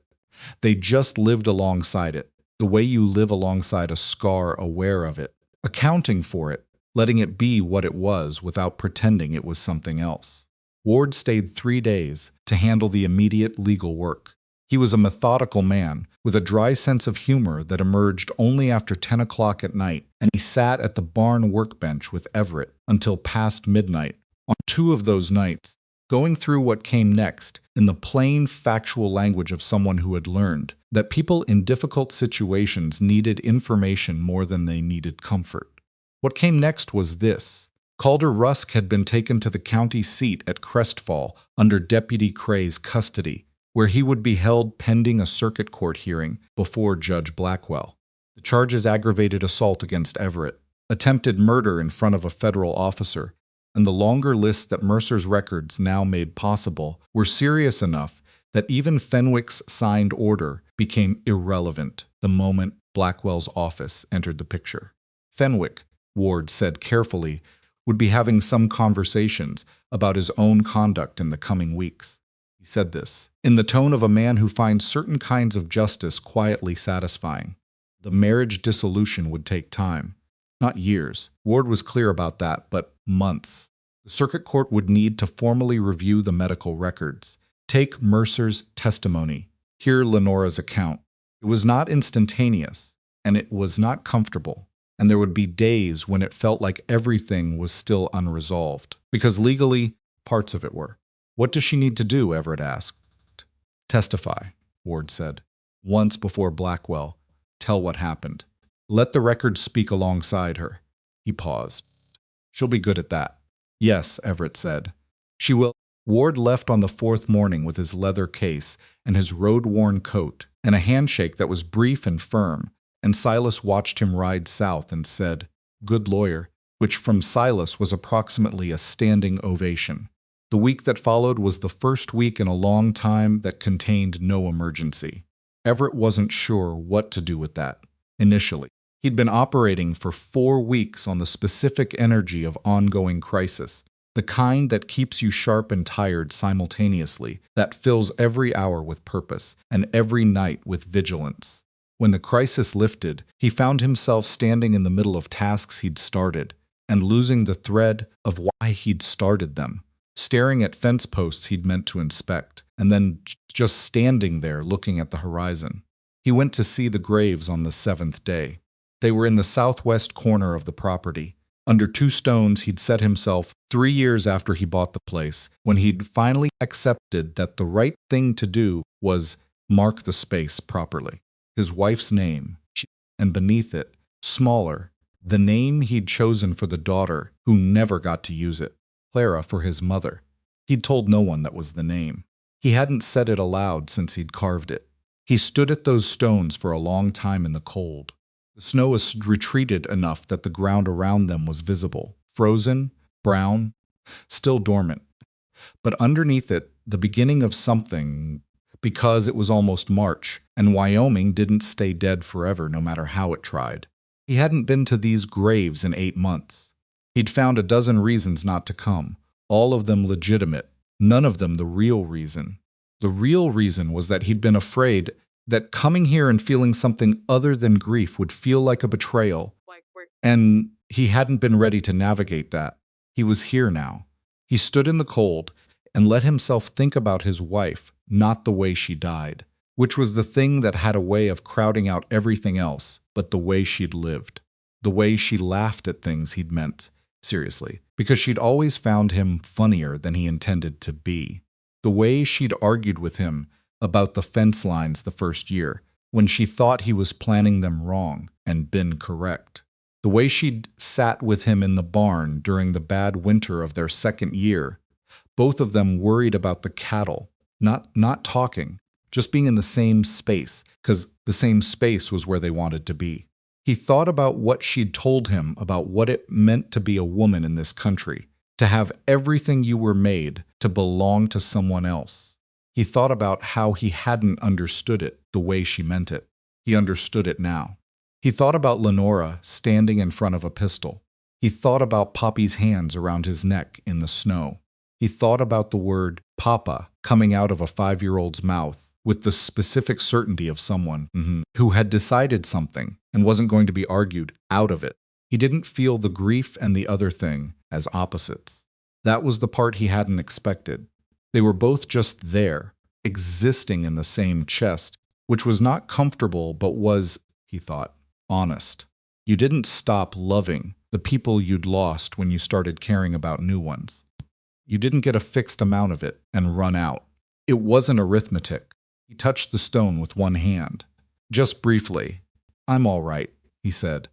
They just lived alongside it, the way you live alongside a scar, aware of it, accounting for it, letting it be what it was without pretending it was something else. Ward stayed 3 days to handle the immediate legal work. He was a methodical man with a dry sense of humor that emerged only after 10 o'clock at night, and he sat at the barn workbench with Everett until past midnight. On 2 of those nights, going through what came next in the plain, factual language of someone who had learned that people in difficult situations needed information more than they needed comfort. What came next was this. Calder Rusk had been taken to the county seat at Crestfall under Deputy Cray's custody, where he would be held pending a circuit court hearing before Judge Blackwell. The charges aggravated assault against Everett, attempted murder in front of a federal officer, and the longer list that Mercer's records now made possible were serious enough that even Fenwick's signed order became irrelevant the moment Blackwell's office entered the picture. Fenwick, Ward said carefully, would be having some conversations about his own conduct in the coming weeks. He said this in the tone of a man who finds certain kinds of justice quietly satisfying. The marriage dissolution would take time. Not years. Ward was clear about that, but months. The circuit court would need to formally review the medical records, take Mercer's testimony, hear Lenora's account. It was not instantaneous, and it was not comfortable, and there would be days when it felt like everything was still unresolved, because legally, parts of it were. What does she need to do? Everett asked. Testify, Ward said. Once before Blackwell. Tell what happened. Let the records speak alongside her. He paused. She'll be good at that. Yes, Everett said. She will. Ward left on the 4th morning with his leather case and his road-worn coat and a handshake that was brief and firm, and Silas watched him ride south and said, "Good lawyer," which from Silas was approximately a standing ovation. The week that followed was the first week in a long time that contained no emergency. Everett wasn't sure what to do with that, initially. He'd been operating for 4 weeks on the specific energy of ongoing crisis, the kind that keeps you sharp and tired simultaneously, that fills every hour with purpose and every night with vigilance. When the crisis lifted, he found himself standing in the middle of tasks he'd started and losing the thread of why he'd started them, staring at fence posts he'd meant to inspect, and then just standing there looking at the horizon. He went to see the graves on the 7th day. They were in the southwest corner of the property. Under 2 stones he'd set himself 3 years after he bought the place, when he'd finally accepted that the right thing to do was mark the space properly. His wife's name, and beneath it, smaller, the name he'd chosen for the daughter who never got to use it, Clara for his mother. He'd told no one that was the name. He hadn't said it aloud since he'd carved it. He stood at those stones for a long time in the cold. The snow was retreated enough that the ground around them was visible, frozen, brown, still dormant. But underneath it, the beginning of something, because it was almost March, and Wyoming didn't stay dead forever no matter how it tried. He hadn't been to these graves in 8 months. He'd found a dozen reasons not to come, all of them legitimate, none of them the real reason. The real reason was that he'd been afraid that coming here and feeling something other than grief would feel like a betrayal, and he hadn't been ready to navigate that. He was here now. He stood in the cold and let himself think about his wife, not the way she died, which was the thing that had a way of crowding out everything else, but the way she'd lived, the way she laughed at things he'd meant seriously, because she'd always found him funnier than he intended to be, the way she'd argued with him about the fence lines the first year, when she thought he was planning them wrong and been correct, the way she'd sat with him in the barn during the bad winter of their 2nd year, both of them worried about the cattle, not talking, just being in the same space, because the same space was where they wanted to be. He thought about what she'd told him about what it meant to be a woman in this country, to have everything you were made to belong to someone else. He thought about how he hadn't understood it the way she meant it. He understood it now. He thought about Lenora standing in front of a pistol. He thought about Poppy's hands around his neck in the snow. He thought about the word Papa coming out of a 5-year-old's mouth with the specific certainty of someone who had decided something and wasn't going to be argued out of it. He didn't feel the grief and the other thing as opposites. That was the part he hadn't expected. They were both just there, existing in the same chest, which was not comfortable but was, he thought, honest. You didn't stop loving the people you'd lost when you started caring about new ones. You didn't get a fixed amount of it and run out. It wasn't arithmetic. He touched the stone with one hand. Just briefly. I'm all right, he said.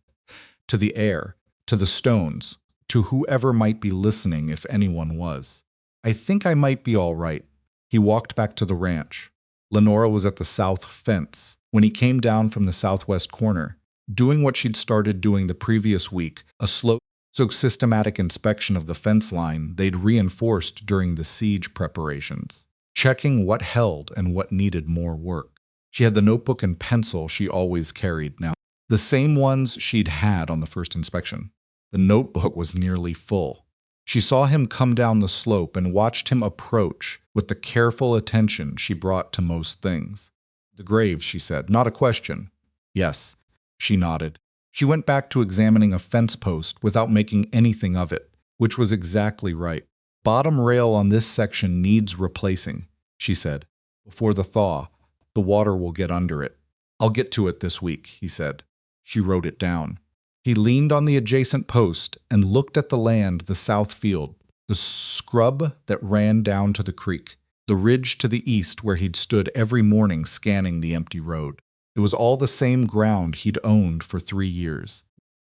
To the air, to the stones, to whoever might be listening if anyone was. I think I might be all right. He walked back to the ranch. Lenora was at the south fence when he came down from the southwest corner, doing what she'd started doing the previous week, a slow, systematic inspection of the fence line they'd reinforced during the siege preparations, checking what held and what needed more work. She had the notebook and pencil she always carried now, the same ones she'd had on the first inspection. The notebook was nearly full. She saw him come down the slope and watched him approach with the careful attention she brought to most things. The grave, she said, not a question. Yes, she nodded. She went back to examining a fence post without making anything of it, which was exactly right. Bottom rail on this section needs replacing, she said. Before the thaw, the water will get under it. I'll get to it this week, he said. She wrote it down. He leaned on the adjacent post and looked at the land, the south field, the scrub that ran down to the creek, the ridge to the east where he'd stood every morning scanning the empty road. It was all the same ground he'd owned for 3 years.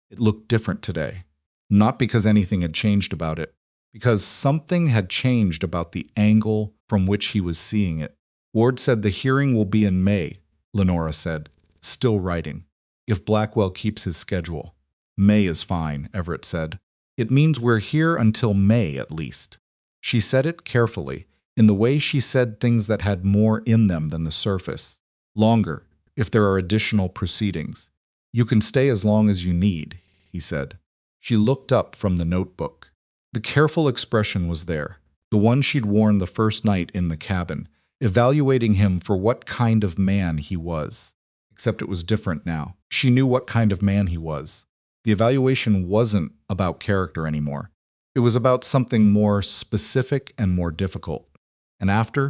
It looked different today, not because anything had changed about it, because something had changed about the angle from which he was seeing it. Ward said the hearing will be in May, Lenora said, still writing, if Blackwell keeps his schedule. May is fine, Everett said. It means we're here until May at least. She said it carefully, in the way she said things that had more in them than the surface. Longer, if there are additional proceedings. You can stay as long as you need, he said. She looked up from the notebook. The careful expression was there, the one she'd worn the first night in the cabin, evaluating him for what kind of man he was. Except it was different now. She knew what kind of man he was. The evaluation wasn't about character anymore. It was about something more specific and more difficult. And after,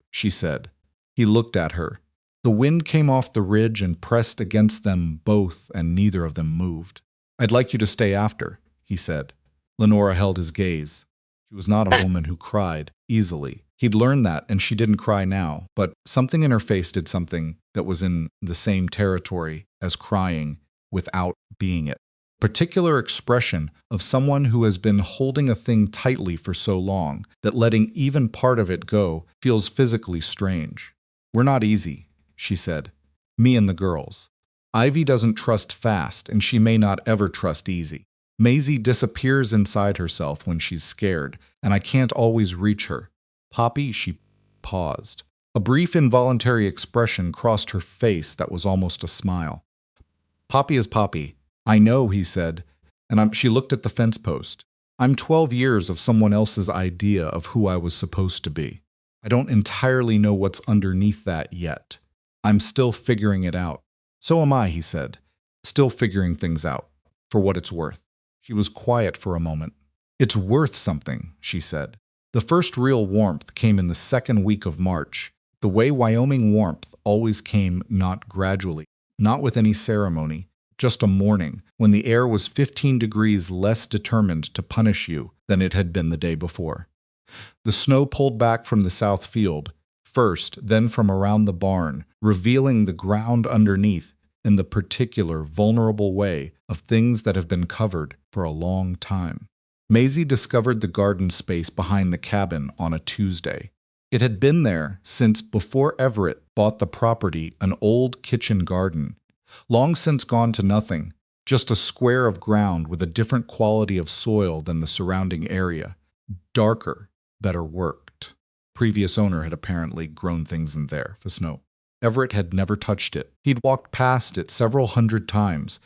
she said. He looked at her. The wind came off the ridge and pressed against them both, and neither of them moved. I'd like you to stay after, he said. Lenora held his gaze. She was not a woman who cried easily. He'd learned that, and she didn't cry now, but something in her face did something that was in the same territory as crying without being it. Particular expression of someone who has been holding a thing tightly for so long that letting even part of it go feels physically strange. We're not easy, she said. Me and the girls. Ivy doesn't trust fast, and she may not ever trust easy. Maisie disappears inside herself when she's scared, and I can't always reach her. Poppy, she paused. A brief involuntary expression crossed her face that was almost a smile. Poppy is Poppy. I know, he said, and she looked at the fence post. I'm 12 years of someone else's idea of who I was supposed to be. I don't entirely know what's underneath that yet. I'm still figuring it out. So am I, he said, still figuring things out, for what it's worth. She was quiet for a moment. It's worth something, she said. The first real warmth came in the second week of March, the way Wyoming warmth always came, not gradually, not with any ceremony, just a morning when the air was 15 degrees less determined to punish you than it had been the day before. The snow pulled back from the south field, first, then from around the barn, revealing the ground underneath in the particular, vulnerable way of things that have been covered for a long time. Maisie discovered the garden space behind the cabin on a Tuesday. It had been there since before Everett bought the property, an old kitchen garden, long since gone to nothing, just a square of ground with a different quality of soil than the surrounding area. Darker, better worked. Previous owner had apparently grown things in there for snow. Everett had never touched it. He'd walked past it several hundred times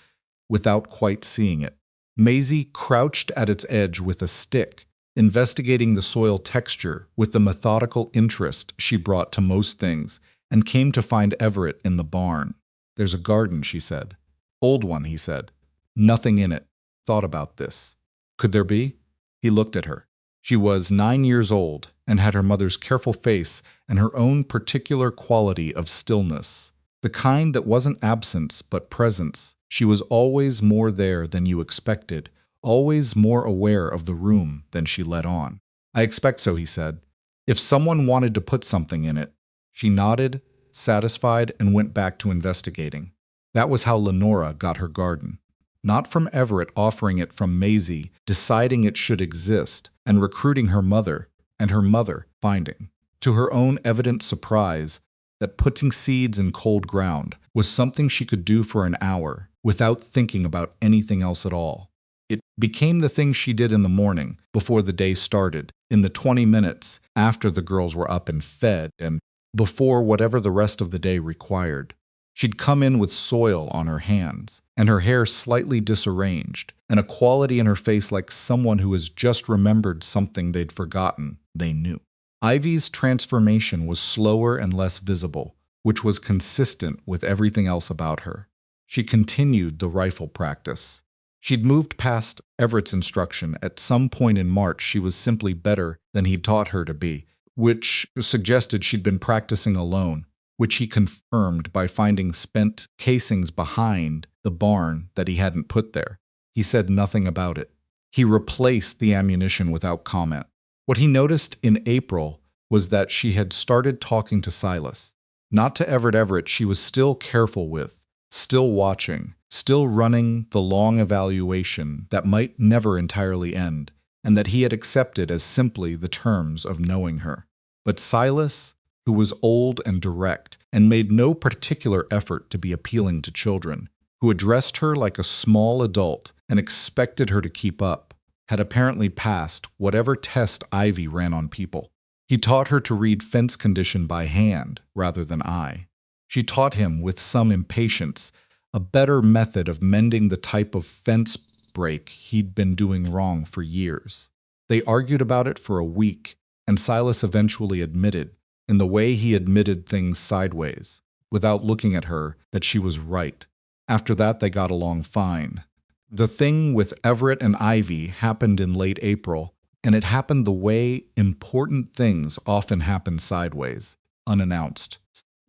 without quite seeing it. Maisie crouched at its edge with a stick, investigating the soil texture with the methodical interest she brought to most things, and came to find Everett in the barn. There's a garden, she said. Old one, he said. Nothing in it. thought about this. Could there be? He looked at her. She was 9 years old and had her mother's careful face and her own particular quality of stillness. The kind that wasn't absence but presence. She was always more there than you expected, always more aware of the room than she let on. I expect so, he said. If someone wanted to put something in it. She nodded, satisfied, and went back to investigating. That was how Lenora got her garden. Not from Everett offering it, from Maisie deciding it should exist and recruiting her mother, and her mother finding, to her own evident surprise, that putting seeds in cold ground was something she could do for an hour without thinking about anything else at all. It became the thing she did in the morning before the day started, in the 20 minutes after the girls were up and fed, and before whatever the rest of the day required. She'd come in with soil on her hands, and her hair slightly disarranged, and a quality in her face like someone who has just remembered something they'd forgotten they knew. Ivy's transformation was slower and less visible, which was consistent with everything else about her. She continued the rifle practice. She'd moved past Everett's instruction. At some point in March, she was simply better than he'd taught her to be, which suggested she'd been practicing alone, which he confirmed by finding spent casings behind the barn that he hadn't put there. He said nothing about it. He replaced the ammunition without comment. What he noticed in April was that she had started talking to Silas. Not to Everett she was still careful with, still watching, still running the long evaluation that might never entirely end, and that he had accepted as simply the terms of knowing her. But Silas, who was old and direct, and made no particular effort to be appealing to children, who addressed her like a small adult and expected her to keep up, had apparently passed whatever test Ivy ran on people. He taught her to read fence condition by hand rather than eye. She taught him, with some impatience, a better method of mending the type of fence break he'd been doing wrong for years. They argued about it for a week, and Silas eventually admitted, in the way he admitted things sideways, without looking at her, that she was right. After that, they got along fine. The thing with Everett and Ivy happened in late April, and it happened the way important things often happen sideways, unannounced,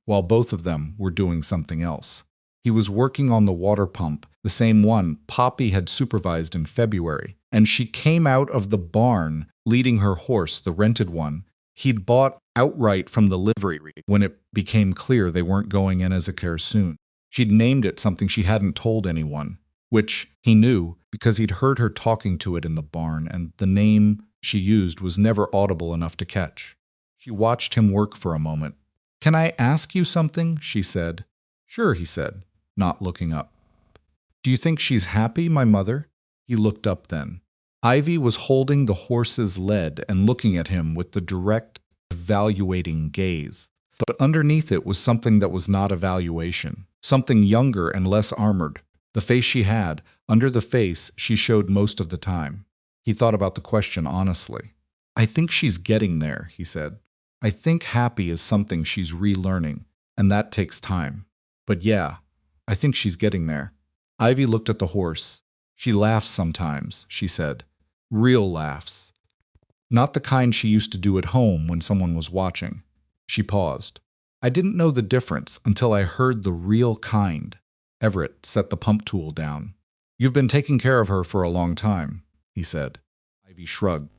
while both of them were doing something else. He was working on the water pump, the same one Poppy had supervised in February, and she came out of the barn leading her horse, the rented one, he'd bought outright from the livery when it became clear they weren't going in as a care soon. She'd named it something she hadn't told anyone, which he knew because he'd heard her talking to it in the barn, and the name she used was never audible enough to catch. She watched him work for a moment. "Can I ask you something?" she said. "Sure," he said, not looking up. "Do you think she's happy, my mother?" He looked up then. Ivy was holding the horse's lead and looking at him with the direct, evaluating gaze. But underneath it was something that was not evaluation, something younger and less armored. The face she had, under the face she showed most of the time. He thought about the question honestly. "I think she's getting there," he said. "I think happy is something she's relearning, and that takes time. But yeah, I think she's getting there." Ivy looked at the horse. "She laughs sometimes," she said. "Real laughs. Not the kind she used to do at home when someone was watching." She paused. "I didn't know the difference until I heard the real kind." Everett set the pump tool down. "You've been taking care of her for a long time," he said. Ivy shrugged.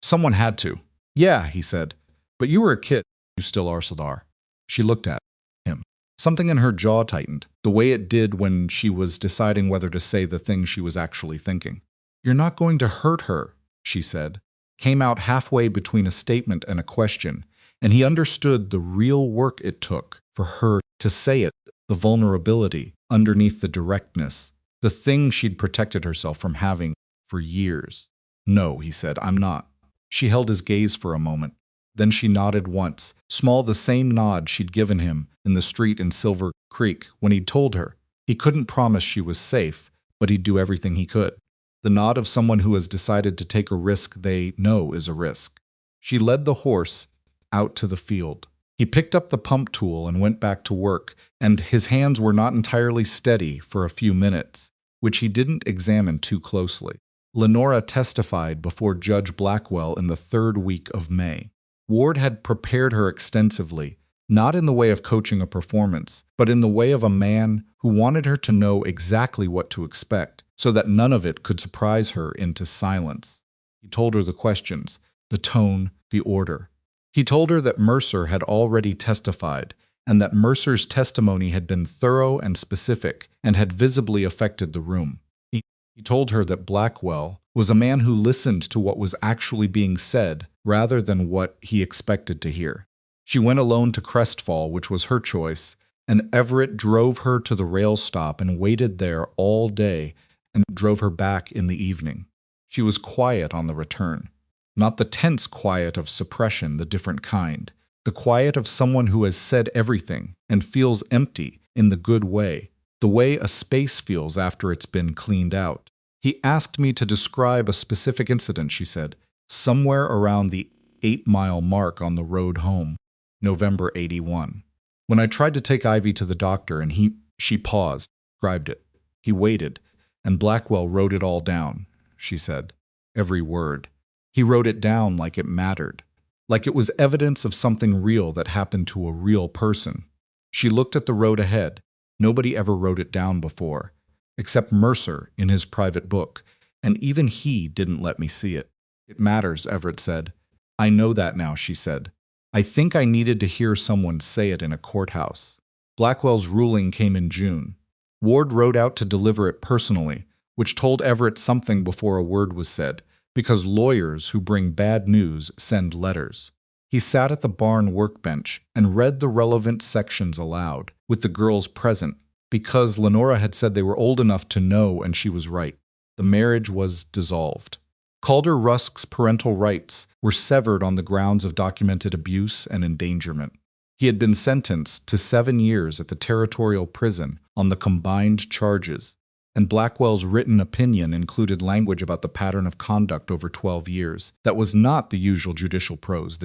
"Someone had to." "Yeah," he said. "But you were a kid. You still are, Sildar." She looked at him. Something in her jaw tightened, the way it did when she was deciding whether to say the thing she was actually thinking. "You're not going to hurt her," she said. Came out halfway between a statement and a question, and he understood the real work it took for her to say it, the vulnerability underneath the directness, the thing she'd protected herself from having for years. "No," he said, "I'm not." She held his gaze for a moment. Then she nodded once, small, the same nod she'd given him in the street in Silver Creek when he'd told her. He couldn't promise she was safe, but he'd do everything he could. The nod of someone who has decided to take a risk they know is a risk. She led the horse out to the field. He picked up the pump tool and went back to work, and his hands were not entirely steady for a few minutes, which he didn't examine too closely. Lenora testified before Judge Blackwell in the third week of May. Ward had prepared her extensively, not in the way of coaching a performance, but in the way of a man who wanted her to know exactly what to expect, so that none of it could surprise her into silence. He told her the questions, the tone, the order. He told her that Mercer had already testified, and that Mercer's testimony had been thorough and specific and had visibly affected the room. He told her that Blackwell was a man who listened to what was actually being said rather than what he expected to hear. She went alone to Crestfall, which was her choice, and Everett drove her to the rail stop and waited there all day and drove her back in the evening. She was quiet on the return. Not the tense quiet of suppression, the different kind. The quiet of someone who has said everything and feels empty in the good way, the way a space feels after it's been cleaned out. He asked me to describe a specific incident, she said, somewhere around the 8-mile mark on the road home, November 81. When I tried to take Ivy to the doctor and she paused, described it. He waited, and Blackwell wrote it all down, she said. Every word. He wrote it down like it mattered, like it was evidence of something real that happened to a real person. She looked at the road ahead. Nobody ever wrote it down before, except Mercer in his private book, and even he didn't let me see it. It matters, Everett said. I know that now, she said. I think I needed to hear someone say it in a courthouse. Blackwell's ruling came in June. Ward rode out to deliver it personally, which told Everett something before a word was said, because lawyers who bring bad news send letters. He sat at the barn workbench and read the relevant sections aloud, with the girls present, because Lenora had said they were old enough to know, and she was right. The marriage was dissolved. Calder Rusk's parental rights were severed on the grounds of documented abuse and endangerment. He had been sentenced to 7 years at the territorial prison on the combined charges, and Blackwell's written opinion included language about the pattern of conduct over 12 years. That was not the usual judicial prose.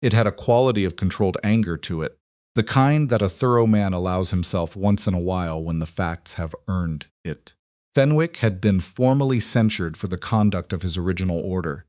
It had a quality of controlled anger to it, the kind that a thorough man allows himself once in a while when the facts have earned it. Fenwick had been formally censured for the conduct of his original order.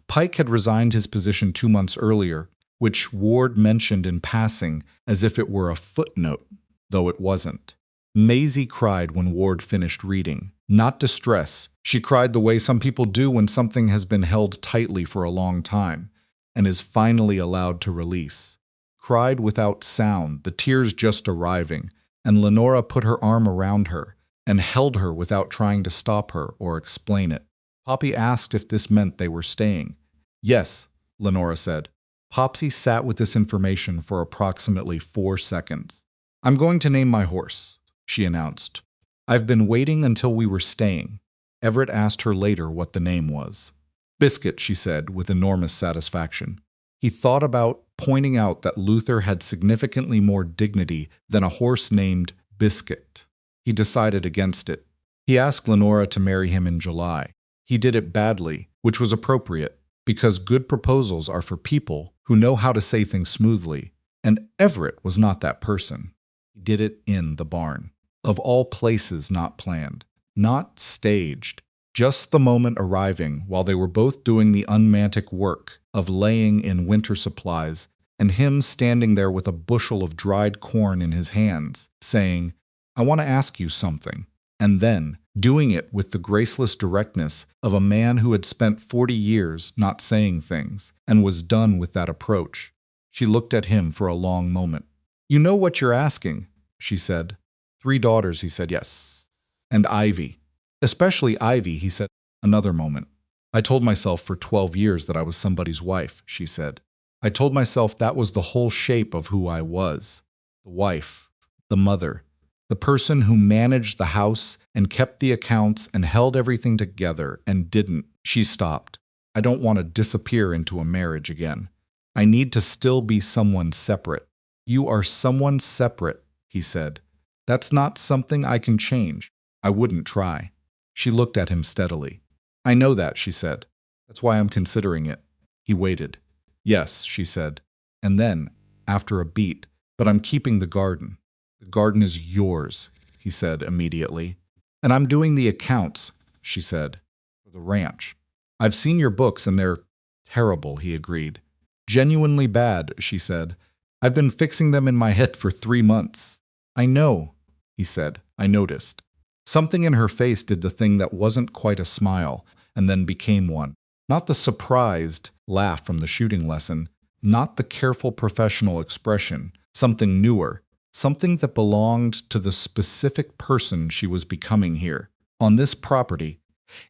Pike had resigned his position 2 months earlier, which Ward mentioned in passing as if it were a footnote, though it wasn't. Maisie cried when Ward finished reading. Not distress. She cried the way some people do when something has been held tightly for a long time and is finally allowed to release. Cried without sound, the tears just arriving, and Lenora put her arm around her and held her without trying to stop her or explain it. Poppy asked if this meant they were staying. Yes, Lenora said. Popsy sat with this information for approximately 4 seconds. I'm going to name my horse, she announced. I've been waiting until we were staying. Everett asked her later what the name was. Biscuit, she said, with enormous satisfaction. He thought about pointing out that Luther had significantly more dignity than a horse named Biscuit. He decided against it. He asked Lenora to marry him in July. He did it badly, which was appropriate, because good proposals are for people who know how to say things smoothly, and Everett was not that person. He did it in the barn. Of all places not planned, not staged, just the moment arriving while they were both doing the unmantic work of laying in winter supplies, and him standing there with a bushel of dried corn in his hands, saying, I want to ask you something, and then doing it with the graceless directness of a man who had spent 40 years not saying things, and was done with that approach. She looked at him for a long moment. You know what you're asking, she said. 3 daughters, he said. Yes. And Ivy. Especially Ivy, he said. Another moment. I told myself for 12 years that I was somebody's wife, she said. I told myself that was the whole shape of who I was. The wife, the mother, the person who managed the house and kept the accounts and held everything together and didn't. She stopped. I don't want to disappear into a marriage again. I need to still be someone separate. You are someone separate, he said. That's not something I can change. I wouldn't try. She looked at him steadily. I know that, she said. That's why I'm considering it. He waited. Yes, she said. And then, after a beat, but I'm keeping the garden. The garden is yours, he said immediately. And I'm doing the accounts, she said, for the ranch. I've seen your books and they're terrible, he agreed. Genuinely bad, she said. I've been fixing them in my head for 3 months. I know, he said. I noticed. Something in her face did the thing that wasn't quite a smile and then became one. Not the surprised laugh from the shooting lesson, not the careful professional expression, something newer, something that belonged to the specific person she was becoming here, on this property,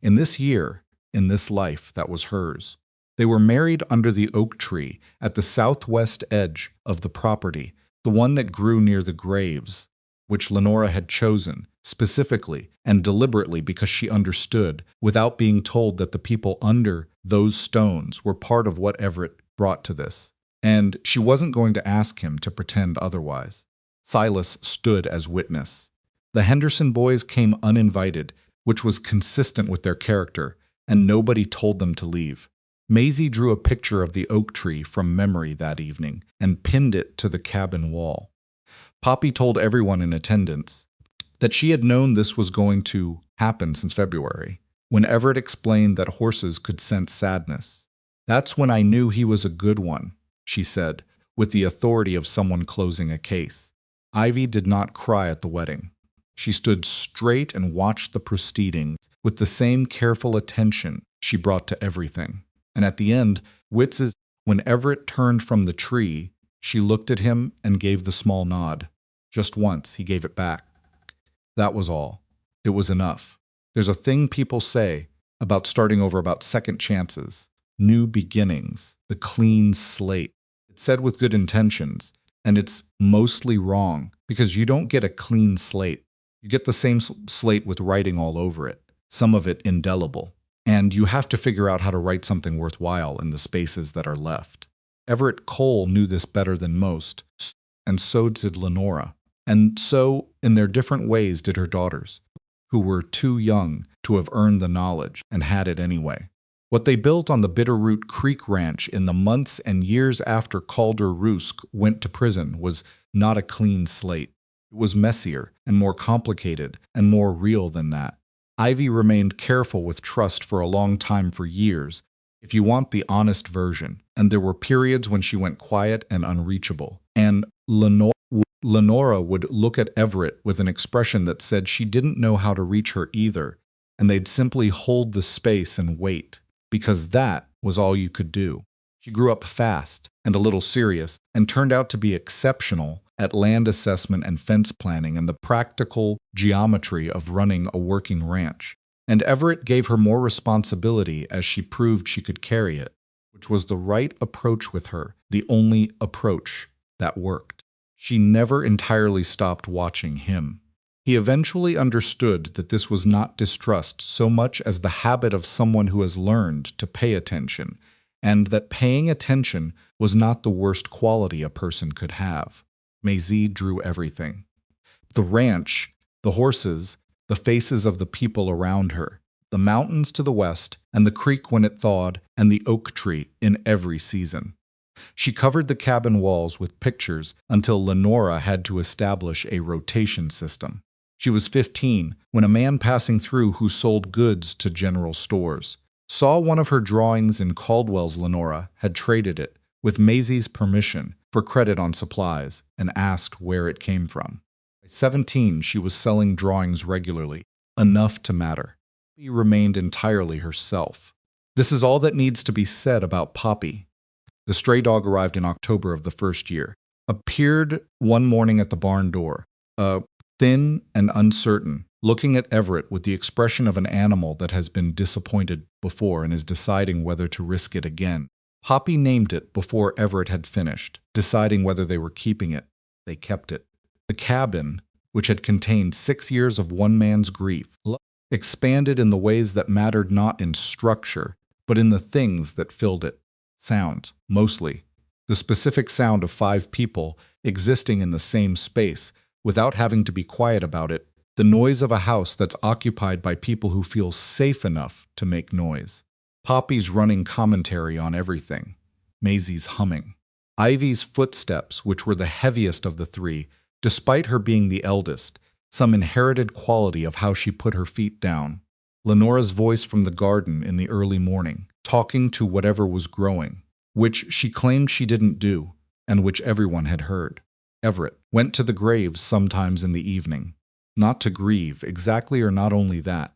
in this year, in this life that was hers. They were married under the oak tree at the southwest edge of the property, the one that grew near the graves, which Lenora had chosen, specifically and deliberately because she understood, without being told, that the people under those stones were part of what Everett brought to this. And she wasn't going to ask him to pretend otherwise. Silas stood as witness. The Henderson boys came uninvited, which was consistent with their character, and nobody told them to leave. Maisie drew a picture of the oak tree from memory that evening and pinned it to the cabin wall. Poppy told everyone in attendance that she had known this was going to happen since February, when Everett explained that horses could sense sadness. That's when I knew he was a good one, she said, with the authority of someone closing a case. Ivy did not cry at the wedding. She stood straight and watched the proceedings with the same careful attention she brought to everything. And at the end, when Everett turned from the tree, she looked at him and gave the small nod. Just once, he gave it back. That was all. It was enough. There's a thing people say about starting over, about second chances, new beginnings, the clean slate. It's said with good intentions, and it's mostly wrong because you don't get a clean slate. You get the same slate with writing all over it, some of it indelible. And you have to figure out how to write something worthwhile in the spaces that are left. Everett Cole knew this better than most, and so did Lenora. And so, in their different ways, did her daughters, who were too young to have earned the knowledge and had it anyway. What they built on the Bitterroot Creek Ranch in the months and years after Calder Rusk went to prison was not a clean slate. It was messier and more complicated and more real than that. Ivy remained careful with trust for a long time, for years, if you want the honest version, and there were periods when she went quiet and unreachable. And Lenora would look at Everett with an expression that said she didn't know how to reach her either, and they'd simply hold the space and wait, because that was all you could do. She grew up fast and a little serious, and turned out to be exceptional at land assessment and fence planning and the practical geometry of running a working ranch. And Everett gave her more responsibility as she proved she could carry it, which was the right approach with her, the only approach that worked. She never entirely stopped watching him. He eventually understood that this was not distrust so much as the habit of someone who has learned to pay attention, and that paying attention was not the worst quality a person could have. Maisie drew everything. The ranch, the horses, the faces of the people around her, the mountains to the west, and the creek when it thawed, and the oak tree in every season. She covered the cabin walls with pictures until Lenora had to establish a rotation system. She was 15 when a man passing through who sold goods to general stores saw one of her drawings in Caldwell's. Lenora had traded it, with Maisie's permission, for credit on supplies, and asked where it came from. By 17, she was selling drawings regularly, enough to matter. Poppy remained entirely herself. This is all that needs to be said about Poppy. The stray dog arrived in October of the first year, appeared one morning at the barn door, thin and uncertain, looking at Everett with the expression of an animal that has been disappointed before and is deciding whether to risk it again. Poppy named it before Everett had finished, deciding whether they were keeping it. They kept it. The cabin, which had contained 6 years of one man's grief, expanded in the ways that mattered not in structure, but in the things that filled it. Sounds, mostly. The specific sound of 5 people existing in the same space, without having to be quiet about it. The noise of a house that's occupied by people who feel safe enough to make noise. Poppy's running commentary on everything. Maisie's humming. Ivy's footsteps, which were the heaviest of the 3, despite her being the eldest, some inherited quality of how she put her feet down. Lenora's voice from the garden in the early morning, talking to whatever was growing, which she claimed she didn't do, and which everyone had heard. Everett went to the graves sometimes in the evening, not to grieve exactly, or not only that,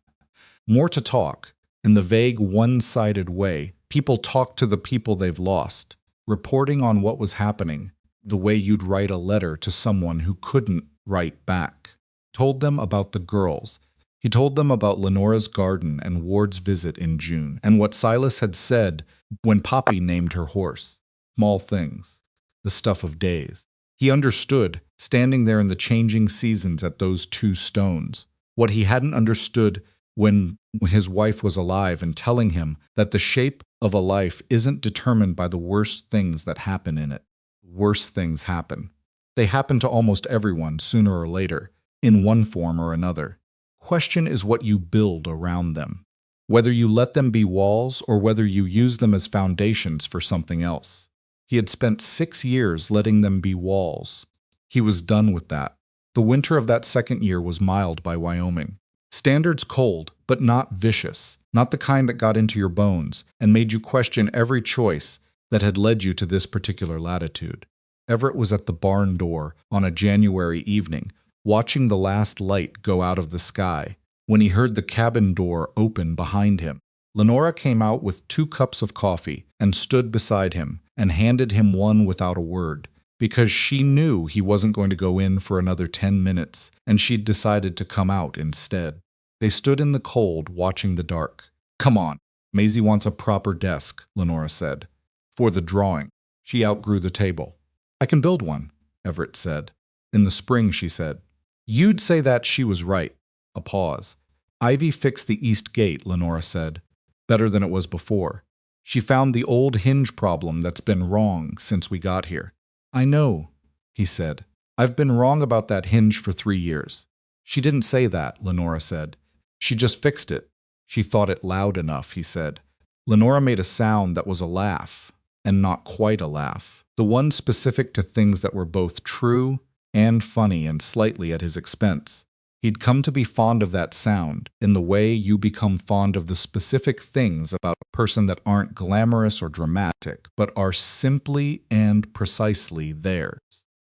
more to talk. In the vague, one-sided way, people talk to the people they've lost, reporting on what was happening, the way you'd write a letter to someone who couldn't write back. Told them about the girls. He told them about Lenora's garden and Ward's visit in June, and what Silas had said when Poppy named her horse. Small things, the stuff of days. He understood, standing there in the changing seasons at those two stones, what he hadn't understood when his wife was alive and telling him that the shape of a life isn't determined by the worst things that happen in it. Worse things happen. They happen to almost everyone sooner or later, in one form or another. Question is what you build around them, whether you let them be walls or whether you use them as foundations for something else. He had spent 6 years letting them be walls. He was done with that. The winter of that second year was mild by Wyoming. Standards cold, but not vicious, not the kind that got into your bones and made you question every choice that had led you to this particular latitude. Everett was at the barn door on a January evening, watching the last light go out of the sky, when he heard the cabin door open behind him. Lenora came out with 2 cups of coffee and stood beside him and handed him one without a word, because she knew he wasn't going to go in for another 10 minutes, and she'd decided to come out instead. They stood in the cold, watching the dark. "Come on. Maisie wants a proper desk," Lenora said. "For the drawing." She outgrew the table. "I can build one," Everett said. "In the spring," she said. "You'd say that." She was right. A pause. "Ivy fixed the east gate," Lenora said. "Better than it was before. She found the old hinge problem that's been wrong since we got here." "I know," he said. "I've been wrong about that hinge for 3 years." "She didn't say that," Lenora said. "She just fixed it. She thought it loud enough," he said. Lenora made a sound that was a laugh, and not quite a laugh, the one specific to things that were both true and funny and slightly at his expense. He'd come to be fond of that sound in the way you become fond of the specific things about a person that aren't glamorous or dramatic, but are simply and precisely theirs.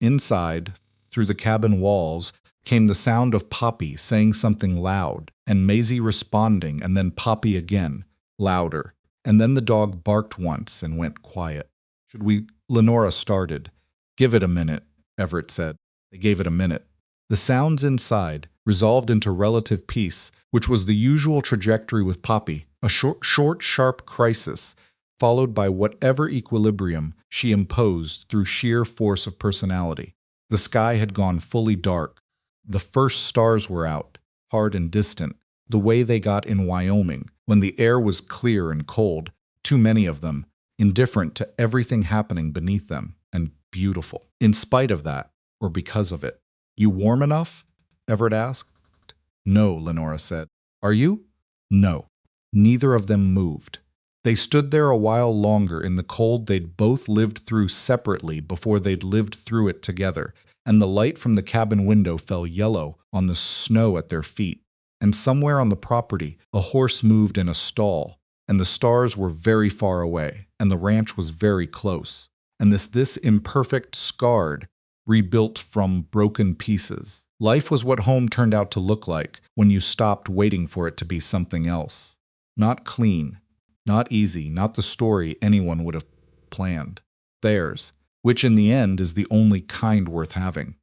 Inside, through the cabin walls, came the sound of Poppy saying something loud, and Maisie responding, and then Poppy again, louder. And then the dog barked once and went quiet. "Should we?" Lenora started. "Give it a minute," Everett said. They gave it a minute. The sounds inside resolved into relative peace, which was the usual trajectory with Poppy, a short, sharp crisis, followed by whatever equilibrium she imposed through sheer force of personality. The sky had gone fully dark. The first stars were out, hard and distant, the way they got in Wyoming, when the air was clear and cold, too many of them, indifferent to everything happening beneath them, and beautiful. In spite of that, or because of it. "You warm enough?" Everett asked. "No," Lenora said. "Are you?" "No." Neither of them moved. They stood there a while longer in the cold they'd both lived through separately before they'd lived through it together, and the light from the cabin window fell yellow on the snow at their feet. And somewhere on the property, a horse moved in a stall, and the stars were very far away, and the ranch was very close. And this imperfect, scarred, rebuilt from broken pieces. Life was what home turned out to look like when you stopped waiting for it to be something else. Not clean, not easy, not the story anyone would have planned. Theirs, which in the end is the only kind worth having.